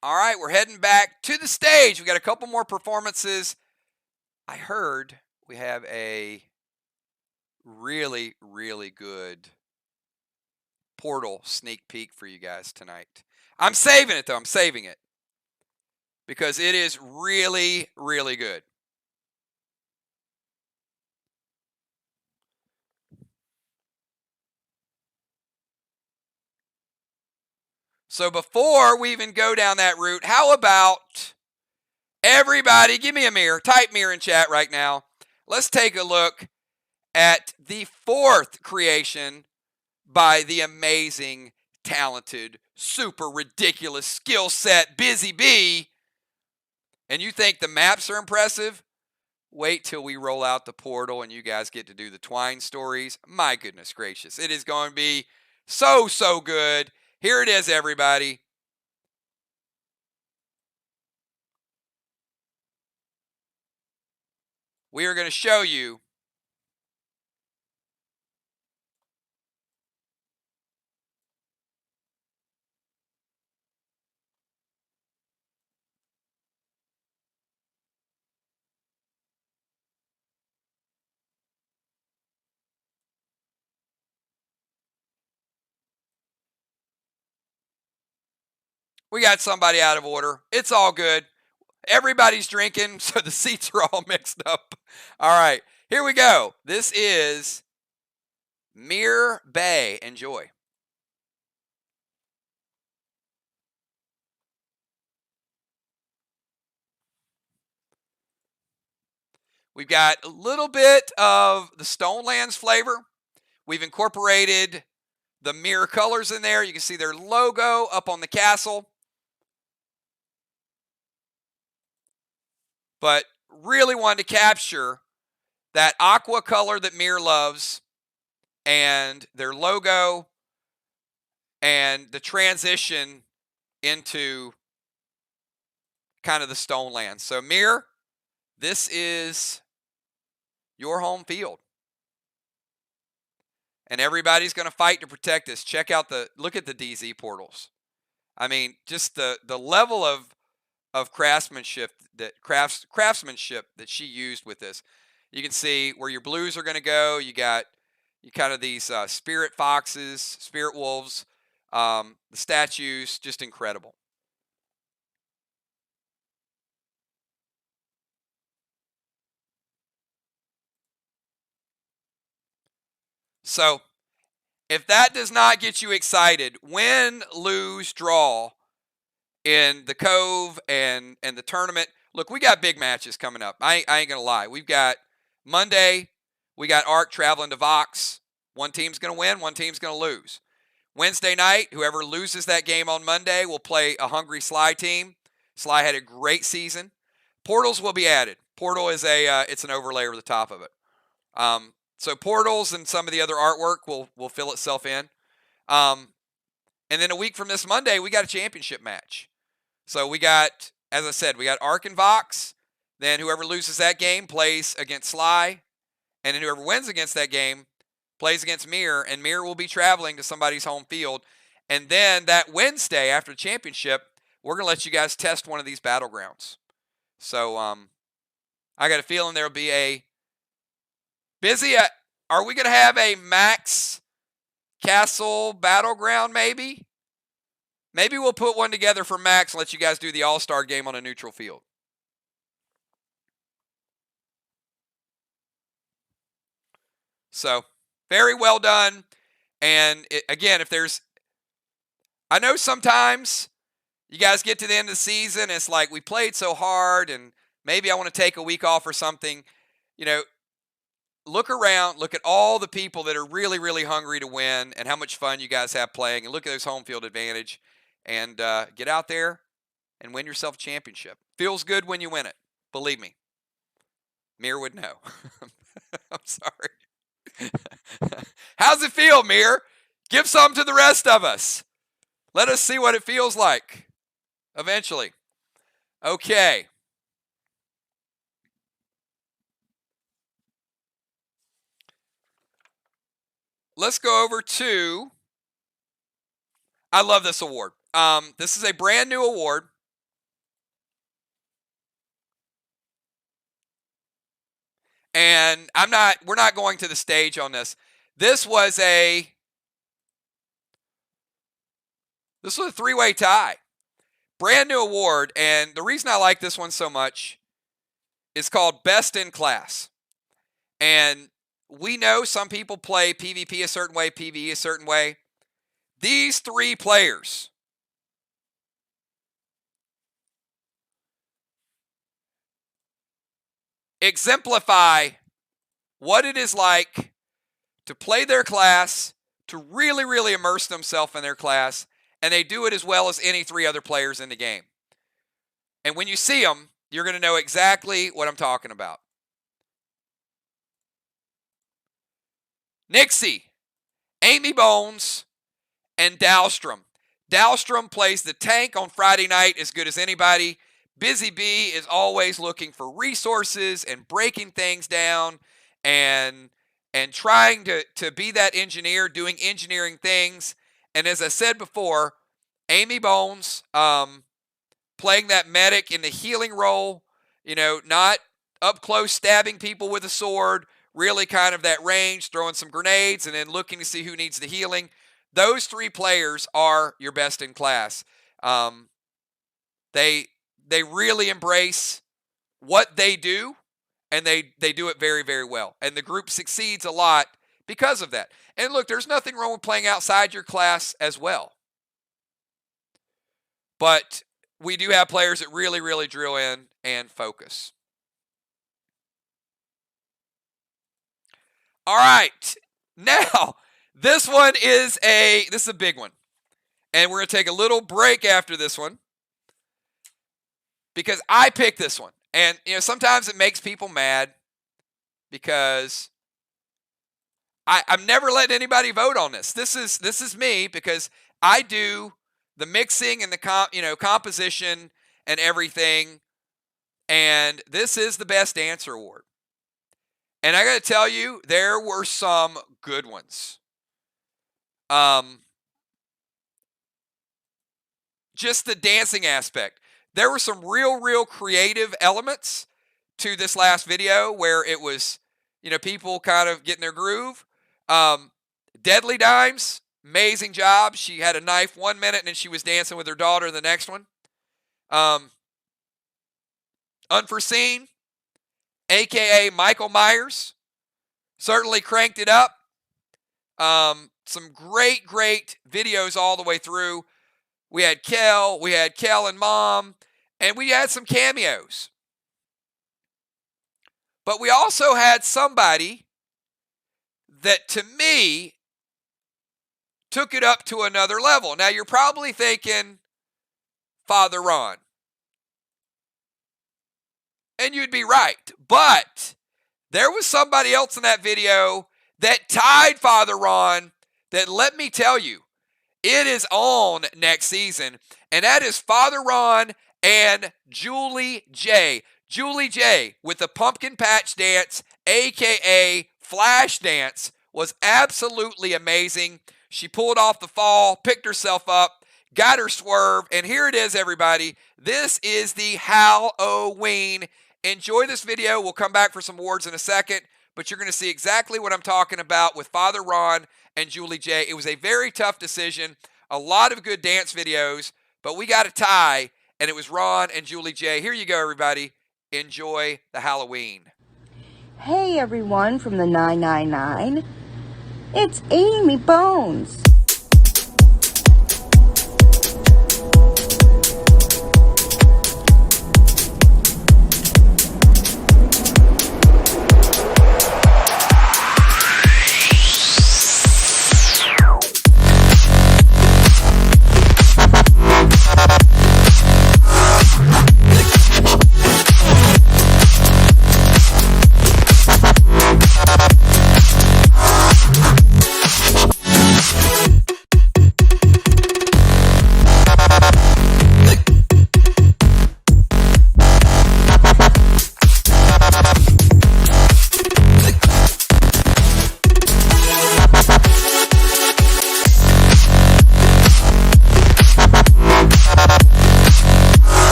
[SPEAKER 3] All right, we're heading back to the stage. We got a couple more performances. I heard we have a really, really good Portal sneak peek for you guys tonight. I'm saving it, though. I'm saving it because it is really, really good. So before we even go down that route, how about everybody give me a mirror, type mirror in chat right now. Let's take a look at the fourth creation by the amazing, talented, super ridiculous skill set Busy Bee. And you think the maps are impressive? Wait till we roll out the portal and you guys get to do the Twine stories. My goodness gracious. It is going to be so, so good. Here it is, everybody. We are going to show you we got somebody out of order. It's all good. Everybody's drinking, so the seats are all mixed up. All right, here we go. This is Mirror Bay. Enjoy. We've got a little bit of the Stonelands flavor. We've incorporated the mirror colors in there. You can see their logo up on the castle. But really wanted to capture that aqua color that Mirror loves and their logo and the transition into kind of the Stonelands. So Mirror, this is your home field. And everybody's going to fight to protect this. Check out look at the DZ portals. I mean, just the level of craftsmanship that she used with this. You can see where your blues are going to go. You got kind of these spirit foxes, spirit wolves, the statues, just incredible. So if that does not get you excited, win, lose, draw in the Cove and the tournament. Look, we got big matches coming up. I ain't going to lie. We've got Monday, we got Arc traveling to Vox. One team's going to win, one team's going to lose. Wednesday night, whoever loses that game on Monday will play a hungry Sly team. Sly had a great season. Portals will be added. Portal is it's an overlay over the top of it. So portals and some of the other artwork will fill itself in. And then a week from this Monday, we got a championship match. So we got, as I said, we got Arc and Vox. Then whoever loses that game plays against Sly. And then whoever wins against that game plays against Mirror. And Mirror will be traveling to somebody's home field. And then that Wednesday after the championship, we're going to let you guys test one of these battlegrounds. So I got a feeling there'll be a busy. Are we going to have a Max Castle battleground maybe? Maybe we'll put one together for Max and let you guys do the All-Star game on a neutral field. So, very well done. And again, I know sometimes you guys get to the end of the season, it's like we played so hard and maybe I want to take a week off or something. You know, look around, look at all the people that are really, really hungry to win and how much fun you guys have playing, and look at those home field advantage. And get out there and win yourself a championship. Feels good when you win it. Believe me. Mirror would know. I'm sorry. How's it feel, Mirror? Give some to the rest of us. Let us see what it feels like eventually. Okay. Let's go over to, I love this award. This is a brand new award. And we're not going to the stage on this. This was a three-way tie. Brand new award, and the reason I like this one so much is called Best in Class. And we know some people play PvP a certain way, PvE a certain way. These three players exemplify what it is like to play their class, to really, really immerse themselves in their class, and they do it as well as any three other players in the game. And when you see them, you're going to know exactly what I'm talking about. Nixie, Amy Bones, and Dahlstrom. Dahlstrom plays the tank on Friday night as good as anybody. Busy Bee is always looking for resources and breaking things down and trying to be that engineer, doing engineering things. And as I said before, Amy Bones playing that medic in the healing role, not up close stabbing people with a sword, really kind of that range, throwing some grenades and then looking to see who needs the healing. Those three players are your best in class. They really embrace what they do, and they do it very, very well. And the group succeeds a lot because of that. And look, there's nothing wrong with playing outside your class as well. But we do have players that really, really drill in and focus. All right. Now, this is a big one. And we're going to take a little break after this one, because I picked this one. And, sometimes it makes people mad because I'm never letting anybody vote on this. This is me, because I do the mixing and the composition and everything. And this is the Best Answer Award. And I got to tell you, there were some good ones. Just the dancing aspect. There were some real creative elements to this last video where it was, people kind of getting their groove. Deadly Dimes, amazing job. She had a knife 1 minute and then she was dancing with her daughter the next one. Unforeseen, a.k.a. Michael Myers, certainly cranked it up. Some great videos all the way through. We had Kel and Mom, and we had some cameos. But we also had somebody that, to me, took it up to another level. Now, you're probably thinking, Father Ron. And you'd be right. But there was somebody else in that video that tied Father Ron that, let me tell you, it is on next season. And that is Father Ron and Julie J. Julie J with the pumpkin patch dance, a.k.a. Flash Dance, was absolutely amazing. She pulled off the fall, picked herself up, got her swerve, and here it is, everybody. This is the Halloween. Enjoy this video. We'll come back for some awards in a second, but you're going to see exactly what I'm talking about with Father Ron and Julie J. It was a very tough decision. A lot of good dance videos, but we got a tie, and it was Ron and Julie J. Here you go, everybody. Enjoy the Halloween.
[SPEAKER 6] Hey everyone from the 999. It's Amy Bones.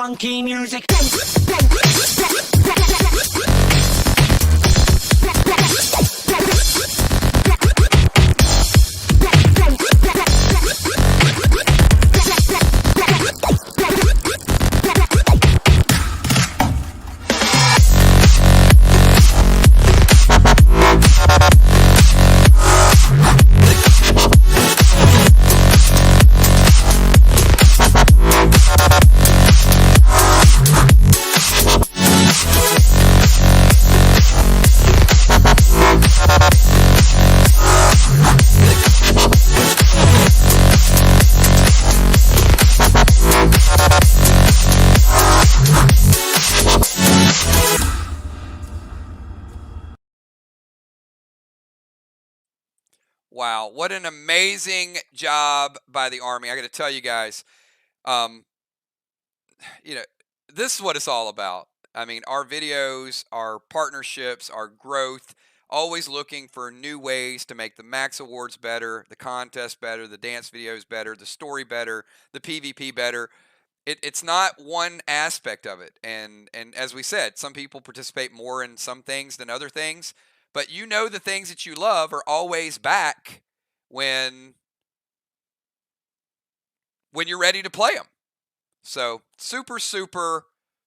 [SPEAKER 7] funky music.
[SPEAKER 3] Wow, what an amazing job by the Army. I got to tell you guys, um, you know, this is what it's all about. I mean, our videos, our partnerships, our growth, always looking for new ways to make the Max Awards better, the contest better, the dance videos better, the story better, the PvP better. It's not one aspect of it. And as we said, some people participate more in some things than other things, but you know the things that you love are always back when you're ready to play them. So super, super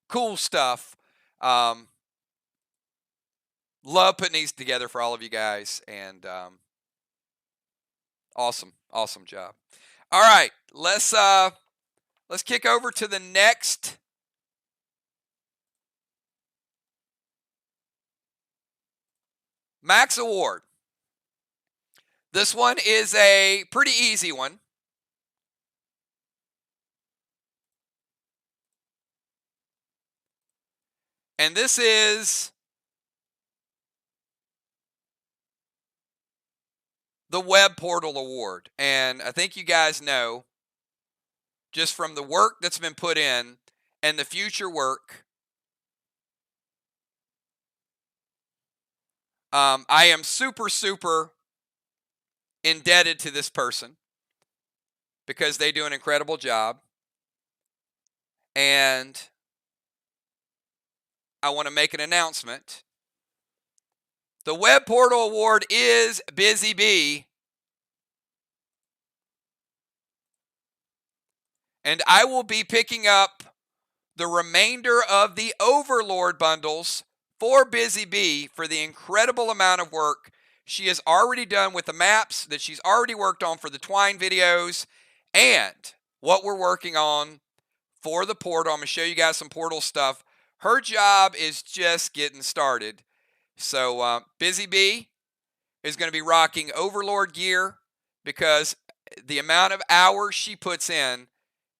[SPEAKER 3] cool stuff. Love putting these together for all of you guys, and awesome job. All right, let's kick over to the next Max Award. This one is a pretty easy one. And this is the Web Portal Award. And I think you guys know, just from the work that's been put in and the future work, I am super, super indebted to this person because they do an incredible job. And I want to make an announcement. The Web Portal Award is Busy Bee. And I will be picking up the remainder of the Overlord bundles for Busy Bee for the incredible amount of work she has already done with the maps that she's already worked on for the Twine videos and what we're working on for the portal. I'm going to show you guys some portal stuff. Her job is just getting started. So Busy Bee is going to be rocking Overlord gear because the amount of hours she puts in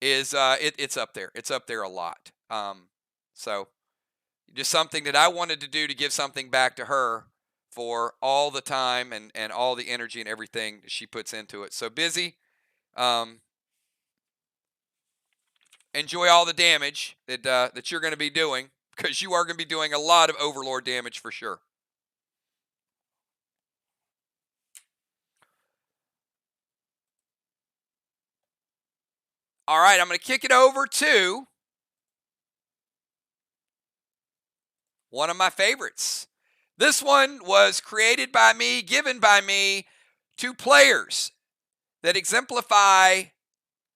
[SPEAKER 3] is it's up there. It's up there a lot. So just something that I wanted to do to give something back to her for all the time and all the energy and everything that she puts into it. So Busy, enjoy all the damage that you're going to be doing, because you are going to be doing a lot of Overlord damage for sure. All right, I'm going to kick it over to one of my favorites. This one was created by me, given by me to players that exemplify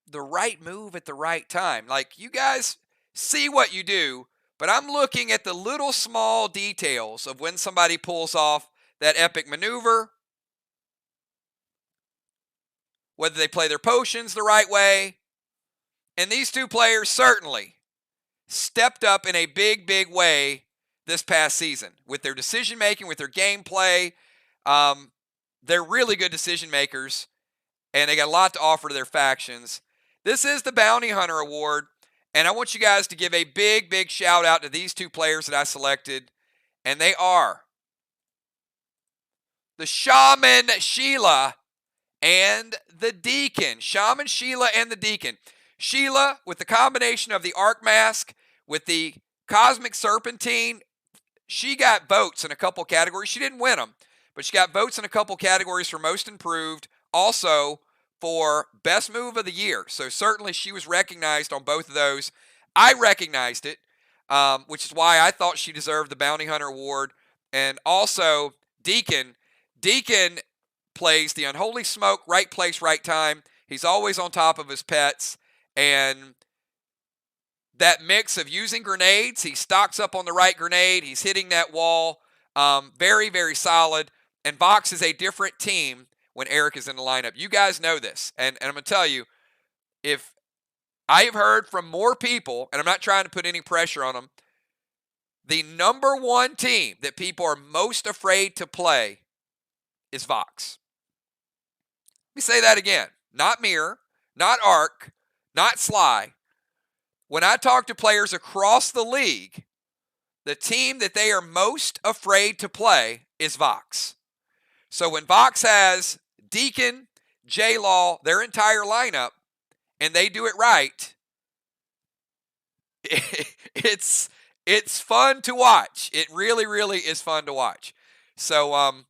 [SPEAKER 3] the right move at the right time. Like, you guys see what you do, but I'm looking at the little small details of when somebody pulls off that epic maneuver, whether they play their potions the right way. And these two players certainly stepped up in a big, big way this past season with their decision making, with their gameplay. They're really good decision makers, and they got a lot to offer to their factions. This is the Bounty Hunter Award, and I want you guys to give a big, big shout out to these two players that I selected, and they are the Shaman Sheila and the Deacon. Shaman Sheila and the Deacon. Sheila, with the combination of the Arc Mask, with the Cosmic Serpentine, she got votes in a couple categories. She didn't win them, but she got votes in a couple categories for Most Improved, also for Best Move of the Year. So certainly she was recognized on both of those. I recognized it, which is why I thought she deserved the Bounty Hunter Award. And also, Deacon plays the unholy smoke, right place, right time. He's always on top of his pets. And that mix of using grenades, he stocks up on the right grenade, he's hitting that wall. Very, very solid. And Vox is a different team when Eric is in the lineup. You guys know this. And I'm going to tell you, if I have heard from more people, and I'm not trying to put any pressure on them, the number one team that people are most afraid to play is Vox. Let me say that again. Not Mirror, not Arc, not Sly. When I talk to players across the league, the team that they are most afraid to play is Vox. So when Vox has Deacon, J-Law, their entire lineup, and they do it right, it's fun to watch. It really, really is fun to watch. So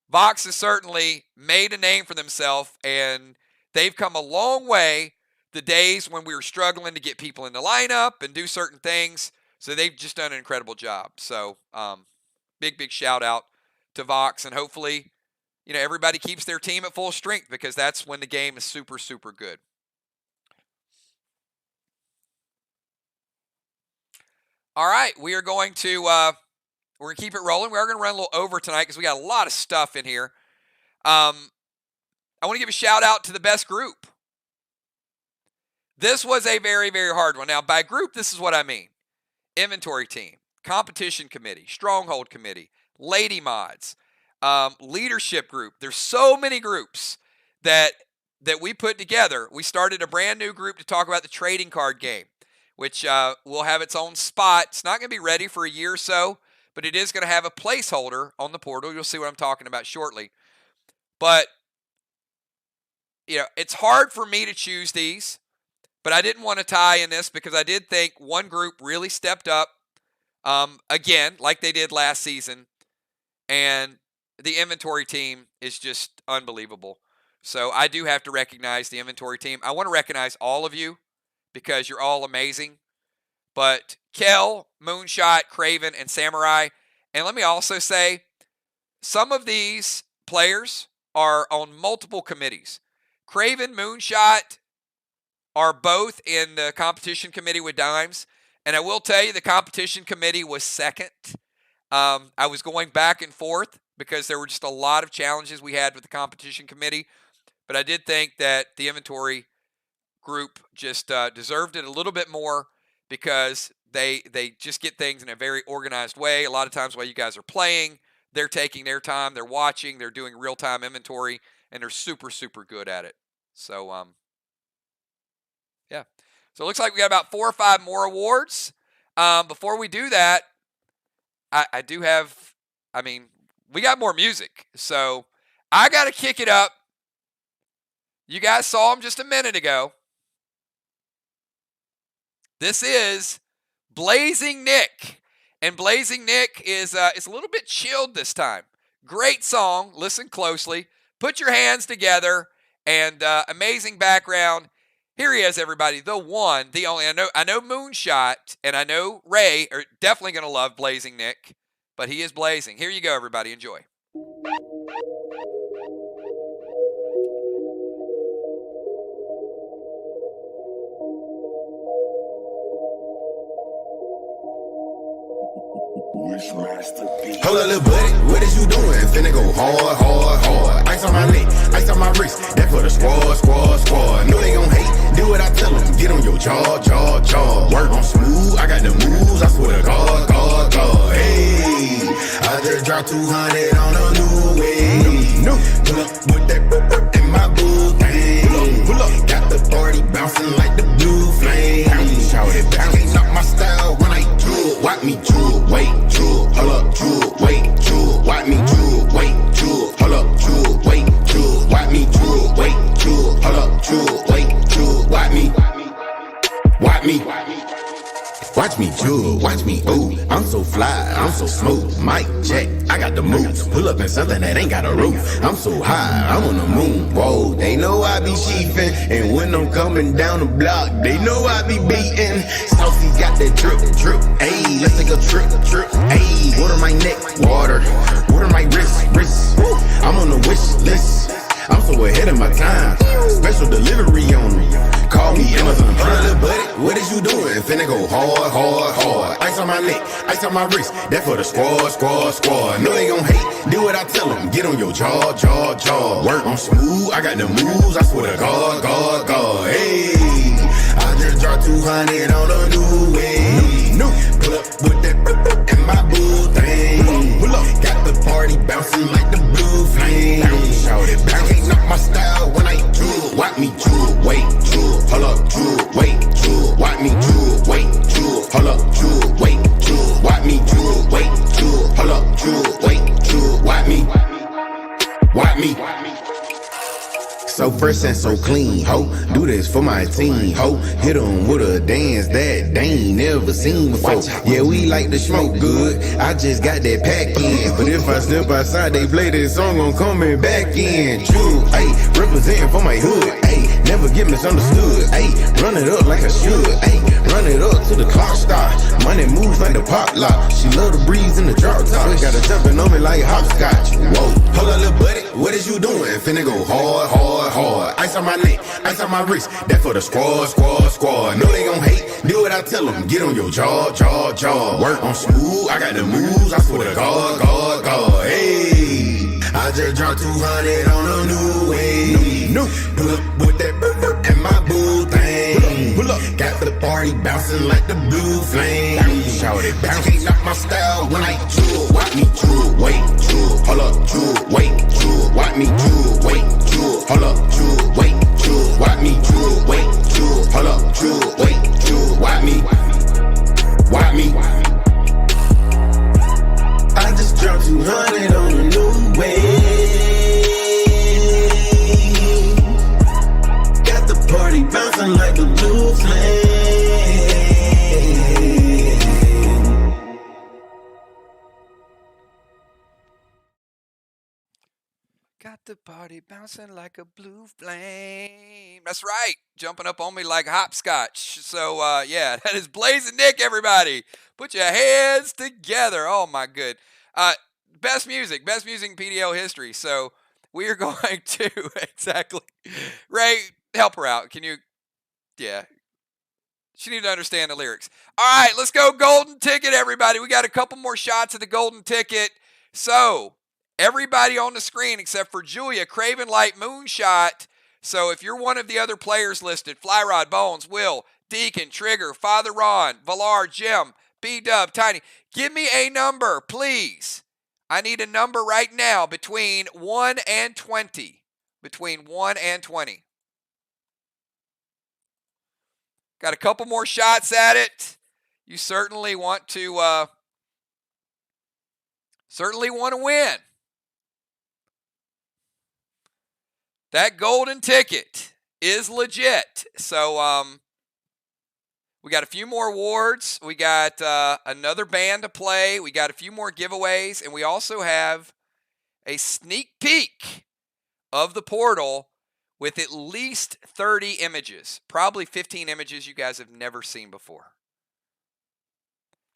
[SPEAKER 3] Vox has certainly made a name for themselves, and they've come a long way the days when we were struggling to get people in the lineup and do certain things. So they've just done an incredible job. So big shout out to Vox, and hopefully, everybody keeps their team at full strength, because that's when the game is super, super good. All right, we are going to we're going to keep it rolling. We are going to run a little over tonight because we got a lot of stuff in here. I want to give a shout out to the best group. This was a very, very hard one. Now, by group, this is what I mean. Inventory team, competition committee, stronghold committee, lady mods, leadership group. There's so many groups that we put together. We started a brand new group to talk about the trading card game, which will have its own spot. It's not going to be ready for a year or so, but it is going to have a placeholder on the portal. You'll see what I'm talking about shortly. But, it's hard for me to choose these, but I didn't want to tie in this because I did think one group really stepped up, again, like they did last season, and the inventory team is just unbelievable. So I do have to recognize the inventory team. I want to recognize all of you, because you're all amazing. But Kel, Moonshot, Craven, and Samurai. And let me also say, some of these players are on multiple committees. Craven, Moonshot are both in the competition committee with Dimes. And I will tell you, the competition committee was second. I was going back and forth because there were just a lot of challenges we had with the competition committee. But I did think that the inventory group just deserved it a little bit more, because they just get things in a very organized way. A lot of times while you guys are playing, they're taking their time, they're watching, they're doing real-time inventory, and they're super, super good at it. So, yeah. So it looks like we got about 4 or 5 more awards. Before we do that, I do have, we got more music. So I got to kick it up. You guys saw him just a minute ago. This is Blazing Nick. And Blazing Nick is a little bit chilled this time. Great song. Listen closely. Put your hands together. And amazing background. Here he is, everybody. The one, the only. I know Moonshot and I know Ray are definitely going to love Blazing Nick. But he is blazing. Here you go, everybody. Enjoy.
[SPEAKER 5] Hold up, little buddy, what is you doing? Finna go hard, hard, hard. Ice on my neck, ice on my wrist. That for the squad. Know they gon' hate, do what I tell them. Get on your jaw. Work on smooth, I got the moves. I swear to God. Hey, I just dropped 200 on a new wave. Pull up with that boop in my boot. Pull up, got the party bouncing like the blue flame. I can't knock my style when I drool. Watch me drool, wait, drool. Hold up, drool, wait, drool. Watch me drool, wait, drool. Hold up, drool, wait, drool. Watch me drool, wait, drool. Hold up, drool, wait, drool. Watch me. Watch me drool, watch me ooh. I'm so fly, I'm so smooth. Mic check, I got the moves. Pull up in something that ain't got a roof. I'm so high, I'm on the moon. Whoa, they know I I be chiefin'. And when I'm coming down the block, they know I be beatin'. Saucy got that drip, drip. Ayy, let's take a trip, trip. Ayy, water my neck, water. Water my wrist, wrist. I'm on the wish list. I'm so ahead of my time. Special delivery on me. Call me Amazon Prime. Buddy, what is you doing? Finna go hard, hard, hard. Ice on my neck, ice on my wrist. That for the squad, squad, squad. Know they gon' hate. Do what I tell them. Get on your jaw, jaw, jaw. Work on smooth. I got the moves. I swear to God, God, God. Hey, I just dropped 200 on a new way. Pull up with that and my boo thing. Pull up. Got the party bouncing like the blue flame. I can't knock my style when I drool. Watch me drool, wait, drool. Hold up, drool, wait, drool. Watch me drool, wait, drool. Hold up, drool, wait, drool. Watch me drool, wait, drool. Hold up, drool, wait, drool. Watch me, watch me. So fresh and so clean, ho. Do this for my team, ho. Hit 'em with a dance that they ain't never seen before. Yeah, we like to smoke good. I just got that pack in. But if I step outside, they play this song, I'm coming back in. True, ayy, representing for my hood, ayy. Never get misunderstood, ayy. Run it up like I should, ayy. Run it up till the clock stop. Money moves like the pop lock. She love the breeze in the drop top. Got her jumping on me like hopscotch. Whoa, hold up, little buddy, what is you doing? Finna go hard, hard, hard. Ice on my neck, ice on my wrist. That for the squad, squad, squad. Know they gon' hate. Do what I tell them. Get on your jaw, jaw, jaw. Work on smooth. I got the moves. I swear to God, God, God. Hey, I just dropped 200 on a new wave. Pull up with that and my boo thing. Pull up. Got the party bouncing like the blue flame. Shout it, bitch, can't knock my style when I drool. Watch me drool, wait, drool. Hold up, drool, wait, drool. Watch me drool, wait, drool. Hold up, drool, wait, drool. Watch me drool, wait, drool. Hold up, drool, wait, drool. Watch me, watch me. I just dropped 200 on a new wave. Got the party bouncing like the blue flame.
[SPEAKER 3] Got the party bouncing like a blue flame. That's right. Jumping up on me like hopscotch. So, yeah, that is Blazing Nick, everybody. Put your hands together. Oh, my good. Best music in PDO history. So, we are going to, exactly. Ray, help her out. Can you, yeah. She needs to understand the lyrics. All right, let's go golden ticket, everybody. We got a couple more shots of the golden ticket. So, everybody on the screen except for Julia, Craven Light, Moonshot. So if you're one of the other players listed, Flyrod, Bones, Will, Deacon, Trigger, Father Ron, Valar, Jim, B-Dub, Tiny, give me a number, please. I need a number right now between 1 and 20. Between 1 and 20. Got a couple more shots at it. You certainly want to win. That golden ticket is legit. So we got a few more awards. We got another band to play. We got a few more giveaways. And we also have a sneak peek of the portal with at least 30 images. Probably 15 images you guys have never seen before.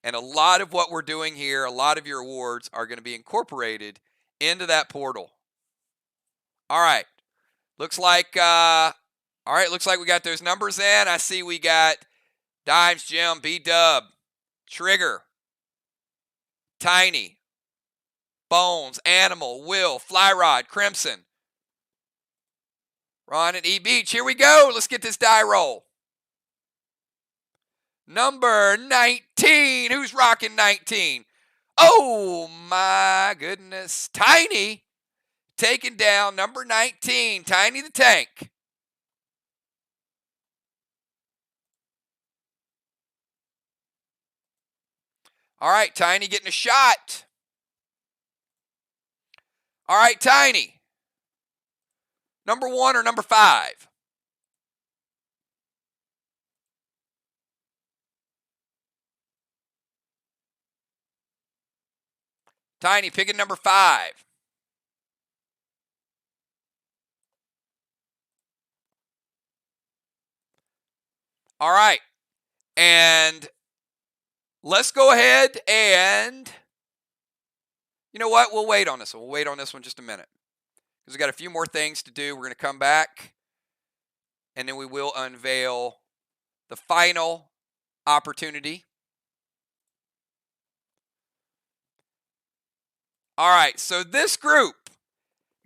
[SPEAKER 3] And a lot of what we're doing here, a lot of your awards are going to be incorporated into that portal. All right. Looks like we got those numbers in. I see we got Dimes, Jim, B-Dub, Trigger, Tiny, Bones, Animal, Will, Flyrod, Crimson, Ron, and E-Beach. Here we go. Let's get this die roll. Number 19. Who's rocking 19? Oh, my goodness. Tiny taking down number 19, Tiny the Tank. All right, Tiny getting a shot. All right, Tiny. Number 1 or number 5? Tiny picking number 5. All right. And let's go ahead and, you know what? We'll wait on this one. We'll wait on this one just a minute. Because we got a few more things to do. We're going to come back. And then we will unveil the final opportunity. All right. So this group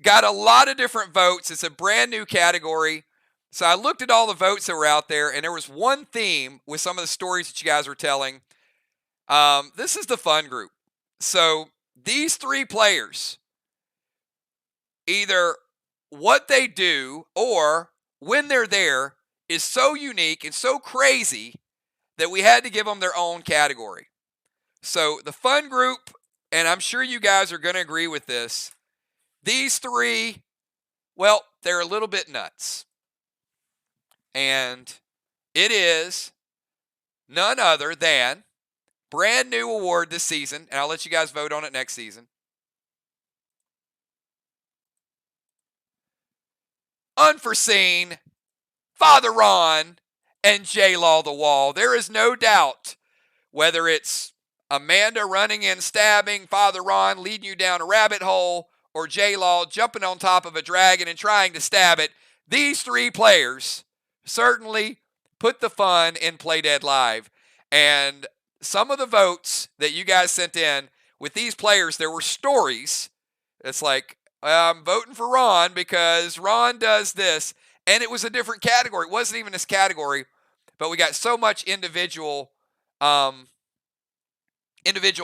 [SPEAKER 3] got a lot of different votes. It's a brand new category. So I looked at all the votes that were out there, and there was one theme with some of the stories that you guys were telling. This is the fun group. So these three players, either what they do or when they're there is so unique and so crazy that we had to give them their own category. So the fun group, and I'm sure you guys are going to agree with this, these three, well, they're a little bit nuts. And it is none other than brand new award this season, and I'll let you guys vote on it next season. Unforeseen, Father Ron, and J-Law the Wall. There is no doubt whether it's Amanda running in, stabbing, Father Ron leading you down a rabbit hole, or J-Law jumping on top of a dragon and trying to stab it. These three players certainly put the fun in Play Dead Live. And some of the votes that you guys sent in with these players, there were stories. It's like, I'm voting for Ron because Ron does this. And it was a different category. It wasn't even this category. But we got so much individual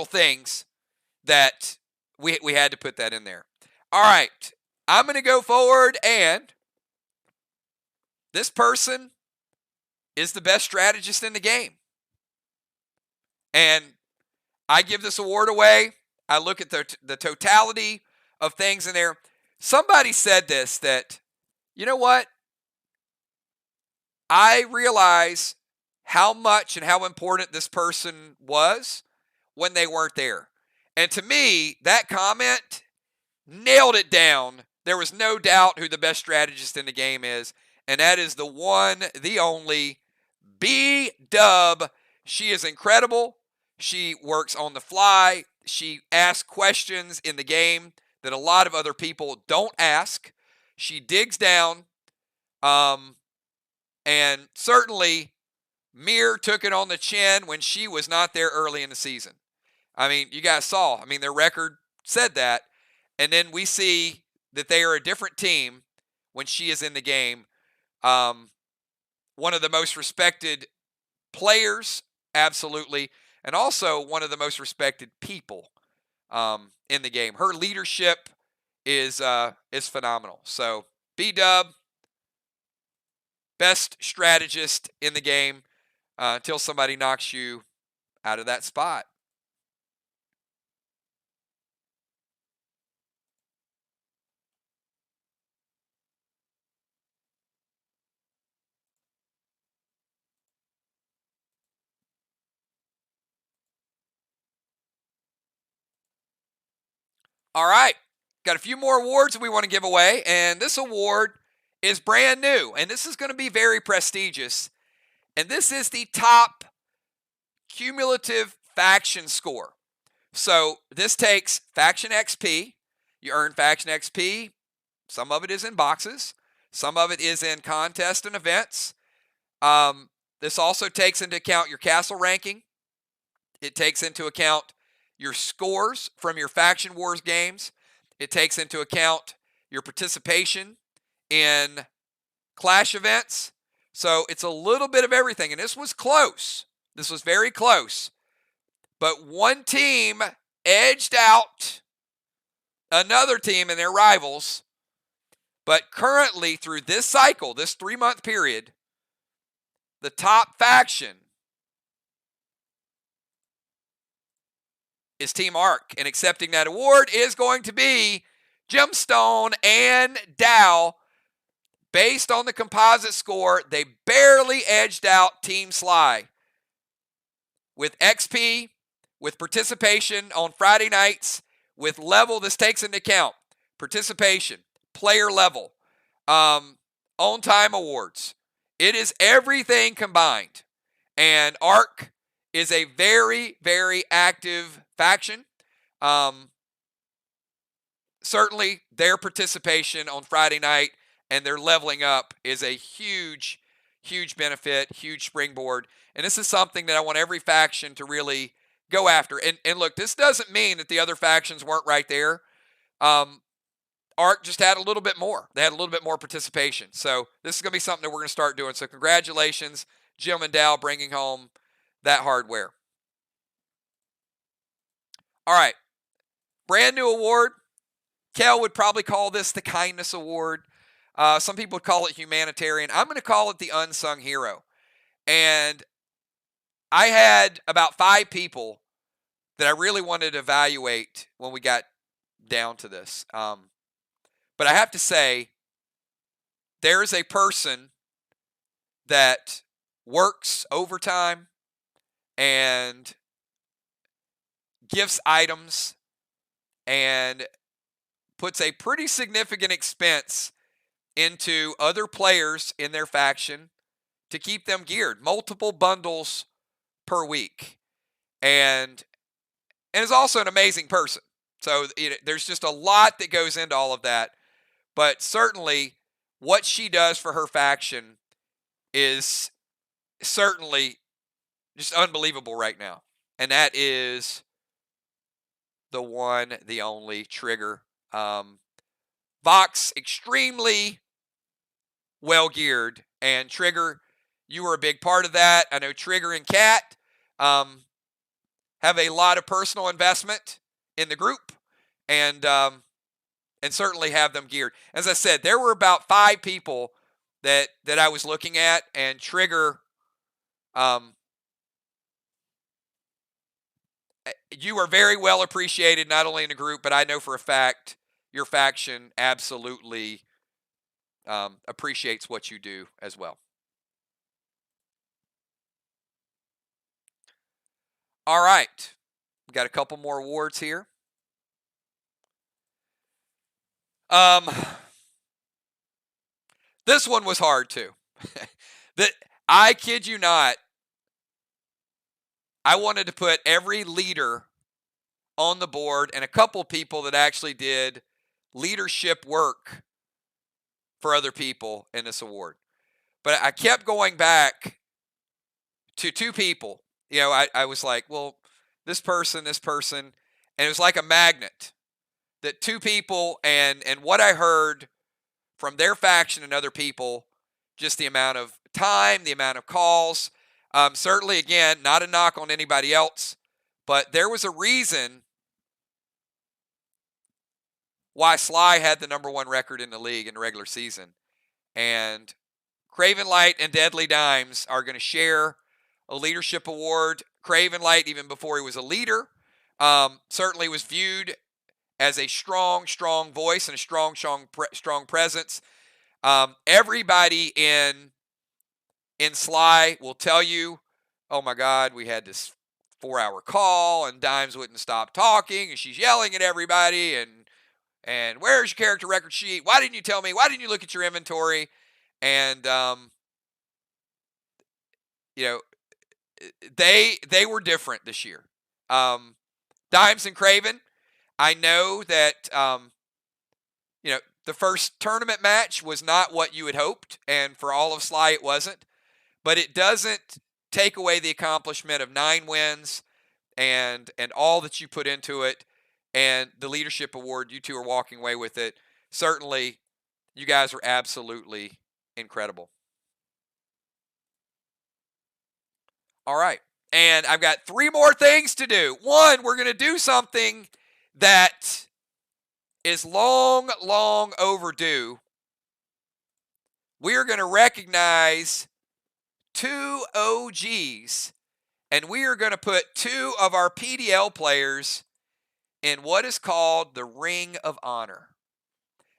[SPEAKER 3] things that we had to put that in there. All right. I'm going to go forward, and this person is the best strategist in the game. And I give this award away. I look at the totality of things in there. Somebody said this, that, you know what? I realize how much and how important this person was when they weren't there. And to me, that comment nailed it down. There was no doubt who the best strategist in the game is. And that is the one, the only, B-Dub. She is incredible. She works on the fly. She asks questions in the game that a lot of other people don't ask. She digs down. And certainly, Mir took it on the chin when she was not there early in the season. I mean, you guys saw. I mean, their record said that. And then we see that they are a different team when she is in the game. One of the most respected players, absolutely, and also one of the most respected people in the game. Her leadership is phenomenal. So, B-Dub, best strategist in the game until somebody knocks you out of that spot. All right. Got a few more awards we want to give away, and this award is brand new, and this is going to be very prestigious. And this is the top cumulative faction score. So this takes faction XP. You earn faction XP. Some of it is in boxes. Some of it is in contests and events. This also takes into account your castle ranking. It takes into account your scores from your Faction Wars games. It takes into account your participation in Clash events. So it's a little bit of everything. And this was close. This was very close. But one team edged out another team and their rivals. But currently, through this cycle, this 3-month period, the top faction is Team Arc. And accepting that award is going to be Gemstone and Dow. Based on the composite score, they barely edged out Team Sly. With XP, with participation on Friday nights, with level, this takes into account participation, player level, on-time awards. It is everything combined. And ARC is a very, very active faction. Certainly, their participation on Friday night and their leveling up is a huge, huge benefit, huge springboard. And this is something that I want every faction to really go after. And look, this doesn't mean that the other factions weren't right there. ARC just had a little bit more. They had a little bit more participation. So this is going to be something that we're going to start doing. So congratulations, Jim and Dow, bringing home that hardware. All right. Brand new award. Kel would probably call this the Kindness Award. Some people would call it humanitarian. I'm going to call it the Unsung Hero. And I had about 5 people that I really wanted to evaluate when we got down to this. But I have to say, there is a person that works overtime and gifts items and puts a pretty significant expense into other players in their faction to keep them geared. Multiple bundles per week. And is also an amazing person. So there's just a lot that goes into all of that. But certainly what she does for her faction is certainly just unbelievable right now. And that is the one, the only Trigger. Vox, extremely well geared. And Trigger, you were a big part of that. I know Trigger and Kat have a lot of personal investment in the group. And certainly have them geared. As I said, there were about 5 people that I was looking at, and Trigger, you are very well appreciated, not only in the group, but I know for a fact your faction absolutely appreciates what you do as well. All right. We've got a couple more awards here. This one was hard too. I kid you not, I wanted to put every leader on the board and a couple people that actually did leadership work for other people in this award. But I kept going back to 2 people. You know, I was like, well, this person, and it was like a magnet. That 2 people and what I heard from their faction and other people, just the amount of time, the amount of calls. Certainly, again, not a knock on anybody else, but there was a reason why Sly had the #1 record in the league in the regular season. And Craven Light and Deadly Dimes are going to share a leadership award. Craven Light, even before he was a leader, certainly was viewed as a strong voice and a strong presence. Everybody in Sly will tell you, oh my God, we had this 4-hour call and Dimes wouldn't stop talking and she's yelling at everybody and where's your character record sheet? Why didn't you tell me? Why didn't you look at your inventory? And you know, they were different this year. Dimes and Craven, I know that, you know, the first tournament match was not what you had hoped, and for all of Sly it wasn't, but it doesn't take away the accomplishment of 9 wins and all that you put into it, and the leadership award, you 2 are walking away with it. Certainly, you guys were absolutely incredible. All right, and I've got 3 more things to do. 1, we're going to do something that is long overdue. We are going to recognize 2 OGs, and we are going to put 2 of our PDL players in what is called the Ring of Honor.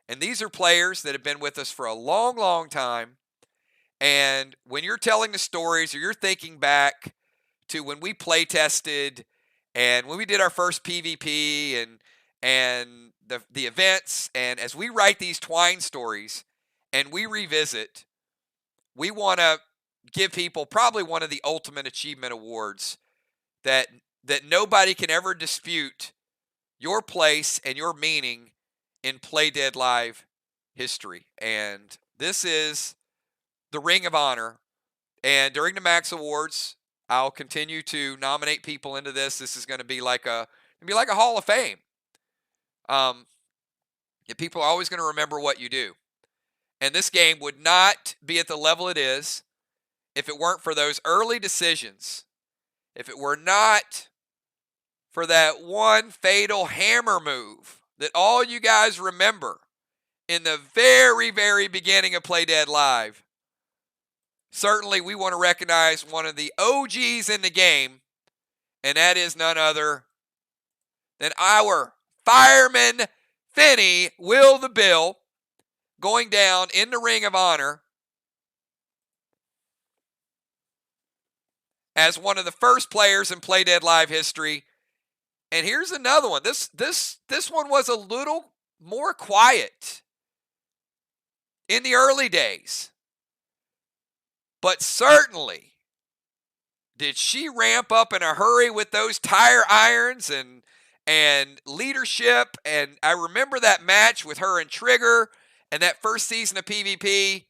[SPEAKER 3] And these are players that have been with us for a long time. And when you're telling the stories or you're thinking back to when we play tested and when we did our first PvP and the events, and as we write these Twine stories and we revisit, we want to give people probably one of the ultimate achievement awards that nobody can ever dispute your place and your meaning in Play Dead Live history. And this is the Ring of Honor. And during the Max Awards, I'll continue to nominate people into this. This is going to be like a Hall of Fame. People are always going to remember what you do. And this game would not be at the level it is if it weren't for those early decisions. If it were not for that one fatal hammer move that all you guys remember in the very, very beginning of Play Dead Live. Certainly, we want to recognize one of the OGs in the game, and that is none other than our fireman, Finney, Will the Bill, going down in the Ring of Honor as one of the first players in Play Dead Live history. And here's another one. This one was a little more quiet in the early days. But certainly, did she ramp up in a hurry with those tire irons and leadership. And I remember that match with her and Trigger and that first season of PvP.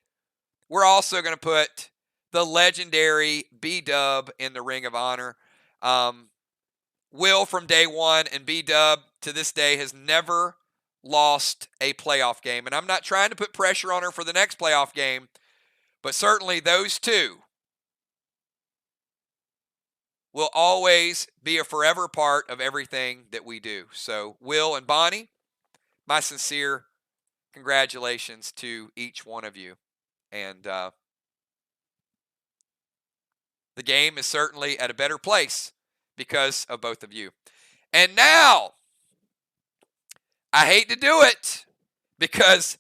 [SPEAKER 3] We're also going to put the legendary B-Dub in the Ring of Honor. Will from day one, and B-Dub to this day has never lost a playoff game. And I'm not trying to put pressure on her for the next playoff game, but certainly those two will always be a forever part of everything that we do. So Will and Bonnie, my sincere congratulations to each one of you. And the game is certainly at a better place because of both of you. And now, I hate to do it because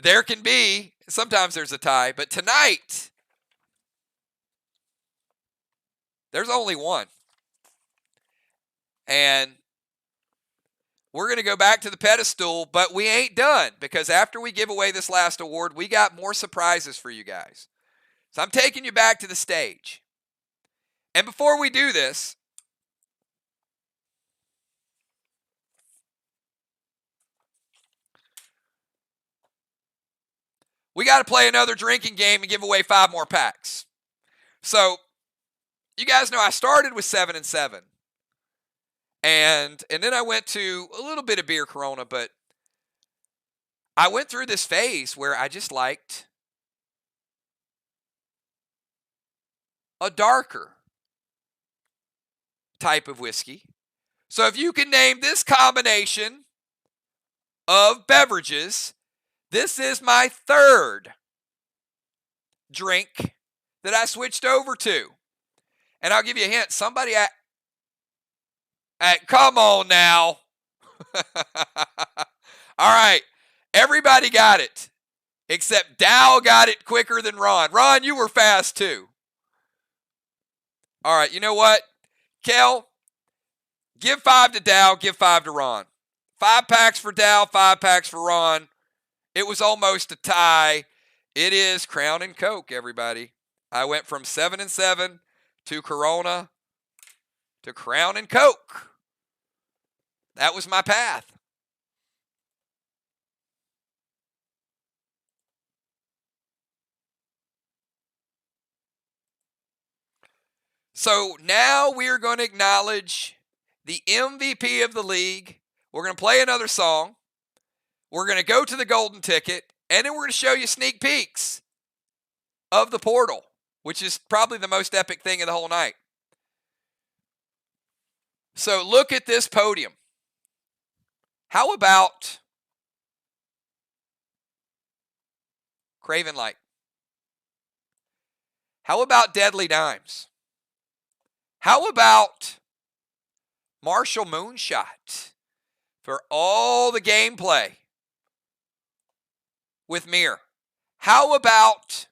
[SPEAKER 3] there can be, sometimes there's a tie, but tonight, there's only one. And we're going to go back to the pedestal, but we ain't done because after we give away this last award, we got more surprises for you guys. So I'm taking you back to the stage. And before we do this, we got to play another drinking game and give away 5 more packs. So, you guys know I started with 7 and 7. And then I went to a little bit of beer Corona, but I went through this phase where I just liked a darker type of whiskey. So if you can name this combination of beverages, this is my third drink that I switched over to. And I'll give you a hint. Somebody come on now. All right. Everybody got it. Except Dow got it quicker than Ron. Ron, you were fast too. All right. You know what? Kel, give 5 to Dow, give 5 to Ron. 5 packs for Dow, 5 packs for Ron. It was almost a tie. It is Crown and Coke, everybody. I went from 7 and 7 to Corona to Crown and Coke. That was my path. So now we are going to acknowledge the MVP of the league. We're going to play another song. We're going to go to the golden ticket, and then we're going to show you sneak peeks of the portal, which is probably the most epic thing of the whole night. So look at this podium. How about Craven Light? How about Deadly Dimes? How about Marshall Moonshot for all the gameplay with Mir? How about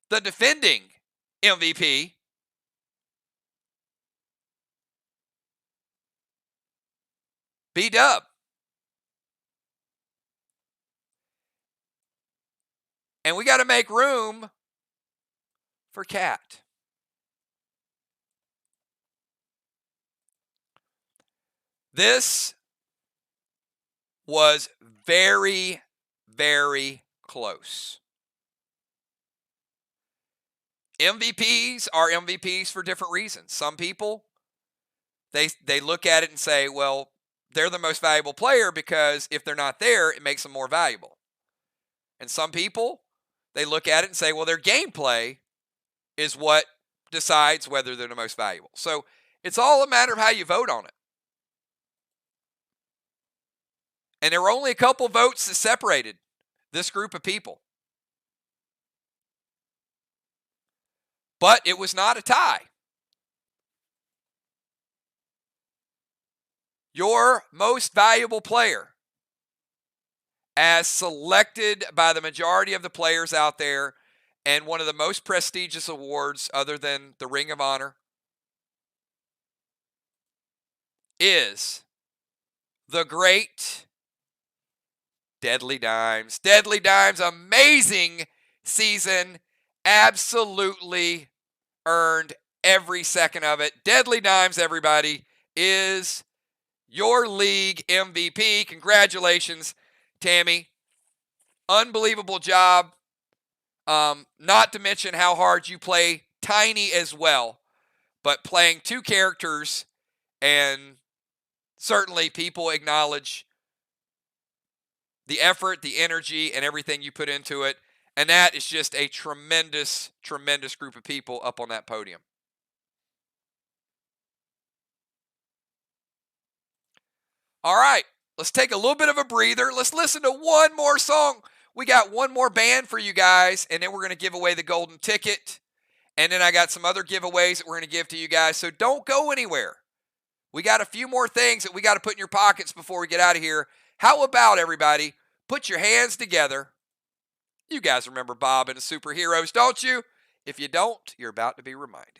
[SPEAKER 3] the defending MVP, B-Dub? And we got to make room for Cat. This was very, very close. MVPs are MVPs for different reasons. Some people, they look at it and say, well, they're the most valuable player because if they're not there, it makes them more valuable. And some people, they look at it and say, well, their gameplay is what decides whether they're the most valuable. So it's all a matter of how you vote on it. And there were only a couple votes that separated this group of people. But it was not a tie. Your most valuable player, as selected by the majority of the players out there, and one of the most prestigious awards other than the Ring of Honor, is the great Deadly Dimes. Deadly Dimes, amazing season. Absolutely earned every second of it. Deadly Dimes, everybody, is your league MVP. Congratulations, Tammy. Unbelievable job. Not to mention how hard you play Tiny as well. But playing two characters, and certainly people acknowledge the effort, the energy, and everything you put into it. And that is just a tremendous, tremendous group of people up on that podium. All right, let's take a little bit of a breather. Let's listen to one more song. We got one more band for you guys, and then we're going to give away the golden ticket. And then I got some other giveaways that we're going to give to you guys. So don't go anywhere. We got a few more things that we got to put in your pockets before we get out of here. How about, everybody, put your hands together. You guys remember Bob and the Superheroes, don't you? If you don't, you're about to be reminded.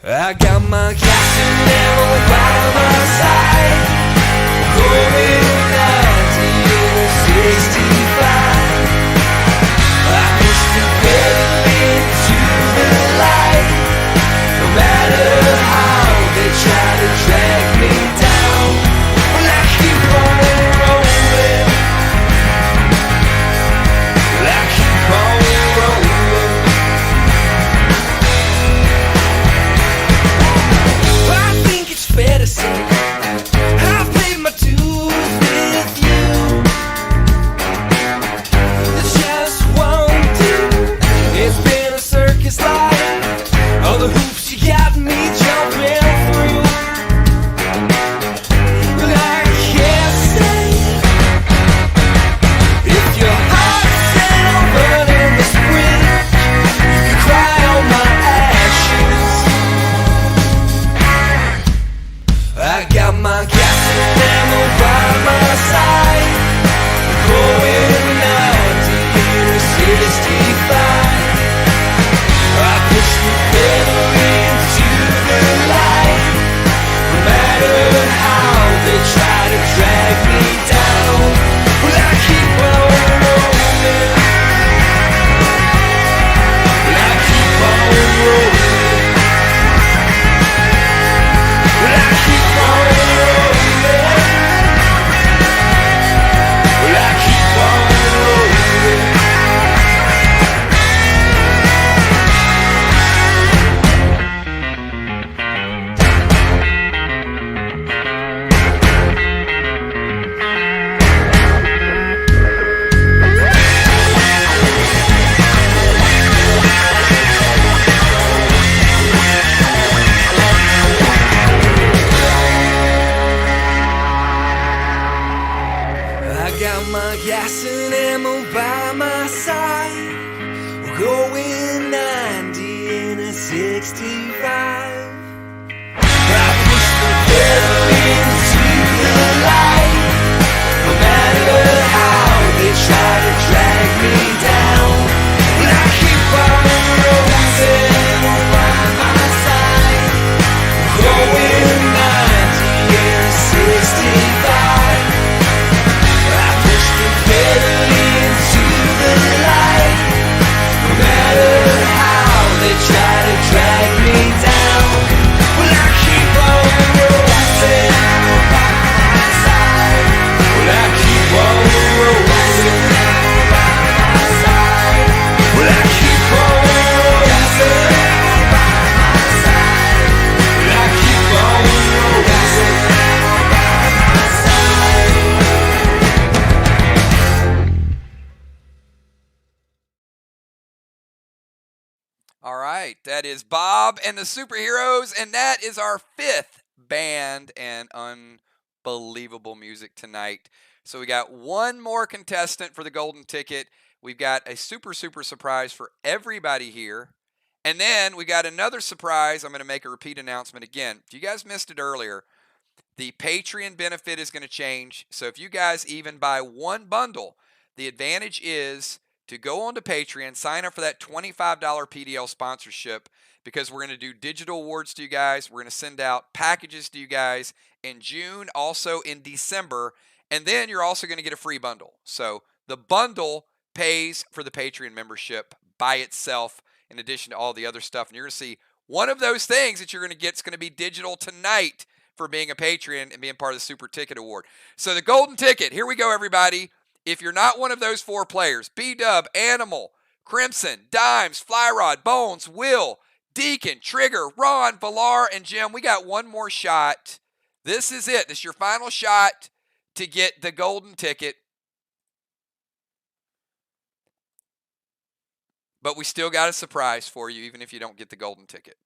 [SPEAKER 7] I got my captain now by my side, going 1965. I push the pedal into the light, no matter how they try to drag me down. Well, I keep on rolling, well, I keep on rolling. I think it's fair to say I've paid my dues with you. It just won't do. It's been a circus life, all the hoops you got me jumping through. But I can't stay if your heart's set on burning this bridge. You can cry on my ashes. I got my gas and ammo by my side, going 1965. I push the pedal into the light, no matter how they try to drag me down. Well, I keep on rolling, well, I keep on rolling, well, I keep on rolling. gas and ammo by my side. We're going 90 in a 65. I push the pedal into the light. No matter how they try to drag me down, but I keep on rolling by my side. Going 90 in a 65. I push the pedal into the light. No matter how they try to drag me down, well I keep on rolling by my side. Well I keep on rolling by my side. Well I keep on rolling by my side. Well I keep on rolling by my side.
[SPEAKER 3] All right, that is Bob and the Superheroes, and that is our 5th band and unbelievable music tonight. So we got one more contestant for the golden ticket. We've got a super surprise for everybody here. And then we got another surprise. I'm going to make a repeat announcement again. If you guys missed it earlier, the Patreon benefit is going to change. So if you guys even buy one bundle, the advantage is to go on to Patreon, sign up for that $25 PDL sponsorship, because we're going to do digital awards to you guys. We're going to send out packages to you guys in June, also in December, and then you're also going to get a free bundle. So the bundle pays for the Patreon membership by itself, in addition to all the other stuff. And you're going to see one of those things that you're going to get is going to be digital tonight for being a patron and being part of the Super Ticket Award. So the golden ticket, here we go, everybody. If you're not one of those 4 players, B-Dub, Animal, Crimson, Dimes, Flyrod, Bones, Will, Deacon, Trigger, Ron, Valar, and Jim, we got one more shot. This is it. This is your final shot to get the golden ticket. But we still got a surprise for you, even if you don't get the golden ticket.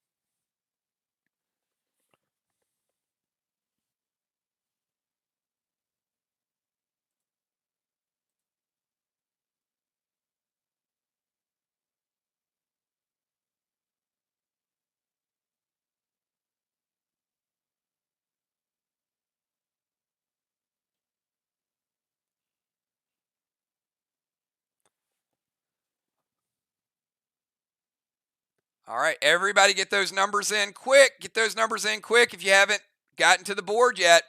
[SPEAKER 3] All right, everybody get those numbers in quick. Get those numbers in quick if you haven't gotten to the board yet.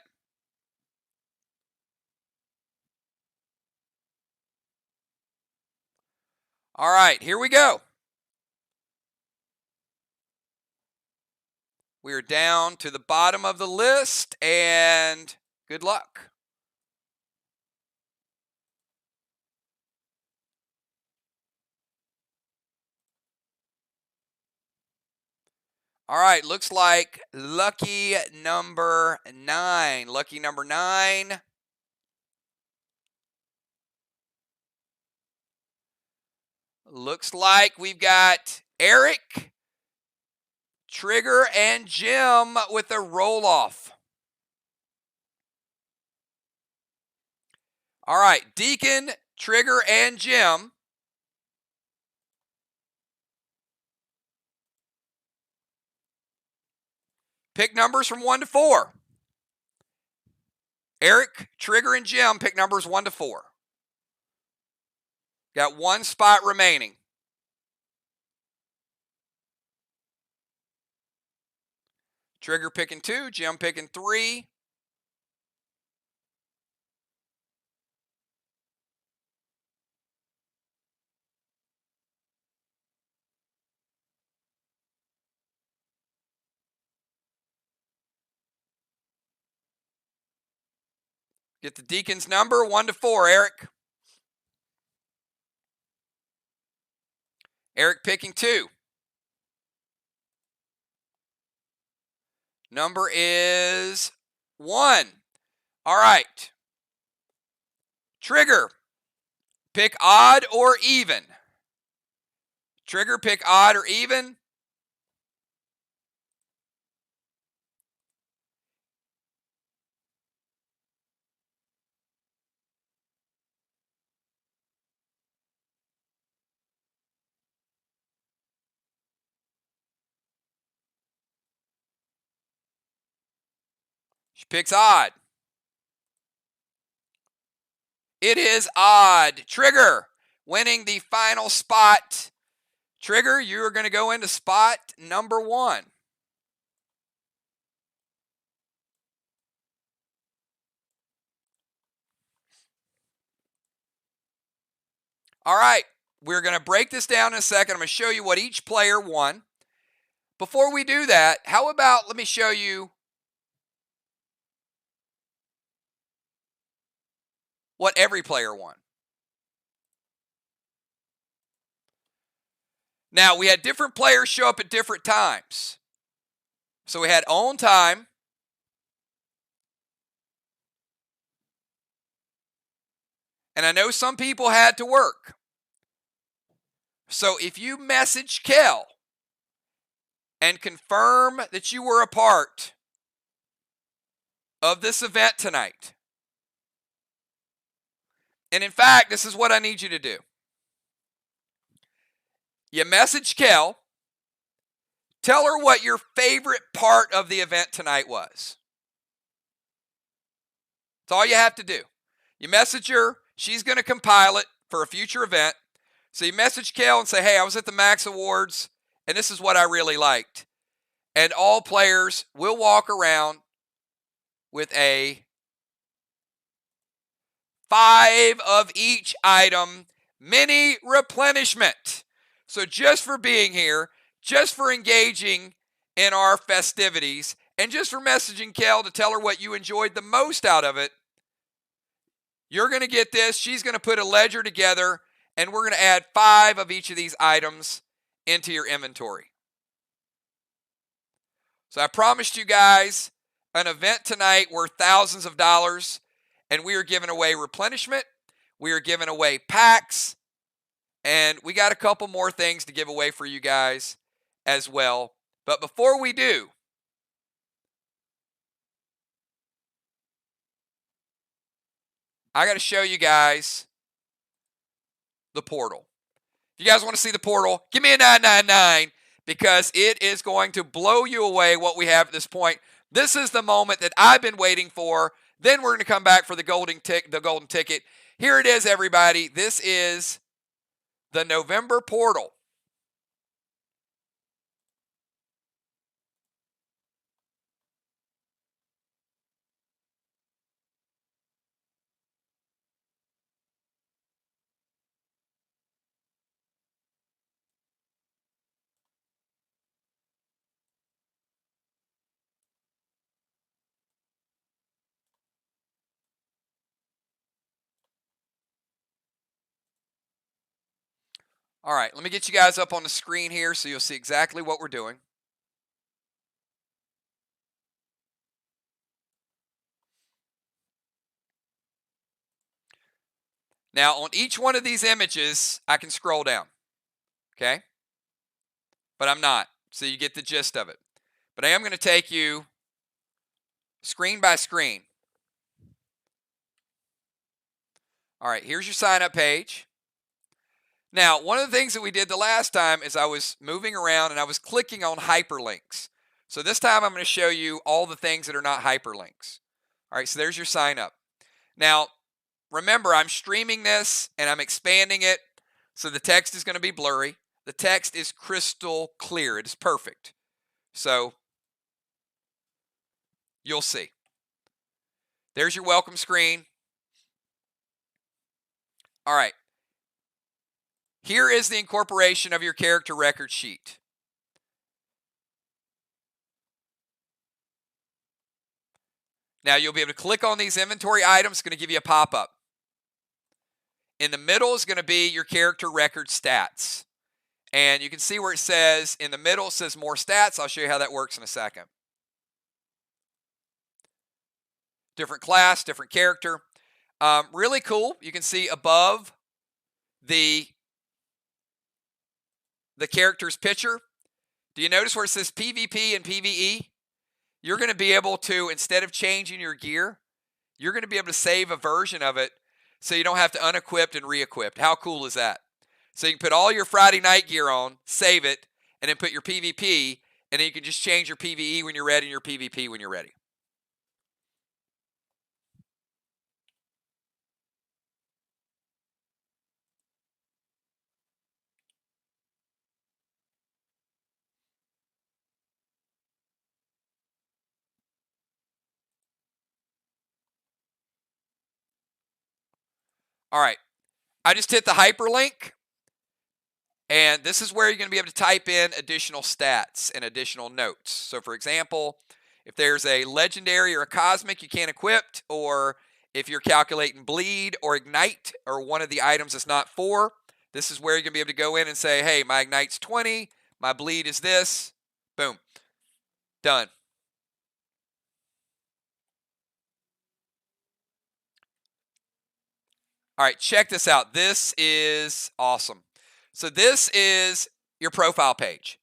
[SPEAKER 3] All right, here we go. We are down to the bottom of the list, and good luck. All right, looks like lucky number 9. Lucky number 9. Looks like we've got Eric, Trigger, and Jim with a roll-off. All right, Deacon, Trigger, and Jim. Pick numbers from 1 to 4. Eric, Trigger, and Jim pick numbers 1 to 4. Got one spot remaining. Trigger picking 2, Jim picking 3. Get the Deacon's number, 1 to 4, Eric. Eric picking 2. Number is 1. All right. Trigger, pick odd or even. Trigger, pick odd or even. She picks odd. It is odd. Trigger winning the final spot. Trigger, you are going to go into spot number 1. All right, we're going to break this down in a second. I'm going to show you what each player won. Before we do that, how about let me show you what every player won. Now, we had different players show up at different times. So we had on time. And I know some people had to work. So if you message Kel and confirm that you were a part of this event tonight, and in fact, this is what I need you to do. You message Kel, tell her what your favorite part of the event tonight was. That's all you have to do. You message her, she's going to compile it for a future event. So you message Kel and say, hey, I was at the Max Awards, and this is what I really liked. And all players will walk around with a 5 of each item mini replenishment. So just for being here, just for engaging in our festivities, and just for messaging Kel to tell her what you enjoyed the most out of it, you're going to get this. She's going to put a ledger together, and we're going to add 5 of each of these items into your inventory. So I promised you guys an event tonight worth thousands of dollars, and we are giving away replenishment. We are giving away packs, and we got a couple more things to give away for you guys as well. But before we do, I got to show you guys the portal. If you guys want to see the portal, give me a 999 because it is going to blow you away what we have at this point. This is the moment that I've been waiting for. Then we're going to come back for the golden ticket. Here it is, everybody. This is the November portal. All right, let me get you guys up on the screen here so you'll see exactly what we're doing. Now, on each one of these images, I can scroll down, okay? But I'm not, so you get the gist of it. But I am going to take you screen by screen. All right, here's your sign-up page. Now, one of the things that we did the last time is I was moving around and I was clicking on hyperlinks. So this time I'm going to show you all the things that are not hyperlinks. All right, so there's your sign up. Now, remember, I'm streaming this and I'm expanding it, so the text is going to be blurry. The text is crystal clear. It is perfect. So you'll see. There's your welcome screen. All right. Here is the incorporation of your character record sheet. Now you'll be able to click on these inventory items. It's going to give you a pop-up. In the middle is going to be your character record stats. And you can see where it says, in the middle it says more stats. I'll show you how that works in a second. Different class, different character. Really cool. You can see above the character's picture. Do you notice where it says PvP and PvE? You're going to be able to, instead of changing your gear, you're going to be able to save a version of it so you don't have to unequip and re-equip. How cool is that? So you can put all your Friday night gear on, save it, and then put your PvP, and then you can just change your PvE when you're ready and your PvP when you're ready. All right. I just hit the hyperlink. And this is where you're going to be able to type in additional stats and additional notes. So for example, if there's a legendary or a cosmic you can't equip, or if you're calculating bleed or ignite or one of the items that's not 4, this is where you're going to be able to go in and say, hey, my ignite's 20, my bleed is this. Boom. Done. All right, check this out. This is awesome. So this is your profile page.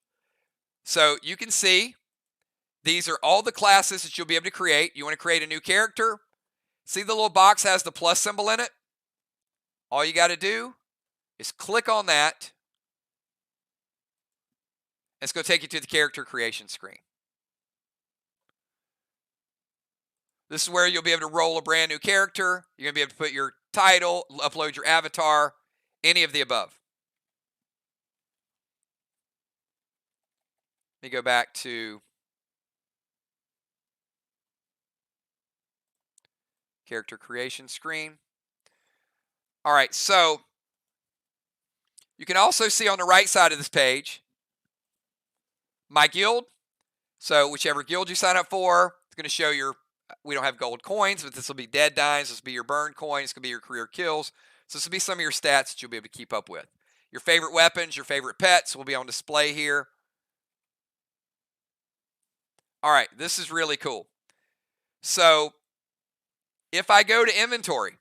[SPEAKER 3] So you can see these are all the classes that you'll be able to create. You want to create a new character. See the little box has the plus symbol in it? All you got to do is click on that. It's going to take you to the character creation screen. This is where you'll be able to roll a brand new character. You're going to be able to put your title, upload your avatar, any of the above. Let me go back to character creation screen. All right, so you can also see on the right side of this page, my guild. So whichever guild you sign up for, it's going to show your, we don't have gold coins, but this will be dead dimes. This will be your burn coins. It's going to be your career kills. So this will be some of your stats that you'll be able to keep up with. Your favorite weapons, your favorite pets will be on display here. All right, this is really cool. So if I go to inventory,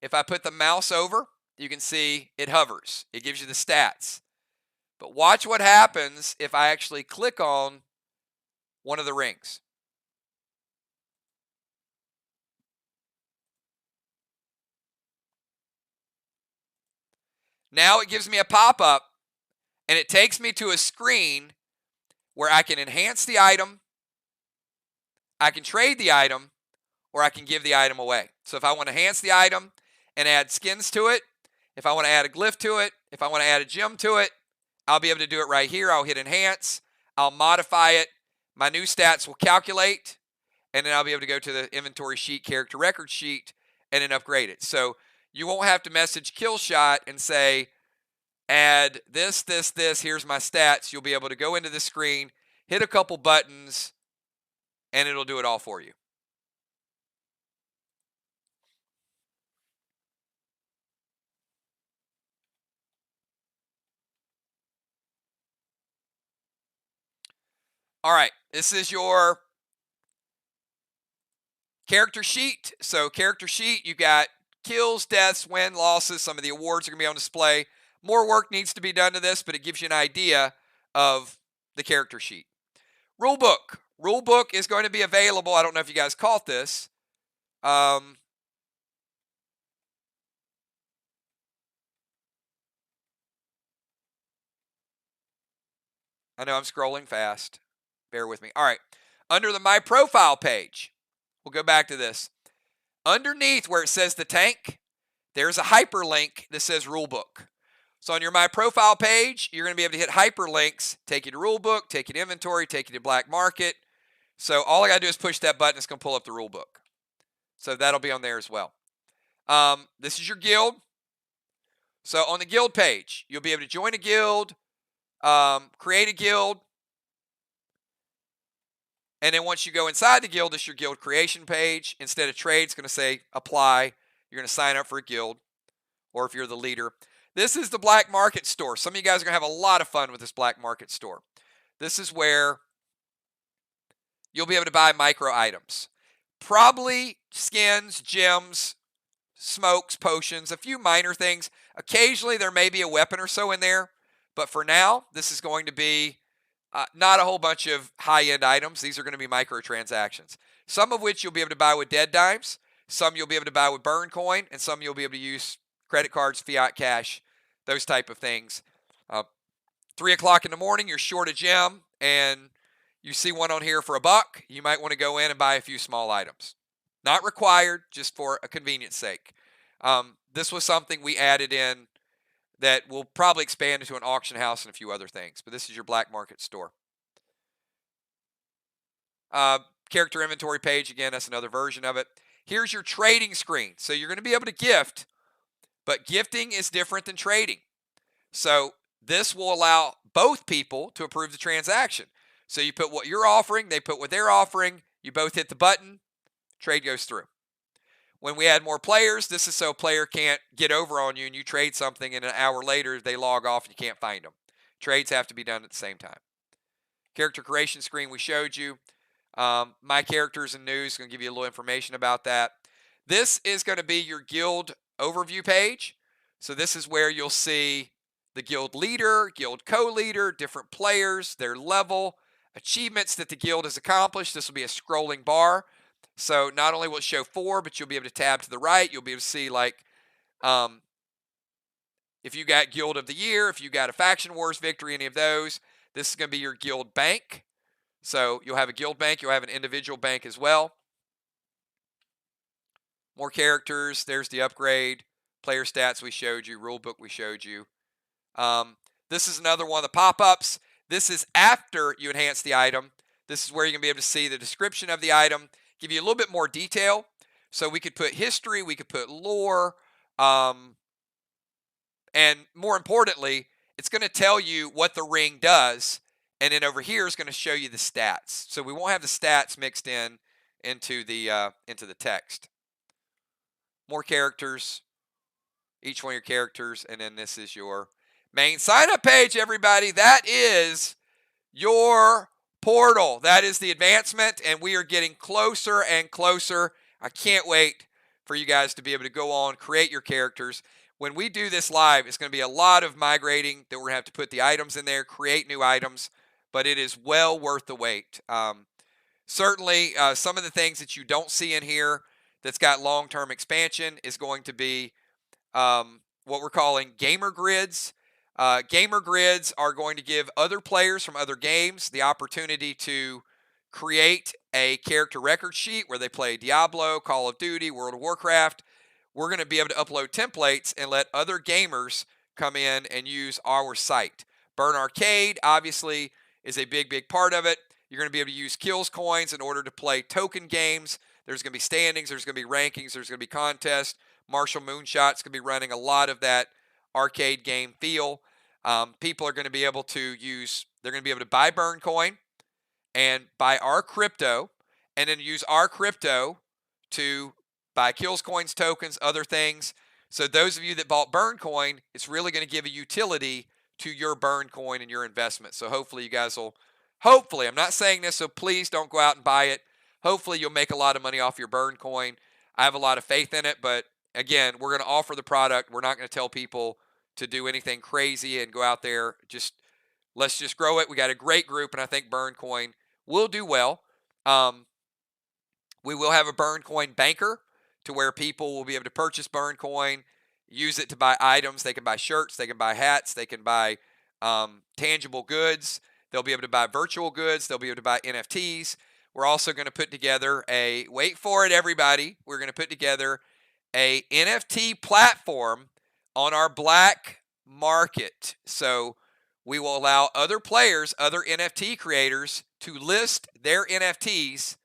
[SPEAKER 3] if I put the mouse over, you can see it hovers. It gives you the stats. But watch what happens if I actually click on one of the rings. Now it gives me a pop-up, and it takes me to a screen where I can enhance the item, I can trade the item, or I can give the item away. So if I want to enhance the item and add skins to it, if I want to add a glyph to it, if I want to add a gem to it, I'll be able to do it right here. I'll hit enhance, I'll modify it, my new stats will calculate, and then I'll be able to go to the inventory sheet, character record sheet, and then upgrade it. So you won't have to message Killshot and say, add this, this, this, here's my stats. You'll be able to go into the screen, hit a couple buttons, and it'll do it all for you. All right, this is your character sheet. So character sheet, you got kills, deaths, win, losses. Some of the awards are going to be on display. More work needs to be done to this, but it gives you an idea of the character sheet. Rulebook. Rulebook is going to be available. I don't know if you guys caught this. I know I'm scrolling fast. Bear with me. All right. Under the My Profile page, we'll go back to this. Underneath where it says the tank, there's a hyperlink that says Rulebook. So on your My Profile page, you're going to be able to hit hyperlinks, take you to Rulebook, take you to Inventory, take you to Black Market. So all I got to do is push that button. It's going to pull up the Rulebook. So that'll be on there as well. This is your guild. So on the guild page, you'll be able to join a guild, create a guild, and then once you go inside the guild, it's your guild creation page. Instead of trade, it's going to say apply. You're going to sign up for a guild, or if you're the leader. This is the Black Market store. Some of you guys are going to have a lot of fun with this Black Market store. This is where you'll be able to buy micro items. Probably skins, gems, smokes, potions, a few minor things. Occasionally there may be a weapon or so in there, but for now, this is going to be not a whole bunch of high-end items. These are going to be microtransactions, some of which you'll be able to buy with dead dimes, some you'll be able to buy with burn coin, and some you'll be able to use credit cards, fiat cash, those type of things. 3 o'clock in the morning, you're short a gem, and you see one on here for $1. You might want to go in and buy a few small items. Not required, just for a convenience sake. This was something we added in that will probably expand into an auction house and a few other things. But this is your Black Market store. Character inventory page, again, that's another version of it. Here's your trading screen. So you're going to be able to gift But gifting is different than trading. So this will allow both people to approve the transaction. So you put what you're offering, they put what they're offering, you both hit the button, trade goes through. When we add more players, this is so a player can't get over on you and you trade something and an hour later they log off and you can't find them. Trades have to be done at the same time. Character creation screen we showed you. My characters and news, going to give you a little information about that. This is going to be your guild overview page. So this is where you'll see the guild leader, guild co-leader, different players, their level, achievements that the guild has accomplished. This will be a scrolling bar. So not only will it show 4, but you'll be able to tab to the right. You'll be able to see like if you got guild of the year, if you got a faction wars victory, any of those. This is going to be your guild bank. So you'll have a guild bank. You'll have an individual bank as well. More characters. There's the upgrade. Player stats we showed you. Rule book we showed you. This is another one of the pop-ups. This is after you enhance the item. This is where you're going to be able to see the description of the item. Give you a little bit more detail. So we could put history. We could put lore. And more importantly, it's going to tell you what the ring does. And then over here is going to show you the stats. So we won't have the stats mixed into the text. More characters. Each one of your characters. And then this is your main sign-up page, everybody. That is your portal. That is the advancement. And we are getting closer and closer. I can't wait for you guys to be able to go on, create your characters. When we do this live, it's going to be a lot of migrating that we're going to have to put the items in there, create new items, but it is well worth the wait. Certainly, some of the things that you don't see in here that's got long-term expansion is going to be what we're calling gamer grids. Gamer grids are going to give other players from other games the opportunity to create a character record sheet where they play Diablo, Call of Duty, World of Warcraft. We're going to be able to upload templates and let other gamers come in and use our site. Burn Arcade, obviously, is a big, big part of it. You're going to be able to use kills coins in order to play token games. There's going to be standings. There's going to be rankings. There's going to be contests. Marshall Moonshot's going to be running a lot of that arcade game feel. People are going to be able to use, they're going to be able to buy Burn Coin and buy our crypto, and then use our crypto to buy kills coins, tokens, other things. So those of you that bought Burn Coin, it's really going to give a utility to your Burn Coin and your investment. So hopefully you guys will, hopefully, I'm not saying this, so please don't go out and buy it. Hopefully you'll make a lot of money off your Burn Coin. I have a lot of faith in it, but again, we're going to offer the product. We're not going to tell people to do anything crazy and go out there. Let's just grow it. We got a great group, and I think Burn Coin will do well. We will have a Burn Coin banker to where people will be able to purchase Burn Coin, use it to buy items. They can buy shirts, they can buy hats, they can buy tangible goods. They'll be able to buy virtual goods. They'll be able to buy NFTs. We're also going to put together wait for it, everybody. We're going to put together a NFT platform on our black market. So we will allow other players, other NFT creators to list their NFTs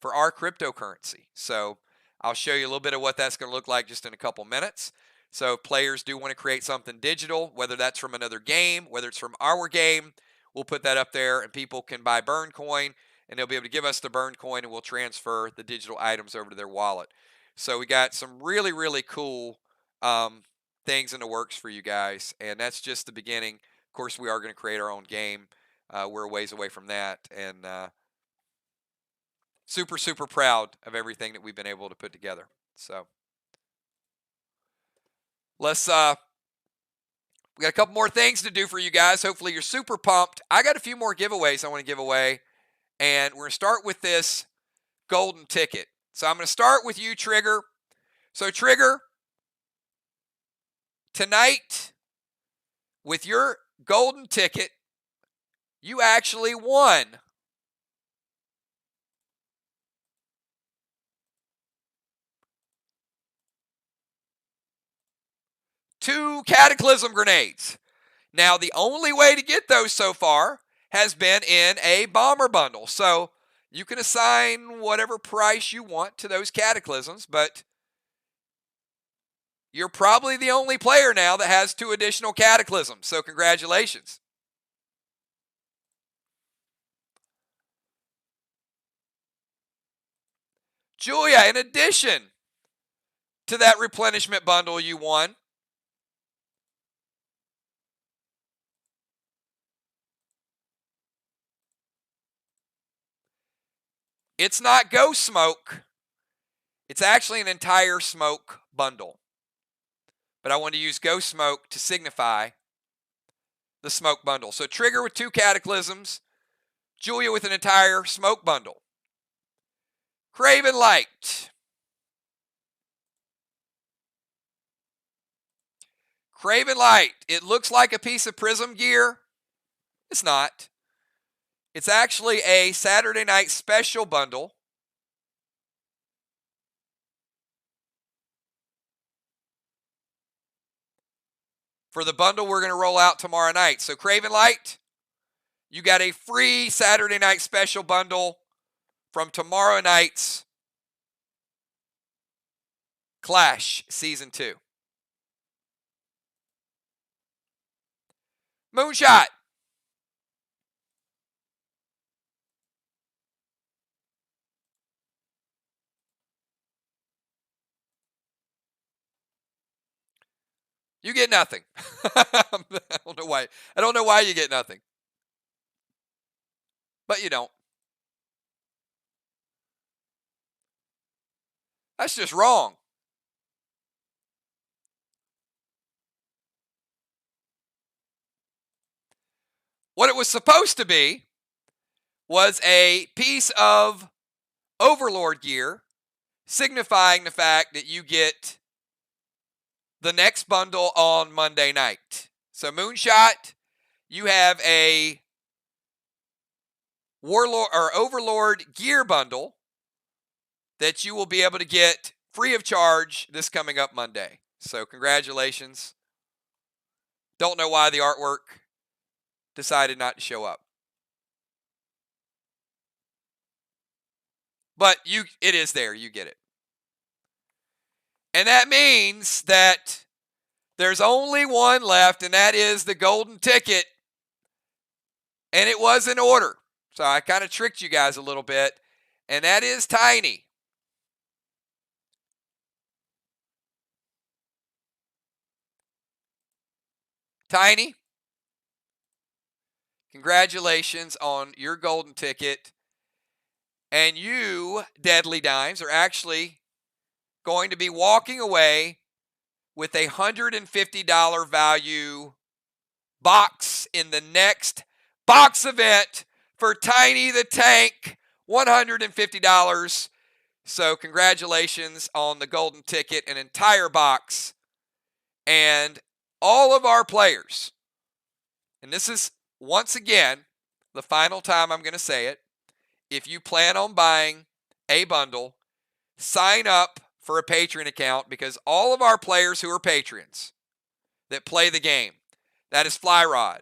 [SPEAKER 3] for our cryptocurrency. So I'll show you a little bit of what that's going to look like just in a couple minutes. So if players do want to create something digital, whether that's from another game, whether it's from our game, we'll put that up there and people can buy Burn Coin and they'll be able to give us the Burn Coin and we'll transfer the digital items over to their wallet. So we got some really, really cool things in the works for you guys, and that's just the beginning. Of course, we are going to create our own game. We're a ways away from that, and super, super proud of everything that we've been able to put together. So let's, we got a couple more things to do for you guys. Hopefully you're super pumped. I got a few more giveaways I want to give away, and we're going to start with this golden ticket. So I'm going to start with you, Trigger. So Trigger, tonight, with your golden ticket, you actually won. Two Cataclysm grenades. Now, the only way to get those so far has been in a bomber bundle. So you can assign whatever price you want to those Cataclysms, but you're probably the only player now that has 2 additional cataclysms. So congratulations. Julia, in addition to that replenishment bundle you won, it's not Ghost Smoke. It's actually an entire smoke bundle. But I want to use Ghost Smoke to signify the smoke bundle. So Trigger with 2 cataclysms, Julia with an entire smoke bundle. Craven Light. Craven Light. It looks like a piece of Prism gear. It's not. It's actually a Saturday night special bundle. For the bundle we're going to roll out tomorrow night. So Craven Light, you got a free Saturday night special bundle from tomorrow night's Clash Season 2. Moonshot. You get nothing. I don't know why. I don't know why you get nothing. But you don't. That's just wrong. What it was supposed to be was a piece of Overlord gear signifying the fact that you get the next bundle on Monday night. So Moonshot, you have a Warlord or Overlord gear bundle that you will be able to get free of charge this coming up Monday. So congratulations. Don't know why the artwork decided not to show up. But it is there. You get it. And that means that there's only one left, and that is the golden ticket. And it was in order. So I kind of tricked you guys a little bit. And that is Tiny. Tiny, congratulations on your golden ticket. And you, Deadly Dimes, are actually going to be walking away with a $150 value box in the next box event for Tiny the Tank, $150. So congratulations on the golden ticket, an entire box. And all of our players, and this is once again the final time I'm going to say it, if you plan on buying a bundle, sign up for a Patreon account, because all of our players who are patrons that play the game, that is Flyrod,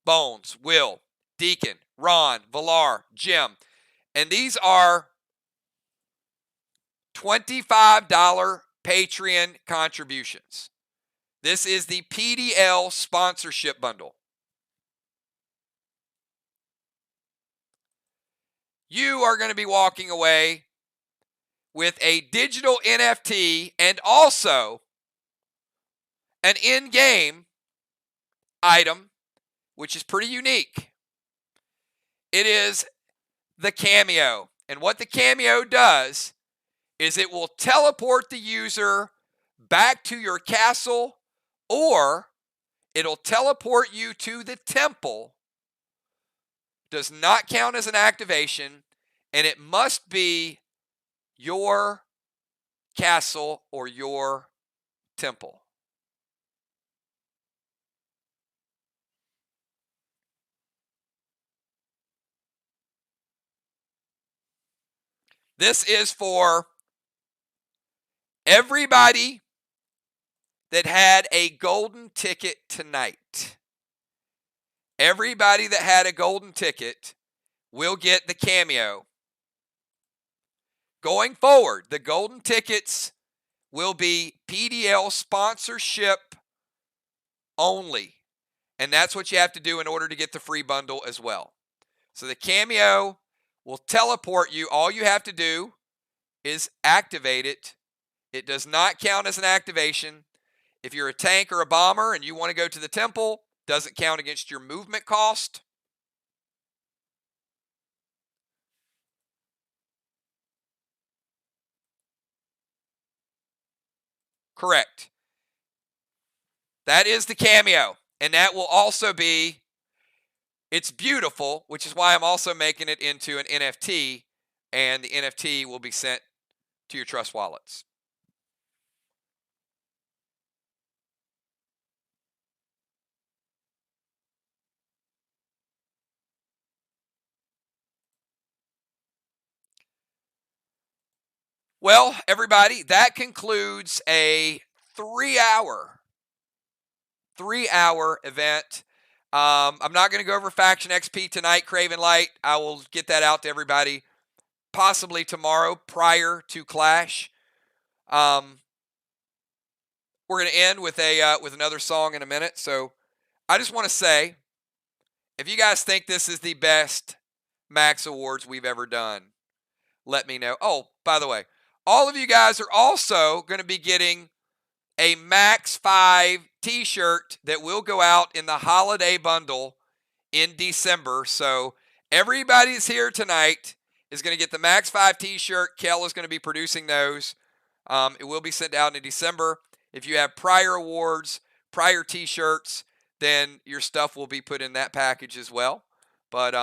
[SPEAKER 3] Bones, Will, Deacon, Ron, Valar, Jim, and these are $25 Patreon contributions. This is the PDL sponsorship bundle. You are going to be walking away with a digital NFT and also an in-game item, which is pretty unique. It is the cameo. And what the cameo does is it will teleport the user back to your castle, or it'll teleport you to the temple. Does not count as an activation, and it must be your castle or your temple. This is for everybody that had a golden ticket tonight. Everybody that had a golden ticket will get the cameo. Going forward, the golden tickets will be PDL sponsorship only. And that's what you have to do in order to get the free bundle as well. So the Cameo will teleport you. All you have to do is activate it. It does not count as an activation. If you're a tank or a bomber and you want to go to the temple, doesn't count against your movement cost. Correct. That is the Cameo. And that will also be, it's beautiful, which is why I'm also making it into an NFT. And the NFT will be sent to your Trust wallets. Well, everybody, that concludes a 3-hour event. I'm not going to go over Faction XP tonight, Craven Light. I will get that out to everybody possibly tomorrow prior to Clash. We're going to end with another song in a minute. So I just want to say, if you guys think this is the best Max Awards we've ever done, let me know. Oh, by the way, all of you guys are also going to be getting a Max 5 t-shirt that will go out in the holiday bundle in December. So everybody that's here tonight is going to get the Max 5 t-shirt. Kel is going to be producing those. It will be sent out in December. If you have prior awards, prior t-shirts, then your stuff will be put in that package as well. But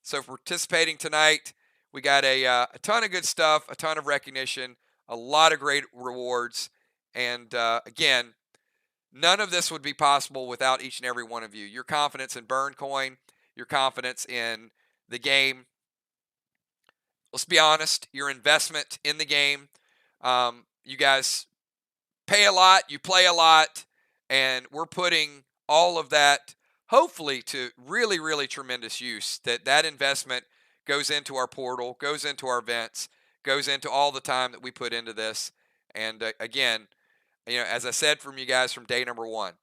[SPEAKER 3] so for participating tonight, we got a ton of good stuff, a ton of recognition, a lot of great rewards. And again, none of this would be possible without each and every one of you. Your confidence in Burn Coin, your confidence in the game. Let's be honest, your investment in the game. You guys pay a lot, you play a lot, and we're putting all of that, hopefully, to really, really tremendous use. That investment goes into our portal, goes into our events, goes into all the time that we put into this. And again, as I said from you guys from day number one,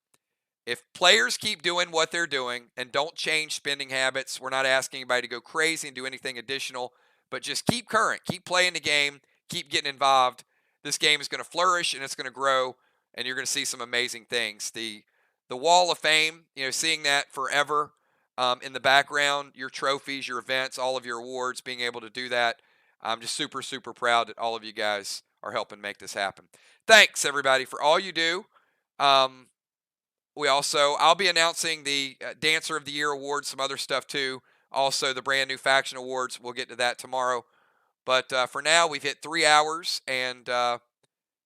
[SPEAKER 3] if players keep doing what they're doing and don't change spending habits, we're not asking anybody to go crazy and do anything additional, but just keep current, keep playing the game, keep getting involved. This game is going to flourish and it's going to grow, and you're going to see some amazing things. The Wall of Fame, seeing that forever in the background, your trophies, your events, all of your awards, being able to do that. I'm just super, super proud that all of you guys are helping make this happen. Thanks, everybody, for all you do. I'll be announcing the Dancer of the Year Awards, some other stuff too. Also, the brand new Faction Awards. We'll get to that tomorrow. But for now, we've hit 3 hours, and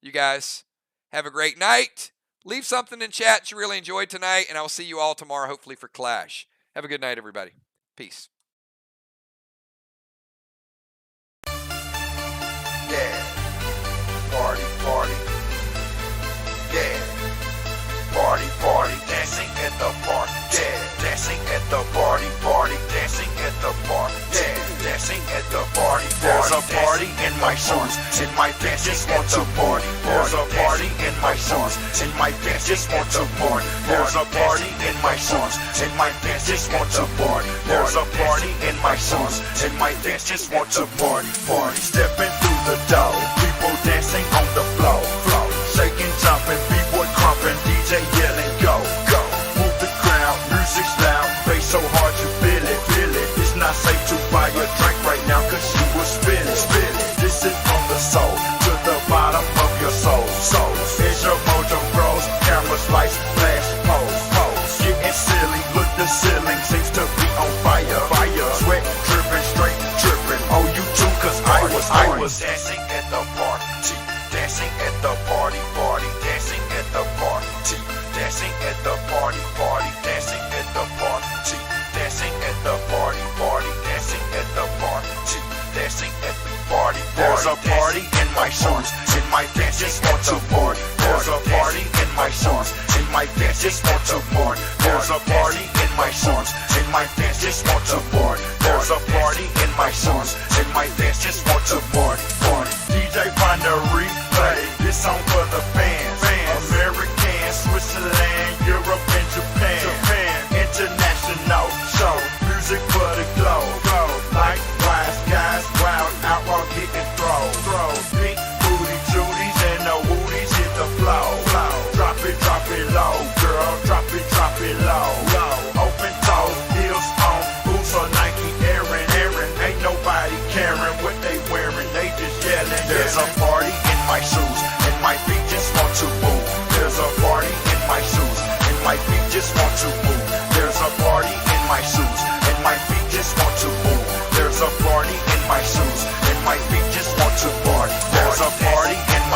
[SPEAKER 3] you guys have a great night. Leave something in chat you really enjoyed tonight, and I will see you all tomorrow, hopefully, for Clash. Have a good night, everybody. Peace.
[SPEAKER 8] Yeah. Party, party. Yeah. Party, party. Dancing at the party. Yeah. Dancing at the party, party. Dancing at the party. Yeah. Dancing at the party. There's a party in my shoes. In my pants, just want to party. There's a party in my shoes. In my pants, just want to party. There's a party in my shoes. In my pants, just want to party. There's a party in my shoes. In my pants, just want to party. Party. Stepping through the door. People dancing on the floor. Shaking, jumping, b-boy crumping, DJ yelling, go, go. Move the crowd, music's loud, bass so hard you feel it, feel it. It's not safe to buy a drink right now, cause you will spill it, spill it. This is from the soul, to the bottom of your soul, soul. As your mojo grows, cameras, lights, flash, pose, pose. Getting silly, look the ceiling seems to be on fire, fire. Sweat dripping, straight dripping, oh you too, cause I was dancing at the party. Dancing at the party, party, dancing at the party, dancing at the party, party, dancing at the party, dancing at the party, party, dancing at the party, dancing at the party. There's a party in my shoes, in my pants, just want to party. There's a party in my shoes, in my pants, just want to party. There's a party in my shoes, in my pants, just want to party. There's a party in my shoes, in my pants, just want to party. Party. DJ find a replay. This song for the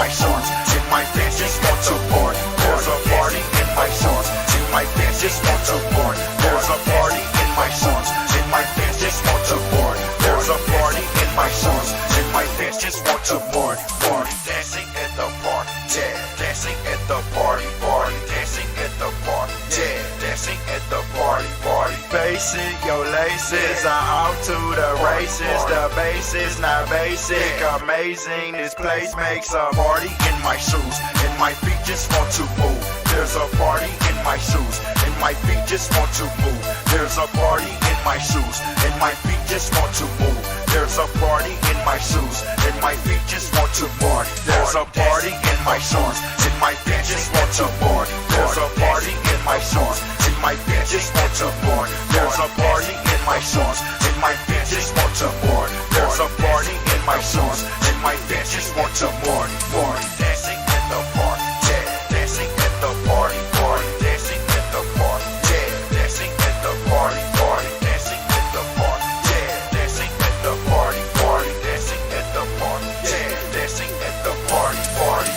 [SPEAKER 8] my shoes, and my fans just want to party. There's a party in my shoes, and my fans just want to party. There's a party in my shoes, and my fans just want to party. There's a party in my shoes, and my fans just want to party. Party, dancing at the party, yeah. Dancing at the party, party, dancing at the party, yeah. Dancing at the party, party. Basic, your laces are off to the races. The bass is not basic, amazing. This place makes a party in my shoes, and my feet just want to move. There's a party in my shoes, and my feet just want to move. There's a party in my shoes, and my feet just want to move. There's a party in my shoes, and my feet just want to party. There's a party in my shoes, and my feet just want to party. There's a party in my shoes, and my feet just want to party. There's a party in my shoes, and my feet just want to party. There's a party in my shoes, and my feet just want to party. Party, dancing at the party, yeah. Dancing at the party, party, dancing at the party, yeah. Dancing at the party, party, dancing at the party, yeah. Dancing at the party, party, dancing at the party, yeah. Dancing at the party, party.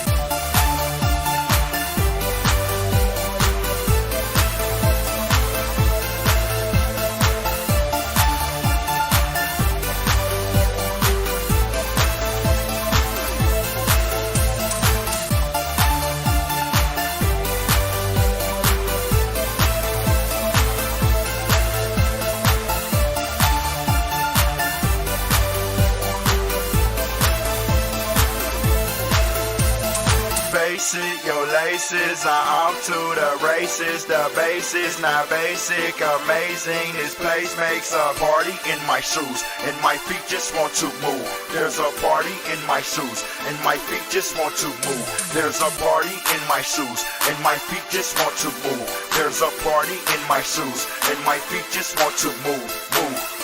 [SPEAKER 8] Basic, your laces are off to the races. The bass is not basic, amazing. This place makes a party in my shoes, and my feet just want to move. There's a party in my shoes, and my feet just want to move. There's a party in my shoes, and my feet just want to move. There's a party in my shoes, and my feet just want to move, move.